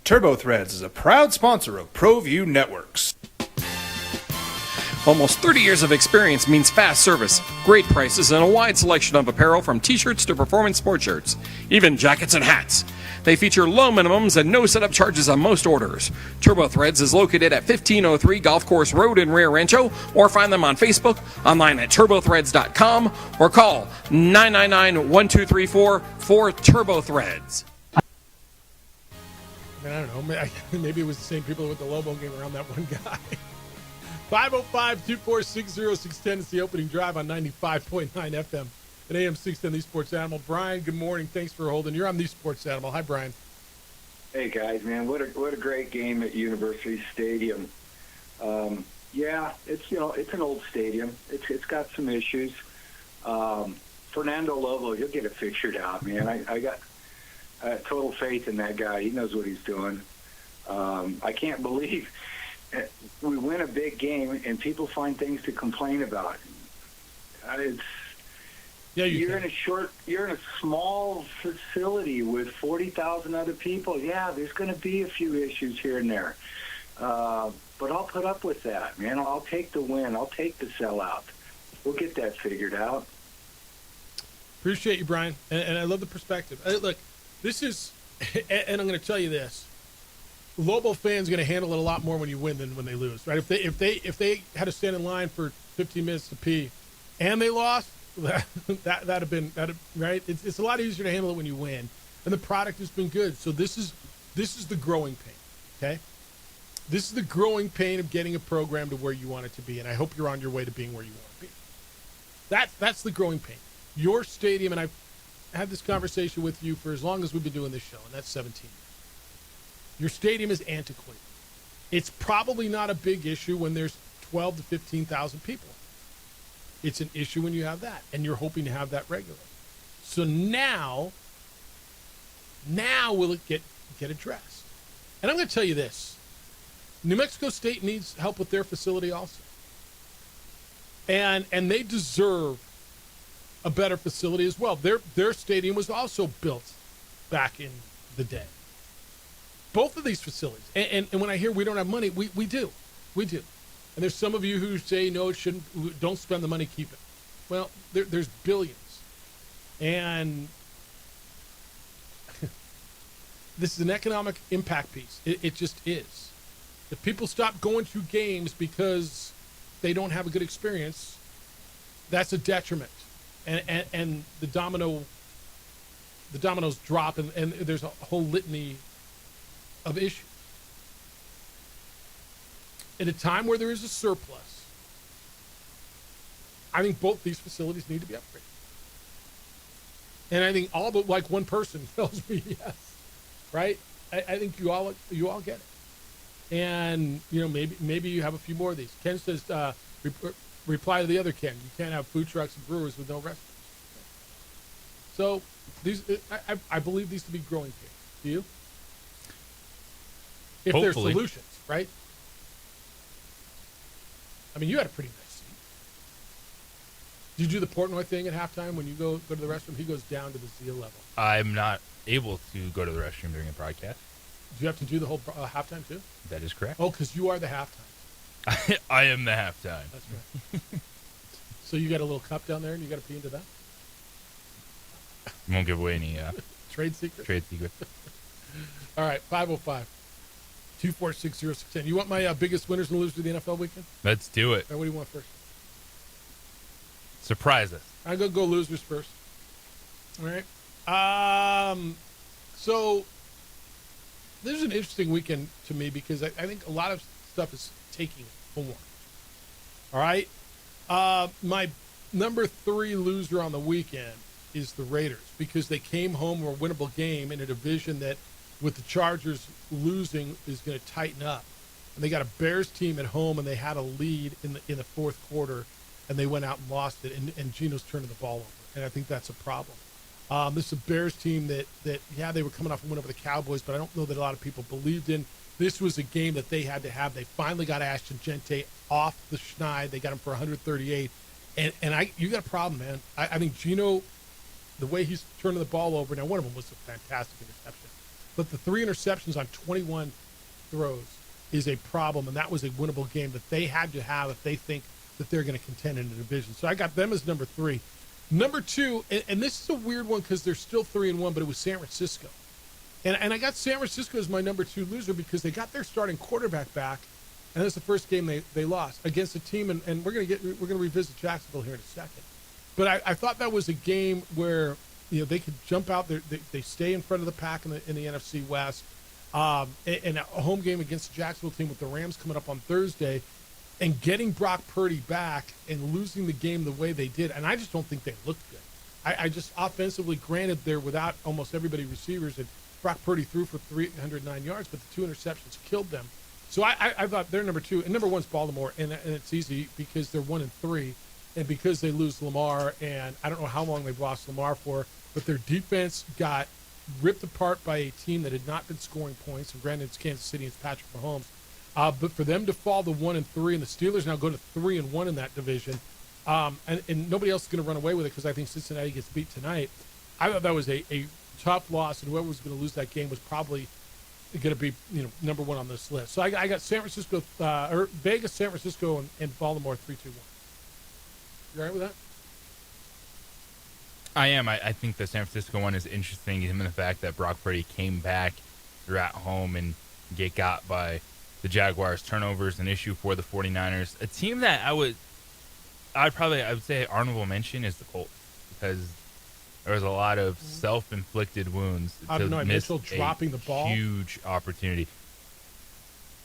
TurboThreads is a proud sponsor of ProView Networks. Almost 30 years of experience means fast service, great prices, and a wide selection of apparel from t-shirts to performance sport shirts, even jackets and hats. They feature low minimums and no setup charges on most orders. TurboThreads is located at 1503 Golf Course Road in Rio Rancho, or find them on Facebook, online at turbothreads.com, or call 999-1234 for TurboThreads. I mean, I don't know. Maybe it was the same people with the Lobo game around that one guy. 505-246-0610 is the opening drive on 95.9 FM and AM 610, The Sports Animal. Brian, good morning. Thanks for holding. You're on The Sports Animal. Hi, Brian. Hey, guys, man. What a great game at University Stadium. Yeah, it's an old stadium. It's got some issues. Fernando Lobo, he'll get it figured out, man. I got total faith in that guy. He knows what he's doing. I can't believe we win a big game and people find things to complain about. You're in a small facility with 40,000 other people. Yeah, there's going to be a few issues here and there. But I'll put up with that, man. I'll take the win. I'll take the sellout. We'll get that figured out. Appreciate you, Brian. And I love the perspective. Look, this is, and I'm going to tell you this. Lobo fans are going to handle it a lot more when you win than when they lose, right? If they had to stand in line for 15 minutes to pee, and they lost, that'd have been right. It's a lot easier to handle it when you win, and the product has been good. So this is the growing pain, okay? This is the growing pain of getting a program to where you want it to be, and I hope you're on your way to being where you want to be. That's the growing pain. Your stadium, and I've had this conversation with you for as long as we've been doing this show, and that's 17 years. Your stadium is antiquated. It's probably not a big issue when there's 12 to 15,000 people. It's an issue when you have that, and you're hoping to have that regularly. So now will it get addressed? And I'm going to tell you this. New Mexico State needs help with their facility also. And they deserve a better facility as well. Their stadium was also built back in the day. Both of these facilities. And when I hear we don't have money, we do. We do. And there's some of you who say, no, it shouldn't, don't spend the money, keep it. Well, there's billions. And this is an economic impact piece. It just is. If people stop going to games because they don't have a good experience, that's a detriment, and the dominoes drop, and there's a whole litany of issues. At a time where there is a surplus, I think both these facilities need to be upgraded. And I think all but like one person tells me yes, right? I think you all get it. And, maybe you have a few more of these. Ken says, reply to the other Ken, you can't have food trucks and brewers with no restaurants. So these, I believe these to be growing pains. Do you? If there's solutions, right? I mean, you had a pretty nice seat. Did you do the Portnoy thing at halftime when you go to the restroom? He goes down to the seal level. I'm not able to go to the restroom during a broadcast. Do you have to do the whole halftime too? That is correct. Oh, because you are the halftime. I am the halftime. That's right. So you got a little cup down there, and you got to pee into that? Won't give away any trade secrets. Trade secrets. All right, 505-246-0610. You want my biggest winners and losers of the NFL weekend? Let's do it. What do you want first? Surprise us. I'm going to go losers first. All right. So this is an interesting weekend to me because I think a lot of stuff is taking form. All right. My number 3 loser on the weekend is the Raiders because they came home with a winnable game in a division that, with the Chargers losing, is going to tighten up. And they got a Bears team at home, and they had a lead in the fourth quarter, and they went out and lost it. And Geno's turning the ball over, and I think that's a problem. This is a Bears team that they were coming off a win over the Cowboys, but I don't know that a lot of people believed in. This was a game that they had to have. They finally got Ashton Gente off the schneid. They got him for 138. And you got a problem, man. I think Geno, the way he's turning the ball over, now one of them was a fantastic interception, but the 3 interceptions on 21 throws is a problem, and that was a winnable game that they had to have if they think that they're going to contend in the division. So I got them as number 3. Number 2, and this is a weird one because they're still 3-1, but it was San Francisco. And I got San Francisco as my number 2 loser because they got their starting quarterback back, and that's the first game they lost against a team, and we're going to revisit Jacksonville here in a second. But I thought that was a game where they could jump out there. They stay in front of the pack in the NFC West. And a home game against the Jacksonville team with the Rams coming up on Thursday, and getting Brock Purdy back and losing the game the way they did. And I just don't think they looked good. I just offensively, granted, they're without almost everybody receivers, and Brock Purdy threw for 309 yards, but the 2 interceptions killed them. So I thought they're number 2, and number 1's Baltimore, and it's easy because they're 1-3, and because they lose Lamar, and I don't know how long they've lost Lamar for, but their defense got ripped apart by a team that had not been scoring points, and granted it's Kansas City and it's Patrick Mahomes, but for them to fall to 1-3, and the Steelers now go to 3-1 in that division, and nobody else is going to run away with it because I think Cincinnati gets beat tonight. I thought that was a tough loss, and whoever was going to lose that game was probably going to be number 1 on this list. So I got San Francisco, or Vegas, San Francisco, and Baltimore 3-2-1. You all right with that? I am. I think the San Francisco one is interesting, given the fact that Brock Purdy came back, they're at home, and get got by the Jaguars. Turnovers an issue for the 49ers. A team that I would say honorable mention is the Colts, because there was a lot of self-inflicted wounds. Mitchell dropping the ball. Huge opportunity.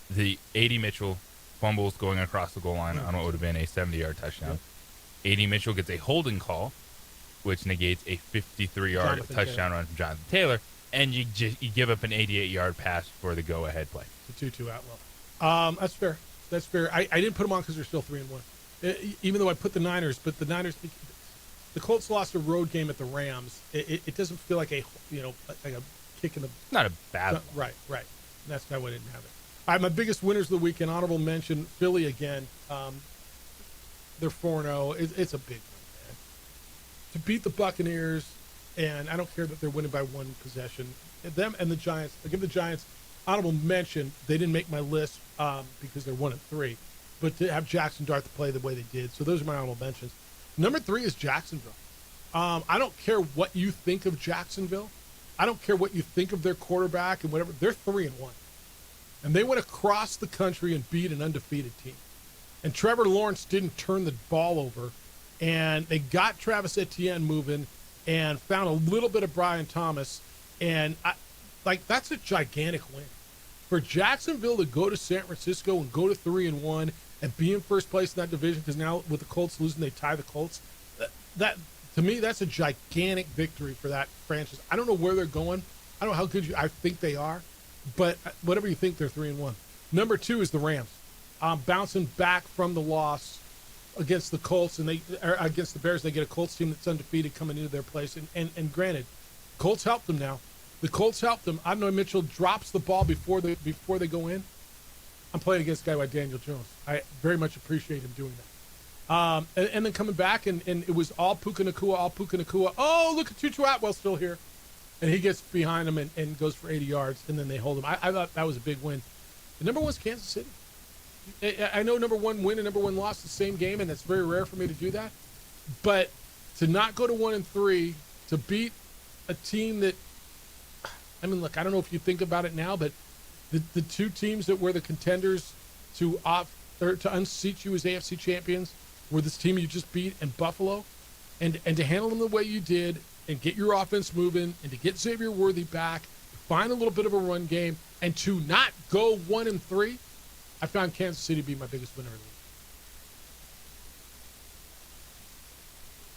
The A.D. Mitchell fumbles going across the goal line on what would have been a 70-yard touchdown. Yep. A.D. Mitchell gets a holding call, which negates a 53-yard touchdown run from Jonathan Taylor, and you give up an 88-yard pass for the go-ahead play. The 2-2 Atwell. That's fair. That's fair. I didn't put them on because they're still 3-1. Even though I put the Niners, but the Niners, the Colts lost a road game at the Rams. It doesn't feel like a kick in the. Not a bad one. Right. And that's why I didn't have it. All right, my biggest winners of the weekend. Honorable mention: Philly again. They're 4-0. It's a big one, man. To beat the Buccaneers, and I don't care that they're winning by 1 possession. Them and the Giants. I give the Giants honorable mention. They didn't make my list because they're 1-3, but to have Jackson Dart to play the way they did. So those are my honorable mentions. Number 3 is Jacksonville. I don't care what you think of Jacksonville. I don't care what you think of their quarterback and whatever. They're 3-1, and they went across the country and beat an undefeated team. and Trevor Lawrence didn't turn the ball over, and they got Travis Etienne moving and found a little bit of Brian Thomas, and that's a gigantic win for Jacksonville to go to San Francisco and go to 3-1 and be in first place in that division, because now with the Colts losing, they tie the Colts. That to me, that's a gigantic victory for that franchise. I don't know where they're going. I don't know how good I think they are, but whatever you think, they're 3-1. Number 2 is the Rams, bouncing back from the loss against the Colts, and against the Bears. They get a Colts team that's undefeated coming into their place, and granted, Colts helped them now. The Colts helped them. Adonai Mitchell drops the ball before they go in. I'm playing against a guy like Daniel Jones. I very much appreciate him doing that. And then coming back, and it was all Puka Nacua. Oh, look at Tutu Atwell still here. And he gets behind him and goes for 80 yards, and then they hold him. I thought that was a big win. The number 1's Kansas City. I know number 1 win and number 1 loss the same game, and that's very rare for me to do that. But to not go to 1-3, to beat a team that, I mean, look, I don't know if you think about it now, but the 2 teams that were the contenders to unseat you as AFC champions were this team you just beat and Buffalo, and to handle them the way you did and get your offense moving and to get Xavier Worthy back, find a little bit of a run game, and to not go 1-3, I found Kansas City to be my biggest winner of the league.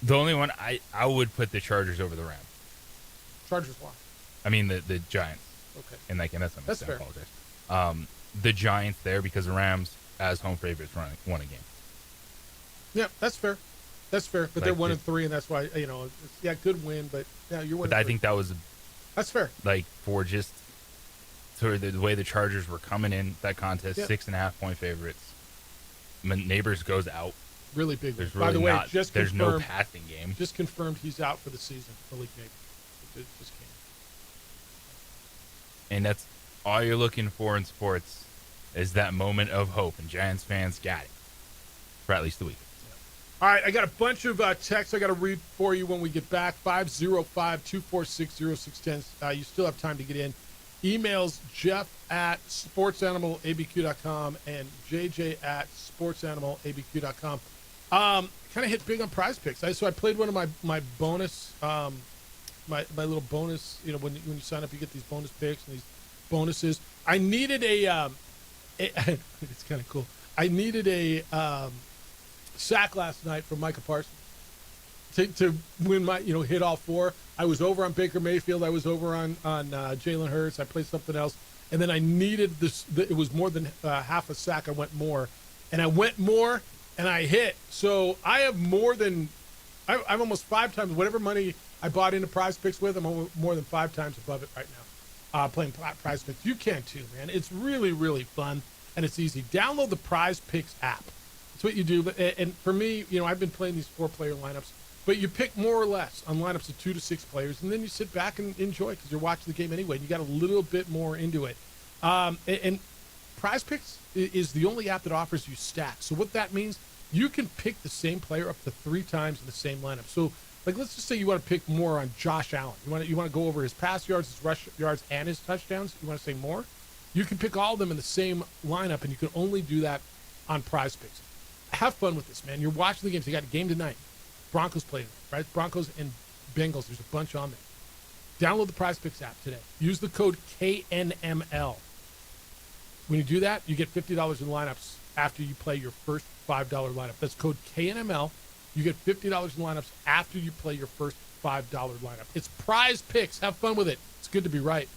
The only one I would put the Chargers over the Rams. Chargers why? I mean the Giants. Okay. And that's fair. I apologize. The Giants there, because the Rams as home favorites won a game. Yeah, that's fair. That's fair. But they're 1-3, and that's why it's, good win. But yeah, you're 1-3. But I think that was that's fair. Like for just sort of the way the Chargers were coming in that contest, 6.5-point favorites. Neighbors goes out. Really big. There's By the way, there's no passing game. Just confirmed he's out for the season. Malik Neighbors. It just came. And that's all you're looking for in sports, is that moment of hope, and Giants fans got it for at least the week. All right, I got a bunch of texts I got to read for you when we get back. 505-246-0610. You still have time to get in. Emails jeff@sportsanimalabq.com and jj@sportsanimalabq.com. Kind of hit big on Prize Picks. So I played one of my bonus, my little bonus. When you sign up, you get these bonus picks and these bonuses. I needed it's kind of cool. I needed a sack last night from Micah Parsons to win my, hit all 4. I was over on Baker Mayfield. I was over on Jalen Hurts. I played something else. And then I needed this. It was more than half a sack. I went more. And I went more, and I hit. So I have more than, I'm almost 5 times, whatever money I bought into Prize Picks with, I'm more than 5 times above it right now. Playing Prize Picks. You can too, man. It's really, really fun, and it's easy. Download the Prize Picks app. That's what you do. And for me, I've been playing these 4-player lineups, but you pick more or less on lineups of 2 to 6 players, and then you sit back and enjoy because you're watching the game anyway. And you got a little bit more into it. And Prize Picks is the only app that offers you stacks. So what that means, you can pick the same player up to 3 times in the same lineup. So, let's just say you want to pick more on Josh Allen. You want to go over his pass yards, his rush yards, and his touchdowns. You want to say more? You can pick all of them in the same lineup, and you can only do that on Prize Picks. Have fun with this, man. You're watching the games. You got a game tonight. Broncos playing, right? Broncos and Bengals. There's a bunch on there. Download the Prize Picks app today. Use the code KNML. When you do that, you get $50 in lineups after you play your first $5 lineup. That's code KNML. You get $50 in lineups after you play your first $5 lineup. It's Prize Picks. Have fun with it. It's good to be right.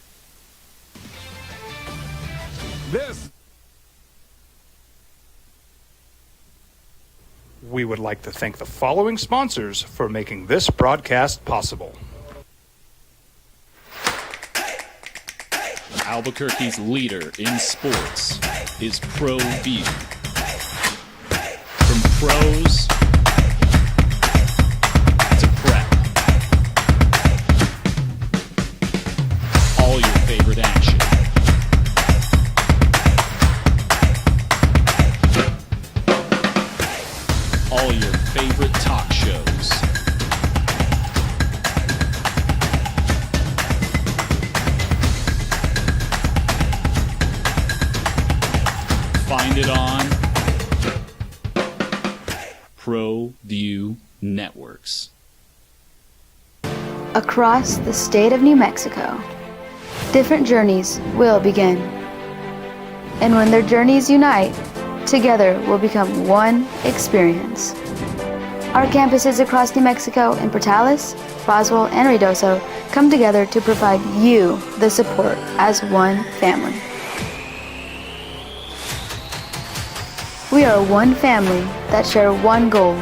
We would like to thank the following sponsors for making this broadcast possible. Albuquerque's leader in sports is ProView. From pros to prep, all your favorite action. All your favorite talk shows. Find it on ProView Networks. Across the state of New Mexico, different journeys will begin. And when their journeys unite, together will become one experience. Our campuses across New Mexico in Portales, Roswell, and Ruidoso come together to provide you the support as one family. We are one family that share one goal,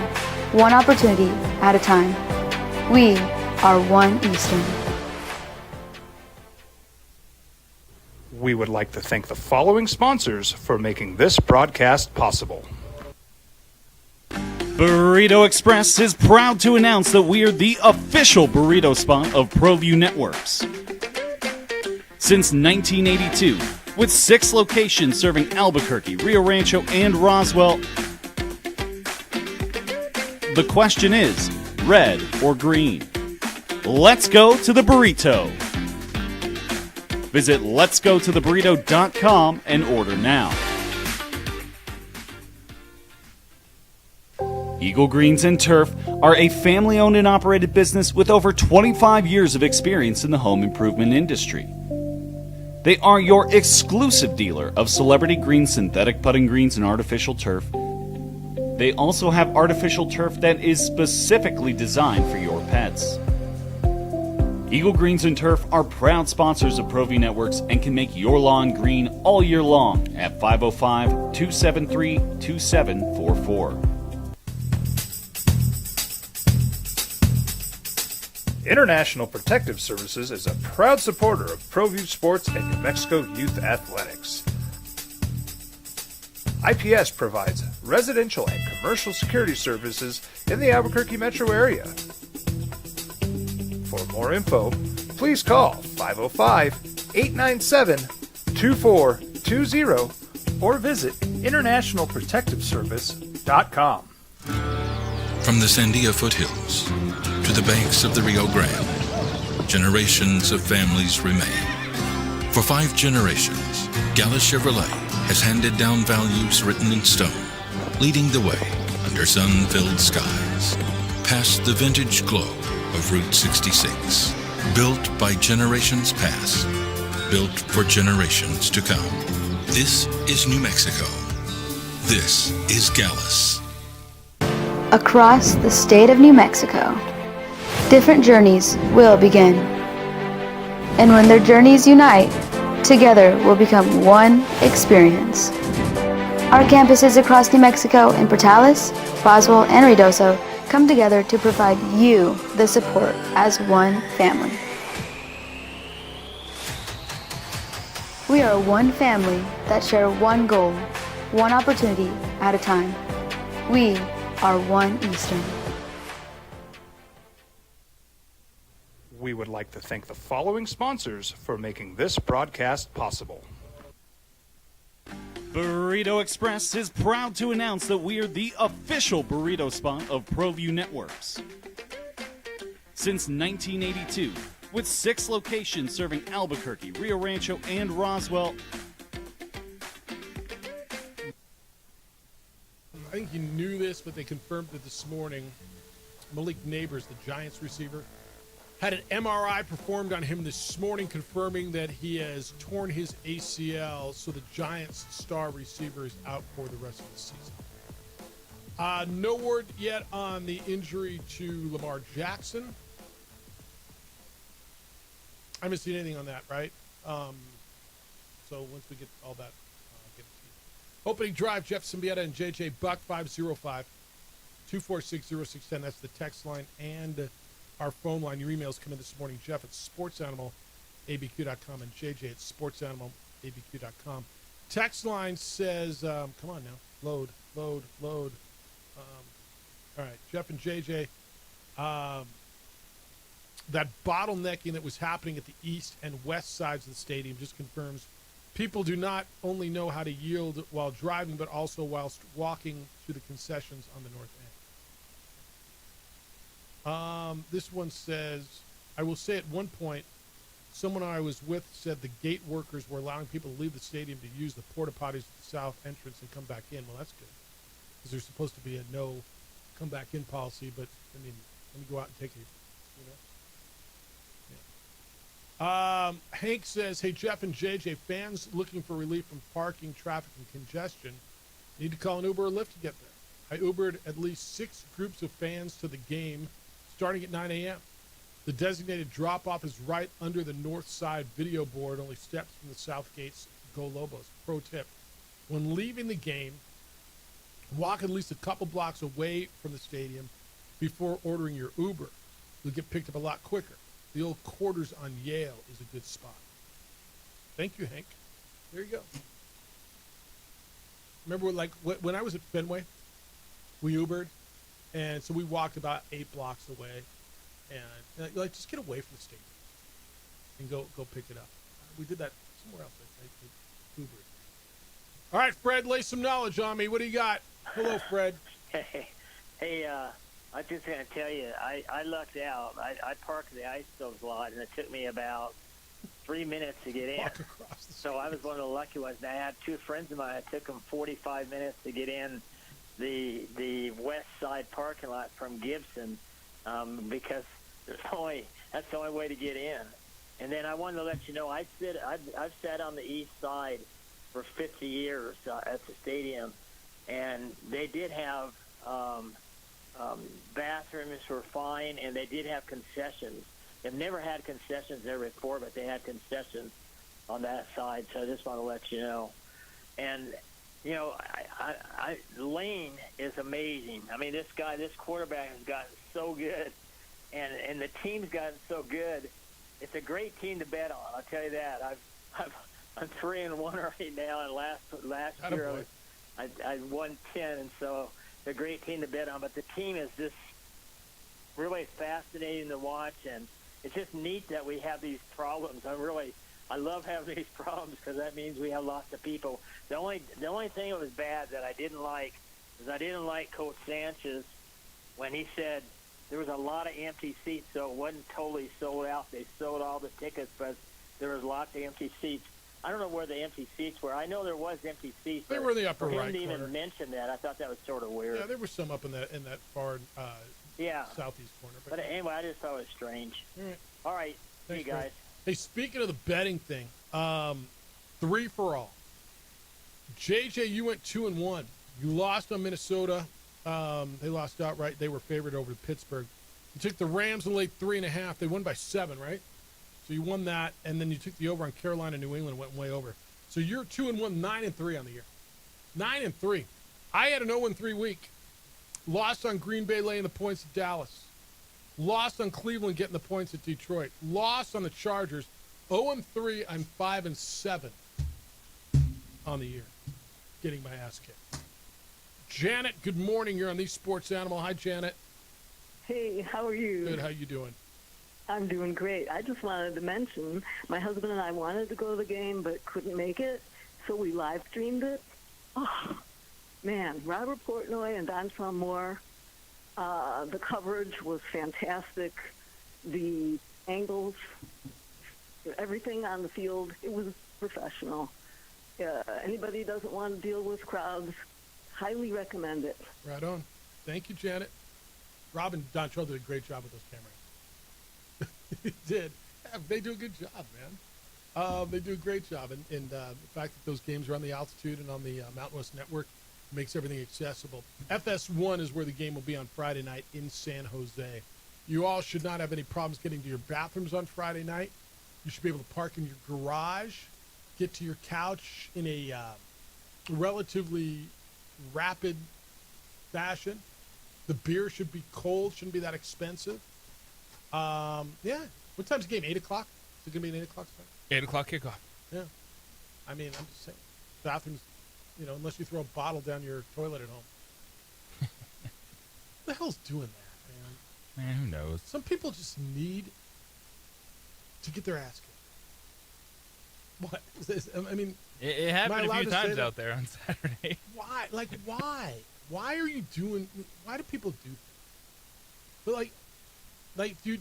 one opportunity at a time. We are One Eastern. We would like to thank the following sponsors for making this broadcast possible. Burrito Express is proud to announce that we are the official burrito spot of ProView Networks. Since 1982, with 6 locations serving Albuquerque, Rio Rancho, and Roswell, the question is, red or green? Let's go to the burrito. Visit letsgototheburrito.com and order now. Eagle Greens and Turf are a family-owned and operated business with over 25 years of experience in the home improvement industry. They are your exclusive dealer of celebrity green, synthetic putting greens, and artificial turf. They also have artificial turf that is specifically designed for your pets. Eagle Greens and Turf are proud sponsors of ProView Networks and can make your lawn green all year long at 505-273-2744. International Protective Services is a proud supporter of ProView Sports and New Mexico Youth Athletics. IPS provides residential and commercial security services in the Albuquerque metro area. For more info, please call 505-897-2420 or visit internationalprotectiveservice.com. From the Sandia foothills to the banks of the Rio Grande, generations of families remain. For 5 generations, Gallus Chevrolet has handed down values written in stone, leading the way under sun-filled skies, past the vintage glow of Route 66. Built by generations past, built for generations to come. This is New Mexico. This is Gallus. Across the state of New Mexico, different journeys will begin. And when their journeys unite, together will become one experience. Our campuses across New Mexico in Portales, Roswell, and Ruidoso come together to provide you the support as one family. We are one family that share one goal, one opportunity at a time. We are One Eastern. We would like to thank the following sponsors for making this broadcast possible. Burrito Express is proud to announce that we are the official burrito spot of ProView Networks. Since 1982, with 6 locations serving Albuquerque, Rio Rancho, and Roswell, I think you knew this, but they confirmed it this morning. Malik Neighbors, the Giants receiver, had an MRI performed on him this morning, confirming that he has torn his ACL, so the Giants' star receiver is out for the rest of the season. No word yet on the injury to Lamar Jackson. I haven't seen anything on that, right? So once we get all that, get it to you. Opening drive, Jeff Symbieta and JJ Buck, 505-246-0610. That's the text line and our phone line. Your emails come in this morning. Jeff at sportsanimалabq.com and JJ at sportsanimалabq.com. Text line says, come on now, load. All right, Jeff and JJ, that bottlenecking that was happening at the east and west sides of the stadium just confirms people do not only know how to yield while driving, but also whilst walking to the concessions on the north end. This one says, I will say at one point, someone I was with said the gate workers were allowing people to leave the stadium to use the porta potties at the south entrance and come back in. Well, that's good, because there's supposed to be a no come back in policy, but I mean, let me go out and take it. Hank says, "Hey Jeff and JJ, fans looking for relief from parking, traffic, and congestion need to call an Uber or Lyft to get there. I Ubered at least 6 groups of fans to the game, starting at 9 a.m. The designated drop-off is right under the north side video board, only steps from the south gates. Go Lobos." Pro tip: when leaving the game, walk at least a couple blocks away from the stadium before ordering your Uber. You'll get picked up a lot quicker. The old quarters on Yale is a good spot. Thank you, Hank. There you go. Remember, like, when I was at Fenway, we Ubered, and so we walked about 8 blocks away, and like, just get away from the stadium and go pick it up. We did that somewhere else. I Ubered. All right, Fred, lay some knowledge on me. What do you got? Hello, Fred. Hey, I'm just going to tell you, I lucked out. I parked the Ice Stoves lot, and it took me about 3 minutes to get in. So I was one of the lucky ones. And I had 2 friends of mine. It took them 45 minutes to get in the west side parking lot from Gibson because that's the only way to get in. And then I wanted to let you know, I've sat on the east side for 50 years at the stadium, and they did have bathrooms were fine, and they did have concessions. They've never had concessions there before, but they had concessions on that side, so I just want to let you know. And, you know, Lane is amazing. I mean, this quarterback has gotten so good, and the team's gotten so good. It's a great team to bet on, I'll tell you that. I'm 3-1 right now, and last year I won 10, and so it's a great team to bet on. But the team is just really fascinating to watch, and it's just neat that we have these problems. I love having these problems because that means we have lots of people. The only thing that was bad that I didn't like is I didn't like Coach Sanchez when he said there was a lot of empty seats, so it wasn't totally sold out. They sold all the tickets, but there was lots of empty seats. I don't know where the empty seats were. I know there was empty seats. They were in the upper right corner. He didn't even mention that. I thought that was sort of weird. Yeah, there were some up in that far southeast corner. But anyway, I just thought it was strange. All right. See you guys. Fred. Hey, speaking of the betting thing, 3 for all. JJ, you went 2-1. You lost on Minnesota. They lost outright. They were favored over Pittsburgh. You took the Rams and laid 3.5. They won by 7, right? So you won that, and then you took the over on Carolina, New England, went way over. So you're 2-1, 9-3 on the year. 9-3. I had an 0-3 week. Lost on Green Bay laying the points at Dallas. Lost on Cleveland getting the points at Detroit. Lost on the Chargers. 0-3. I'm 5-7 on the year. Getting my ass kicked. Janet, good morning. You're on the Sports Animal. Hi, Janet. Hey, how are you? Good. How you doing? I'm doing great. I just wanted to mention my husband and I wanted to go to the game but couldn't make it, so we live streamed it. Oh, man, Robert Portnoy and Dontrell Moore, the coverage was fantastic. The angles, everything on the field, it was professional. Anybody who doesn't want to deal with crowds, highly recommend it. Right on. Thank you, Janet. Rob and Dontrell did a great job with those cameras. They did. Yeah, they do a good job, man. They do a great job. And the fact that those games are on the altitude and on the Mountain West Network makes everything accessible. FS1 is where the game will be on Friday night in San Jose. You all should not have any problems getting to your bathrooms on Friday night. You should be able to park in your garage, get to your couch in a relatively rapid fashion. The beer should be cold, shouldn't be that expensive. Yeah. What time's the game? 8 o'clock? Is it going to be an 8 o'clock start? 8 o'clock kickoff. Yeah. I mean, I'm just saying. Bathrooms, unless you throw a bottle down your toilet at home. Who the hell's doing that, man? Man, who knows? Some people just need to get their ass kicked. What? I mean, it happened a few times out there on Saturday. Why? Like, why? Why are you doing? Why do people do that? But do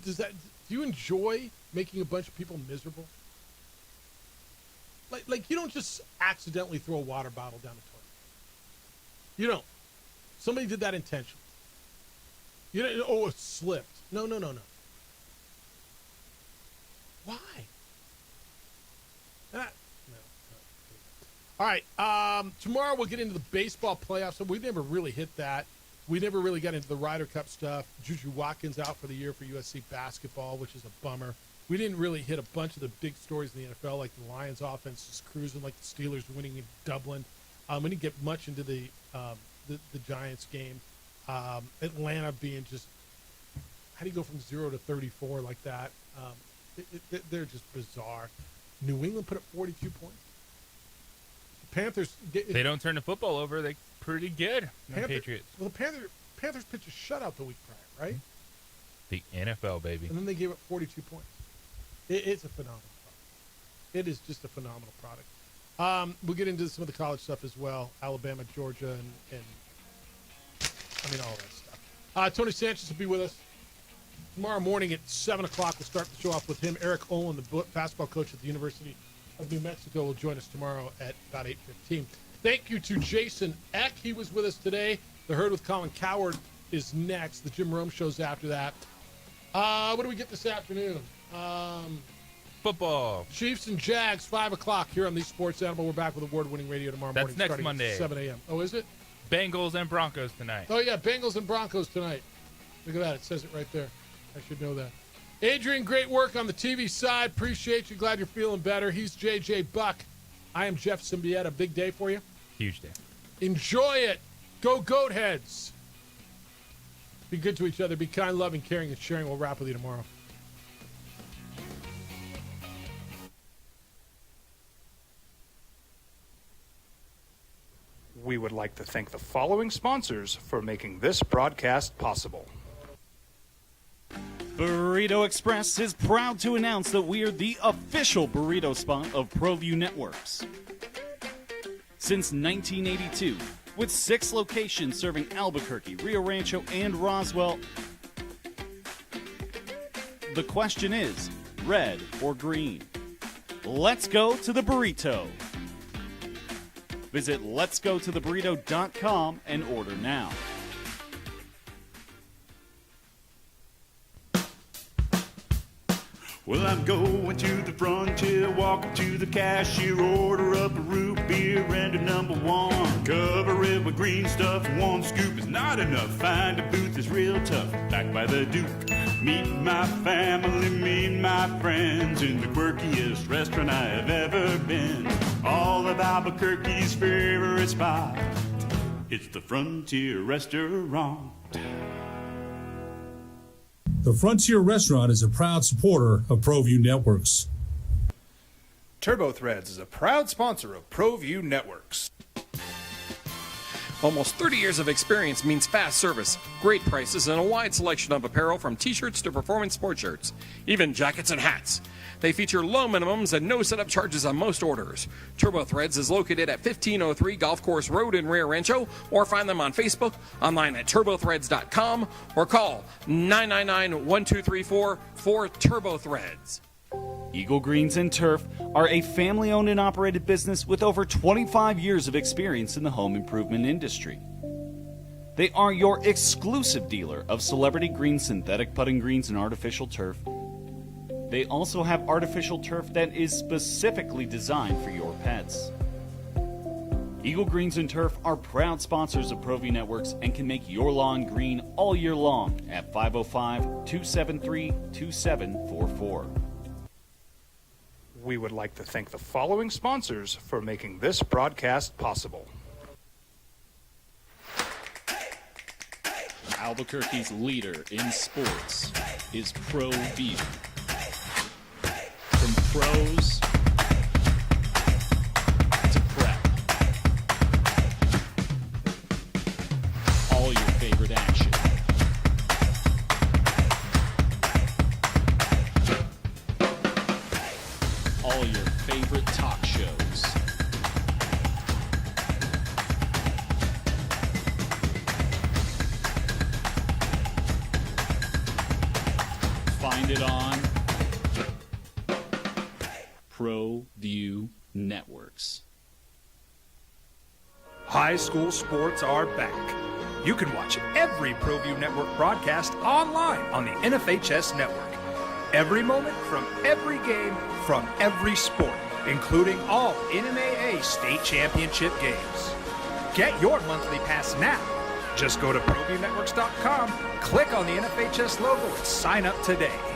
you enjoy making a bunch of people miserable? Like you don't just accidentally throw a water bottle down the toilet. You don't. Somebody did that intentionally. You know, oh, it slipped. No. Why? No. All right. Tomorrow we'll get into the baseball playoffs. So we never really hit that. We never really got into the Ryder Cup stuff. Juju Watkins out for the year for USC basketball, which is a bummer. We didn't really hit a bunch of the big stories in the NFL, like the Lions offense is cruising, like the Steelers winning in Dublin. We didn't get much into the Giants game. Atlanta being just, how do you go from 0 to 34 like that? They're just bizarre. New England put up 42 points. The Panthers. They don't turn the football over. They're pretty good. The Patriots. Well, the Panthers pitched a shutout the week prior, right? The NFL, baby. And then they gave up 42 points. It's a phenomenal product. It is just a phenomenal product. We'll get into some of the college stuff as well. Alabama, Georgia, and I mean, all that stuff. Tony Sanchez will be with us tomorrow morning at 7 o'clock. We'll start the show off with him. Eric Olin, the basketball coach at the University of New Mexico, will join us tomorrow at about 8:15. Thank you to Jason Eck. He was with us today. The Herd with Colin Cowherd is next. The Jim Rome show's after that. What do we get this afternoon? Football. Chiefs and Jags, 5 o'clock here on the Sports Animal. We're back with award-winning radio tomorrow morning. That's next starting Monday. At 7 a.m. Oh, is it? Bengals and Broncos tonight. Oh, yeah, Bengals and Broncos tonight. Look at that. It says it right there. I should know that. Adrian, great work on the TV side. Appreciate you. Glad you're feeling better. He's J.J. Buck. I am Jeff Symbieta. Big day for you. Huge day. Enjoy it. Go Goat Heads. Be good to each other. Be kind, loving, caring, and sharing. We'll wrap with you tomorrow. We would like to thank the following sponsors for making this broadcast possible. Burrito Express is proud to announce that we are the official burrito spot of ProView Networks. Since 1982, with 6 locations serving Albuquerque, Rio Rancho, and Roswell, the question is, red or green? Let's go to the burrito. Visit letsgototheburrito.com and order now. Well, I'm going to the frontier, walking to the cashier, order up a root beer and a number 1. Cover it with green stuff, 1 scoop is not enough. Find a booth that's real tough, back by the Duke. Meet my family, meet my friends in the quirkiest restaurant I have ever been. All of Albuquerque's favorite spot, it's the Frontier Restaurant. The Frontier Restaurant is a proud supporter of ProView Networks. TurboThreads is a proud sponsor of ProView Networks. Almost 30 years of experience means fast service, great prices, and a wide selection of apparel from t-shirts to performance sports shirts, even jackets and hats. They feature low minimums and no setup charges on most orders. TurboThreads is located at 1503 Golf Course Road in Rio Rancho, or find them on Facebook, online at turbothreads.com, or call 999-1234 for TurboThreads. Eagle Greens and Turf are a family-owned and operated business with over 25 years of experience in the home improvement industry. They are your exclusive dealer of celebrity green, synthetic putting greens, and artificial turf. They also have artificial turf that is specifically designed for your pets. Eagle Greens and Turf are proud sponsors of ProView Networks and can make your lawn green all year long at 505-273-2744. We would like to thank the following sponsors for making this broadcast possible. Albuquerque's leader in sports is ProView. From pros to prep, all your favorite action. All your favorite talk shows. Find it on ProView Networks. High school sports are back. You can watch every ProView Network broadcast online on the NFHS network. Every moment from every game from every sport, including all NMAA state championship games. Get your monthly pass now. Just go to ProViewNetworks.com, click on the NFHS logo, and sign up today.